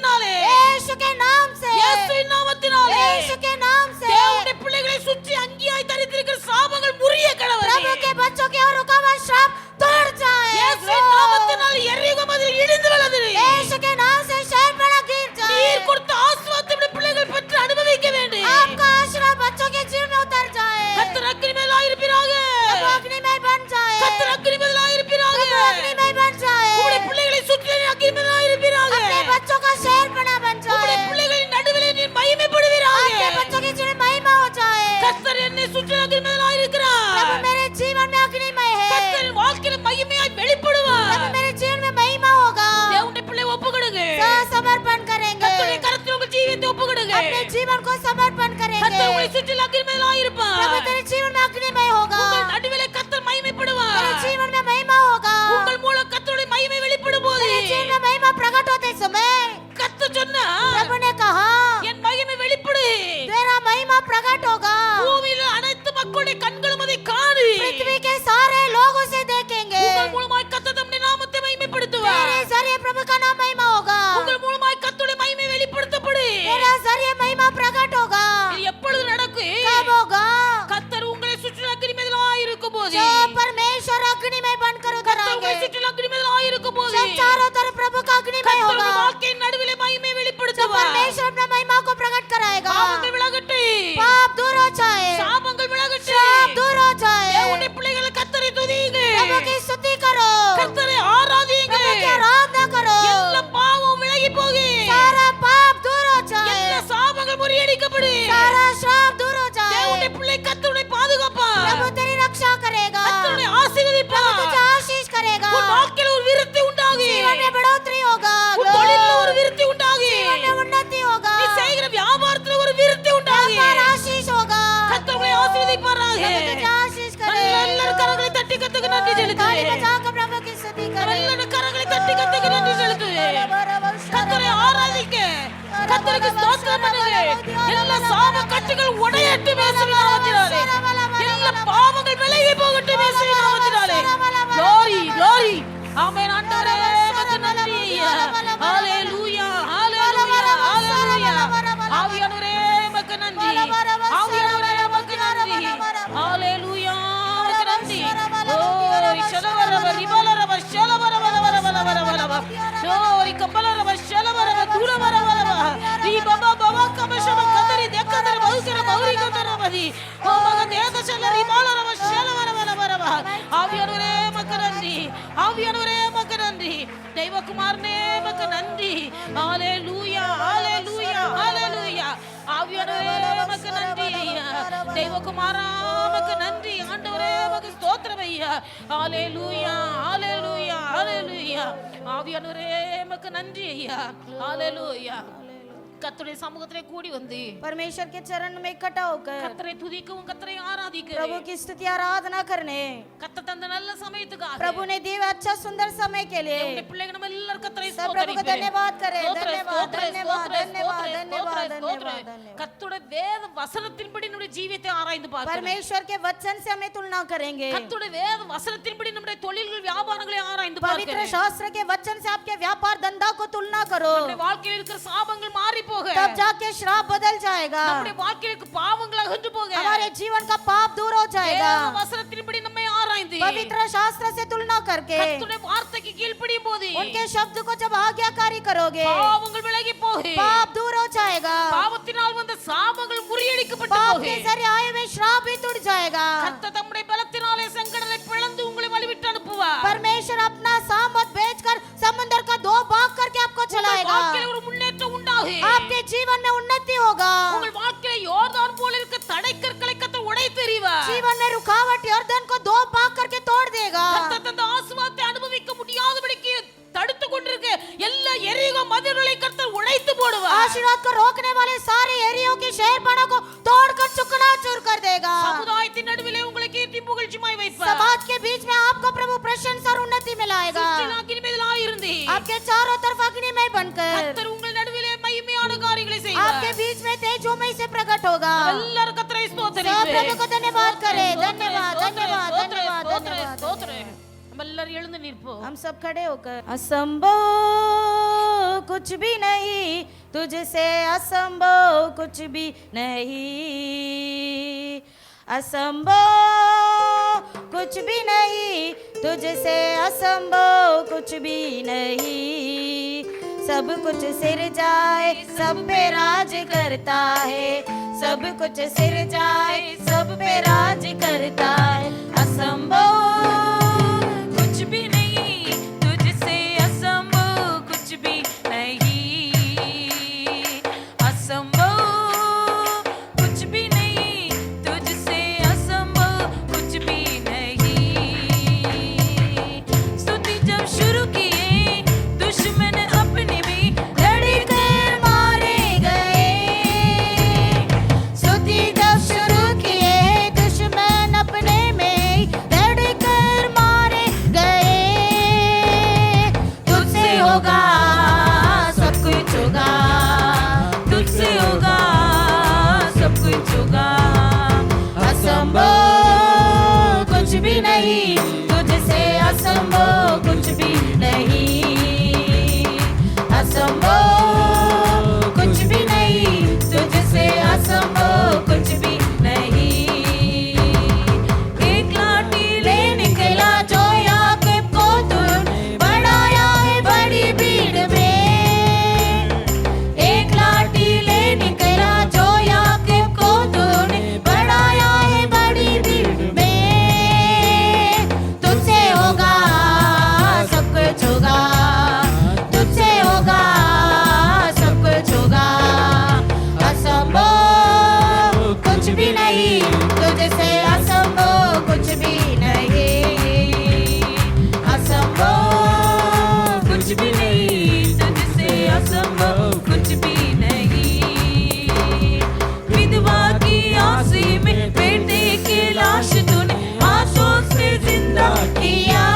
நாமத்தினாலே यीशु के नाम से இயேசுவின் நாமத்தினாலே यीशु के नाम से தேவனுடைய பிள்ளைகளை சுற்றி அங்கியாய் தரித்திருக்கிற சாபங்கள் முறிய கடவுளே प्रभु के बच्चों के और रुका हुआ श्राप तोड़ जाए இயேசுவின் நாமத்தினாலே எரிகோ மதில் இடிந்து விழுந்தது यीशु के नाम से शहर बड़ा गिर जाए நீர் கொடுத்த ஆசீர்வாதத்தை நம்முடைய பிள்ளைகள் பெற்று அனுபவிக்க வேண்டும் आपका आशीर्वाद बच्चों के जीवन में उतर जाए கர்த்தர் அக்கினிமேல் இருப்பீராக प्रभु अग्निमय बन जाए கர்த்தர் அக்கினிமேல் இருப்பீராக प्रभु अग्निमय बन जाए உம்முடைய பிள்ளைகளை சுற்றி அக்கினிமேல் இருப்பீராக अपने बच्चों का शहर बना बन உம்முடைய जाए பிள்ளைகளின் நடுவிலே நீர் மகிமைப்படுவீராக आपके बच्चों के जीवन में महिमा हो जाए கர்த்தர் என்னை சுற்றி அக்கினிமேல் இருக்கிறார் प्रभु मेरे जीवन में अग्निमय है கர்த்தர் வாழ்க்கையில மகிமையாய் வெளிப்படுவார் प्रभु मेरे जीवन में महिमा होगा தேவனுடைய பிள்ளை ஒப்புக்கொடுங்க समर्पण करेंगे கர்த்தருடைய கரத்தில் உங்கள் ஜீவியத்தை ஒப்புக்கொடுங்க अपने जीवन को समर्पण करेंगे கர்த்தர் உங்களை சுற்றி அக்கினிமேல் இருப்பார் प्रभु तेरे जीवन में अग्निमय होगा உங்கள் நடுவிலே கர்த்தர் மகிமைப்படுவார் तेरे जीवन में महिमा होगा உங்கள் மூலம் கர்த்தருடைய மகிமை வெளிப்படும் போது तेरे जीवन में महिमा प्रकट होते समय கர்த்தர் சொன்னார் प्रभु ने कहा என் மகிமை வெளிப்படு तेरा महिमा प्रकट होगा பூமியில் அனைத்து மக்களுடைய கண்களும் அதை காணு पृथ्वी के सारे लोग उसे देखेंगे உங்கள் மூலமாய் கர்த்தர் தம்முடைய நாமத்தை மகிமைப்படுத்துவார் तेरे जरिए प्रभु का नाम महिमा होगा உங்கள் மூலமாய் கர்த்தருடைய மகிமை வெளிப்படுத்தப்படு तेरा जरिए महिमा प्रकट होगा இது எப்பொழுது நடக்கும் कब होगा கர்த்தர் உங்களை சுற்றி அக்கினிமேல் இருக்கும் போது जो परमेश्वर अग्निमय बनकर கர்த்தர் உங்களை उतरेंगे சுற்றி அக்கினிமேல் இருக்கும் போது जब चारों तरफ प्रभु का अग्निमय கர்த்தர் होगा உங்கள் வாழ்க்கையின் நடுவிலே மகிமை जब வெளிப்படுத்துவார் परमेश्वर अपने महिमा को प्रकट कराएगा பாவங்கள் விலகட்டு पाप दूर हो जाए சாபங்கள் விலகட்டு श्राप दूर हो जाए தேவனுடைய பிள்ளைகள் கர்த்தரை துதியுங்க प्रभु की स्तुति करो கர்த்தரை ஆராதியுங்க प्रभु की आराधना करो எல்லா பாவம் விலகி போகு सारा पाप दूर हो जाए எல்லா சாபங்கள் முறியடிக்கப்படு सारा श्राप दूर हो जाए தேவனுடைய பிள்ளை கர்த்தருடைய பாதுகாப்பா प्रभु तेरी रक्षा करेगा கர்த்தருடைய ஆசீர்வதிப்பா प्रभु तुझे आशीष करेगा உன் வாழ்க்கையில ஒரு விருத்தி உண்டாகு जीवन में बढ़ोतरी होगा உன் தொழில்ல ஒரு விருத்தி உண்டாகு जीवन में उन्नति होगा நீ செய்கிற வியாபாரத்துல ஒரு விருத்தி உண்டாகு व्यापार आशीष होगा கர்த்தர் உங்களை ஆசீர்வதிப்பாராக प्रभु तुझे आशीष करे எல்லாரும் கரங்களை தட்டி கத்துக்கு நன்றி ताली செலுத்து बजाकर प्रभु की स्तुति करे எல்லாரும் கரங்களை தட்டி கத்துக்கு நன்றி செலுத்து கர்த்தரை ஆராதிக்க கர்த்தருக்கு ஸ்தோத்திரம் பண்ணுங்க எல்லா சாப கட்டுகள் உடையட்டும் இயேசுவின் நாமத்தினாலே எல்லா பாவங்கள் விலகி போகட்டும் இயேசுவின் நாமத்தினாலே glory glory ஆமென் ஆண்டவரே உமக்கு நன்றி ஹalleluya ஹalleluya ஹalleluya ஆவியானவரே உமக்கு நன்றி ஆவியானவரே உமக்கு நன்றி ஹalleluya உமக்கு நன்றி glory ஷலவரவ ரிபலரவ ஷலவரவரவரவரவரவரவ glory கம்பலரவ ஷலவரவ தூரவரவரவ ரி பபா பவா கபஷவ கதரி தேக்கதர பௌசர பௌரி கதரவதி ஓ மக தேதஷல ரிபலரவ ஷலவரவரவரவ ஆவியானவரே உமக்கு நன்றி ஆவியானவரே உமக்கு நன்றி தெய்வகுமாரனே உமக்கு நன்றி ஹalleluya ஹalleluya ஹalleluya ஆவியானவரே உமக்கு நன்றி ஐயா தெய்வகுமாரா உமக்கு நன்றி ஆண்டவரே உமக்கு ஸ்தோத்திரம் ஐயா ஹalleluya ஹalleluya ஹalleluya ஆவியானவரே உமக்கு நன்றி ஐயா ஹalleluya கர்த்தருடைய சமூகத்திலே கூடி வந்து परमेश्वर के चरण में इकट्ठा होकर கர்த்தரை துதிக்கவும் கர்த்தரை ஆராதிக்கவும் प्रभु की स्तुति आराधना करने கர்த்தர் தந்த நல்ல சமயத்துக்காக प्रभु ने दिया अच्छा सुंदर समय के लिए தேவனுடைய பிள்ளைகள் நம்ம எல்லாரும் கர்த்தரை सब प्रभु को धन्यवाद करें धन्यवाद ஸ்தோத்திரம், धन्यवाद ஸ்தோத்திரம், धन्यवाद ஸ்தோத்திரம், धन्यवाद ஸ்தோத்திரம். धन्यवाद கர்த்தருடைய வேத வசனத்தின்படி நம்முடைய ஜீவியத்தை ஆராய்ந்து பார்க்கணும் परमेश्वर के वचन से हमें तुलना करेंगे கர்த்தருடைய வேத வசனத்தின்படி நம்முடைய தொழில்கள் வியாபாரங்களை ஆராய்ந்து पवित्र பார்க்கணும் शास्त्र के वचन से आपके व्यापार धंधा को तुलना करो நம்முடைய வாழ்க்கையில் இருக்கிற சாபங்கள் மாறி போக तब जाके श्राप बदल जाएगा நம்முடைய வாழ்க்கையில் இருக்கிற பாவங்கள் அகன்று போக हमारे जीवन का पाप दूर हो जाएगा வேத வசனத்தின்படி நம்மை ஆராய்ந்து पवित्र शास्त्र से तुलना करके கர்த்தருடைய வார்த்தைக்கு கீழ்ப்படியும் போது उनके शब्द को जब आज्ञाकारी करोगे பாவங்கள் விலகி போக पाप दूर हो जाएगा பாவத்தினால் வந்த சாபங்கள் முறியடிக்கப்பட்டு पाप போக के जरिए आए हुए श्राप भी टूट जाएगा கர்த்தர் தம்முடைய பலத்தினாலே செங்கடலை பிளந்து உங்களை வழிவிட்டு அனுப்புவார் परमेश्वर अपना सामत बेचकर समुद्र का दो भाग करके आपको चलाएगा வாழ்க்கையில ஒரு முன்னேற்றம் உண்டாகும் आपके जीवन में उन्नति होगा உங்கள் வாழ்க்கையில யோர்தான் போல இருக்க தடைக்கற்களை கர்த்தர் உடைத்தெறிவார் जीवन में रुकावट यर्दन को दो भाग करके तोड़ देगा கர்த்தர் தந்த ஆசீர்வாதத்தை அனுபவிக்க முடியாதபடிக்கு தடுத்து கொண்டிருக்க எல்லா எரிகோ மதில்களை கர்த்தர் உடைத்து போடுவார் आशीर्वाद को रोकने वाले सारे एरियो की शहरपनाह को तोड़कर चूर कर देगा சமுதாயத்தின் நடுவிலே உங்களை கீர்த்தி புகழ்ச்சிமாய் வைப்பார் समाज के बीच में आपको प्रभु प्रशंसा और उन्नति में लाएगा சுற்றிலும் அக்கினிமேல் இருந்து आपके चारों तरफ अग्निमय बनकर கர்த்தர் உங்கள் நடுவிலே மகிமையான காரியங்களை செய்வார் आपके बीच में तेजोमय से प्रकट होगा எல்லாரும் கர்த்தரை सब ஸ்தோத்திரிப்போம் प्रभु को धन्यवाद करें धन्यवाद धन्यवाद धन्यवाद धन्यवाद நம்ம எல்லாரும் எழுந்து நிற்போம் हम सब खड़े होकर असंभव कुछ भी नहीं, तुझसे असंभव कुछ भी नहीं। असंभव कुछ भी नहीं, तुझसे असंभव कुछ भी नहीं। सब कुछ सिर जाए सब पे राज करता है, सब कुछ सिर जाए सब पे राज करता है। असंभव कुछ भी नहीं, तुझसे असंभव कुछ भी नहीं। असंभव कुछ भी नहीं, तुझसे असंभव कुछ भी नहीं। स्तुति जब शुरू किए, दुश्मन अपने भी लड़कर मारे गए। स्तुति जब शुरू किए, दुश्मन अपने में लड़कर मारे गए। तुझसे होगा सब कुछ होगा, तुझसे होगा सब कुछ होगा। असंभव कुछ भी नहीं, तुझसे असंभव कुछ भी नहीं। असंभव कुछ भी नहीं, तुझसे असंभव कुछ भी नहीं। एक लाठी ले निकला जो याकूब को तूने बढ़ाया है बड़ी भीड़ में। एक लाठी ले निकला जो याकूब को तूने बढ़ाया है बड़ी भीड़ में। तुझसे होगा सब कुछ होगा, तुझसे होगा सब कुछ होगा। असंभव कुछ भी नहीं, तुझसे असंभव कुछ भी नहीं। असंभव कुछ भी नहीं, तुझसे असंभव कुछ भी नहीं। विधवा की आंसी में बेटे की लाश तूने हाथों से जिंदा किया।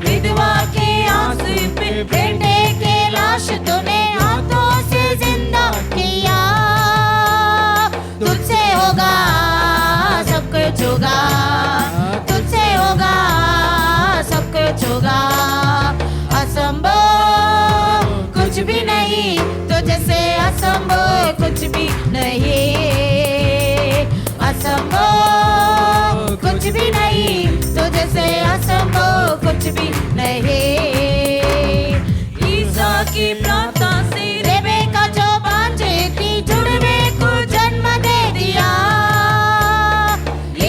विधवा की आंसू पे बेटे के लाश तूने हाथों से जिंदा किया। तुझसे होगा सब कुछ होगा, तुझसे होगा सब कुछ होगा। असंभव कुछ भी नहीं, तुझसे असंभव कुछ भी नहीं। असंभव कुछ भी नहीं, तुझसे असंभव कुछ भी नहीं। ईसा की प्रार्थना से रेबेका जो बांझी थी, जुड़वे को जन्म दे दिया।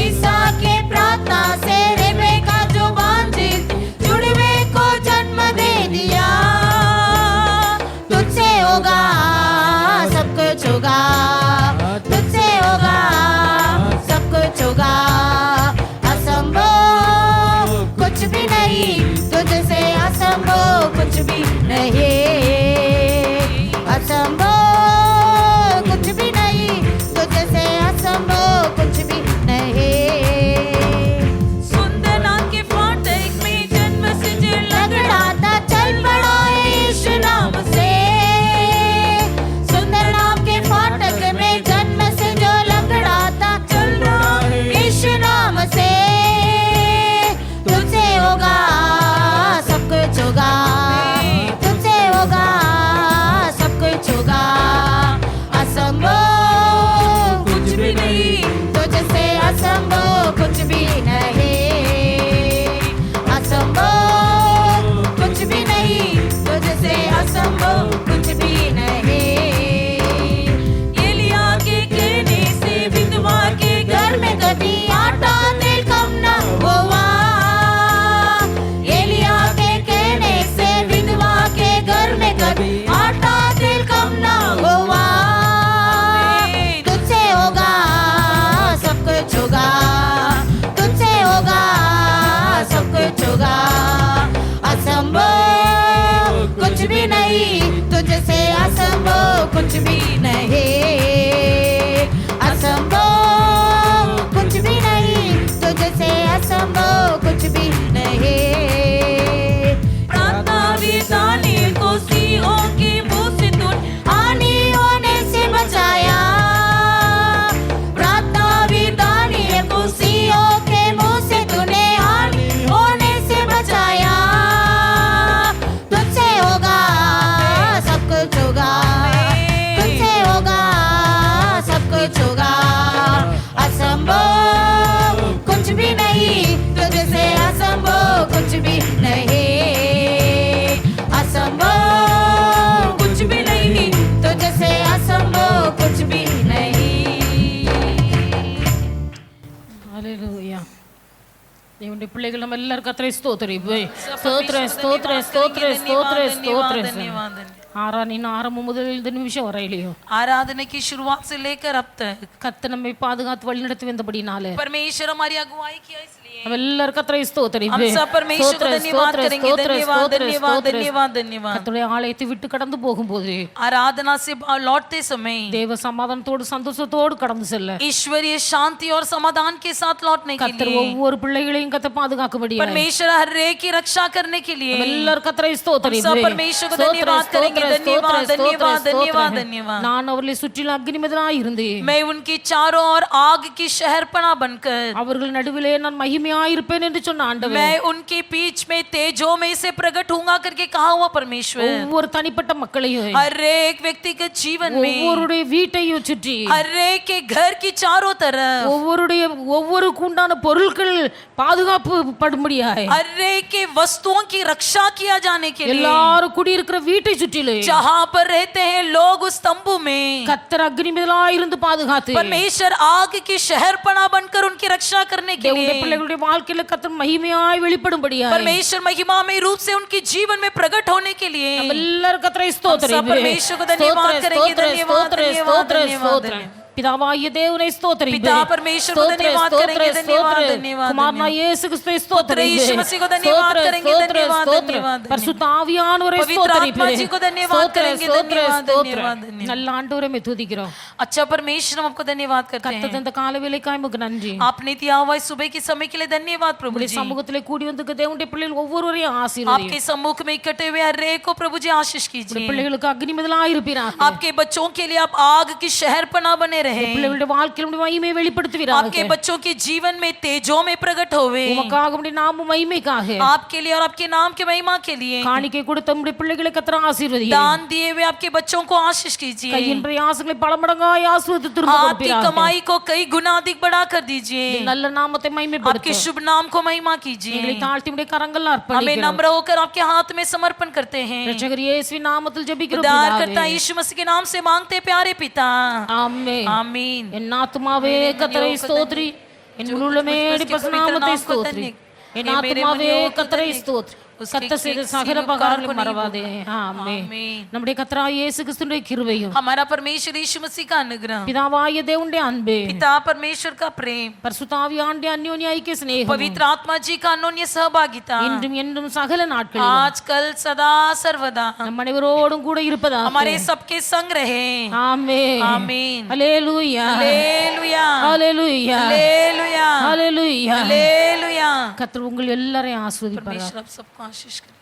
ईसा के प्रार्थना से रेबेका जो बांझी थी, जुड़वे को जन्म दे दिया। तुझसे होगा सब कुछ होगा, तुझसे होगा सब कुछ होगा। असंभव कुछ भी नहीं, तुझसे असंभव कुछ भी नहीं। असंभव कुछ भी नहीं, तुझसे असंभव कुछ भी नहीं। सुंदर नाम के फाटक में जन्म से जो लगड़ा था चल पड़ा यीशु नाम से। सुंदर नाम के फाटक में जन्म से जो लगड़ा था चल रहा है यीशु नाम से। तुझसे होगा सब कुछ होगा, तुझसे होगा सब कुछ होगा। असंभव कुछ भी नहीं, तुझसे असंभव कुछ भी नहीं। असंभव कुछ भी नहीं, तुझसे असंभव कुछ भी नहीं। एलिया के कहने से विधवा के घर में कभी आटा तेल कम न हुआ। एलिया के कहने से विधवा के घर में कभी आटा तेल कम न हुआ। तुझसे होगा सब कुछ होगा, तुझसे होगा सब कुछ होगा। असंभव कुछ भी नहीं, तुझसे असंभव कुछ भी नहीं। असंभव कुछ भी नहीं, तुझसे असंभव कुछ भी नहीं। प्रार्थना दानियेल को सिंहों के मुंह से तूने हानि होने से बचाया। प्रार्थना दानियेल को सिंहों के मुंह से तूने हानि होने से बचाया। तुझसे होगा நம்முடைய பிள்ளைகள் நம்ம எல்லாரும் கர்த்தரை ஸ்தோத்திரிப்போம். ஸ்தோத்திரம் ஸ்தோத்திரம் ஸ்தோத்திரம் ஸ்தோத்திரம் ஸ்தோத்திரம். இன்னும் ஆரம்பம் முதல் இந்த நிமிஷம் வரையிலையும் आराधना की शुरुआत से लेकर अब तक கர்த்தர் நம்மை பாதுகாத்து வழி நடத்தி வந்தபடினாலே परमेश्वर हमारी अगुवाई किया, इसलिए நம்ம எல்லாரும் கர்த்தரை हम ஸ்தோத்திரிப்போம். सब परमेश्वर को धन्यवाद करेंगे। धन्यवाद धन्यवाद धन्यवाद धन्यवाद। கர்த்தருடைய ஆலயத்தை விட்டு கடந்து போகும்போது आराधना से लौटते समय தேவ சமாதானத்தோடு சந்தோஷத்தோடு கடந்து செல்ல ईश्वरीय शांति और समाधान के साथ लौटने के கர்த்தர் लिए ஒவ்வொரு பிள்ளைகளையும் கர்த்தர் பாதுகாக்கும்படியாக परमेश्वर हर एक की रक्षा करने के लिए எல்லாரும் கர்த்தரை सब ஸ்தோத்திரிப்போம். परमेश्वर को धन्यवाद करेंगे। धन्यवाद धन्यवाद धन्यवाद धन्यवाद। நான் அவர்களை சுற்றிலும் அக்னிமயனாய் இருந்தேன். मैं उनकी चारों ओर आग की शहरपना बनकर அவர்கள் நடுவிலே நான் மகிமையாய் இருப்பேன் என்று சொன்ன ஆண்டவர் मैं उनके बीच में तेजों में से प्रकट होऊंगा करके कहा हुआ परमेश्वर ஒவ்வொரு தனிப்பட்ட மக்களையும் हर एक व्यक्तिगत जीवन में ஒவ்வொருடைய வீட்டையும் சுற்றி हर एक के घर की चारों तरफ ஒவ்வொருக்கு உண்டான பொருட்கள் பாதுகாப்பு படும்படியாய் हर एक के वस्तुओं की रक्षा किया जाने के लिए எல்லாரும் குடியிருக்கிற வீட்டை சுற்றிலும் जहां पर रहते हैं लोग उस तंबू में கர்த்தர் அக்னிமயனாய் இருந்து பாதுகாத்து परमेश्वर आग की शहरपना बनकर उनकी रक्षा करने के தேவனுடைய लिए பிள்ளைகளுடைய வாழ்க்கையில கர்த்தர் மகிமையாய் வெளிப்படும்படியாய் परमेश्वर महिमामय रूप से उनके जीवन में प्रकट होने के लिए நம்ம எல்லாரும் கர்த்தரை सब ஸ்தோத்திரிப்போம். परमेश्वर को धन्यवाद करेंगे। धन्यवाद धन्यवाद धन्यवाद। பிதாவாகிய தேவனை ஸ்தோத்திரிப்போம். पिता परमेश्वर को धन्यवाद करेंगे। धन्यवाद धन्यवाद। குமாரனாகிய இயேசு கிறிஸ்துவை ஸ்தோத்திரிப்போம். यीशु मसीह को धन्यवाद करेंगे। धन्यवाद धन्यवाद। பரிசுத்த ஆவியானவரை पवित्र आत्मा ஸ்தோத்திரிப்போம். जी को धन्यवाद करेंगे। धन्यवाद धन्यवाद धन्यवाद। நல்ல ஆண்டவரை துதிக்கிறோம். अच्छा परमेश्वर हम आपको धन्यवाद करते கர்த்தர் हैं। தந்த கால வேளைக்காய் உமக்கு நன்றி. आपने दिया हुआ इस सुबह के समय के लिए धन्यवाद प्रभु உம்முடைய जी। சமூகத்திலே கூடி வந்திருக்க தேவனுடைய பிள்ளைகள் ஒவ்வொருவரையும் ஆசீர்வதியும். आपके सम्मुख में इकट्ठे हुए हर एक को प्रभु जी आशीष कीजिए। பிள்ளைகளுக்கு அக்னிமயனாய் இருப்பீராக. आपके बच्चों के लिए आप आग की शहरपना बने रहे। பிள்ளைகளுடைய வாழ்க்கையில மகிமையை வெளிப்படுத்துவீராக. आपके बच्चों के जीवन में तेजों में प्रकट होवे। உமக்காக உம்முடைய நாம மகிமைக்காக आपके लिए और आपके नाम के महिमा के लिए காணிக்கை கொடுத்த உம்முடைய பிள்ளைகளை கர்த்தர் ஆசீர்வதியும். दान दिए हुए आपके बच्चों को आशीष कीजिए। கையின் பிரயாசங்களை பல மடங்காய் ஆசீர்வதித்து திரும்ப आपकी கொடுப்பீராக. कमाई को कई गुना अधिक बढ़ा कर दीजिए। நல்ல நாமத்தை आपके மகிமைப்படுத்தும். शुभ नाम को महिमा எங்களை कीजिए। தாழ்த்தி உம்முடைய கரங்களில் हमें அர்ப்பணிக்கிறோம். नम्र होकर आपके हाथ में समर्पण करते हैं। இரட்சகர் இயேசுவின் நாமத்தில் ஜெபிக்கிறோம் उद्धार करता பிதாவே. यीशु मसीह के नाम से मांगते प्यारे पिता। ஆமென். आमीन। என் ஆத்துமாவே கர்த்தரை ஸ்தோத்திரி, என் உள்ளமே பரிசுத்த ஸ்தோத்திரி. என் ஆத்துமாவே கர்த்தரை ஸ்தோத்திரி. கர்த்தர் செய்த சகல உபகாரங்களை மறவாதே. ஆமென். நம்முடைய கர்த்தராகிய இயேசு கிறிஸ்துவின் கிருபையும் हमारा परमेश्वर यीशु मसीह का अनुग्रह, பிதாவாகிய தேவனுடைய அன்பே, पिता परमेश्वर का प्रेम, பரிசுத்த ஆவியானவருடைய அந்யோன்ய ஐக்கிய சிநேகம் पवित्र आत्मा जी का अनोन्य सहभागिता இன்றும் என்றும் சகல நாட்களிலும் आज कल सदा सर्वदा நம் அனைவரோடும் கூட இருப்பதாக. हमारे सबके संग रहे। ஆமென். आमीन। ஹல்லேலூயா. हालेलुया ஹல்லேலூயா. हालेलुया ஹல்லேலூயா. हालेलुया। கர்த்தர் உங்கள் எல்லாரையும் ஆசீர்வதிப்பாராக. परमेश्वर आप सबको आशीष करे।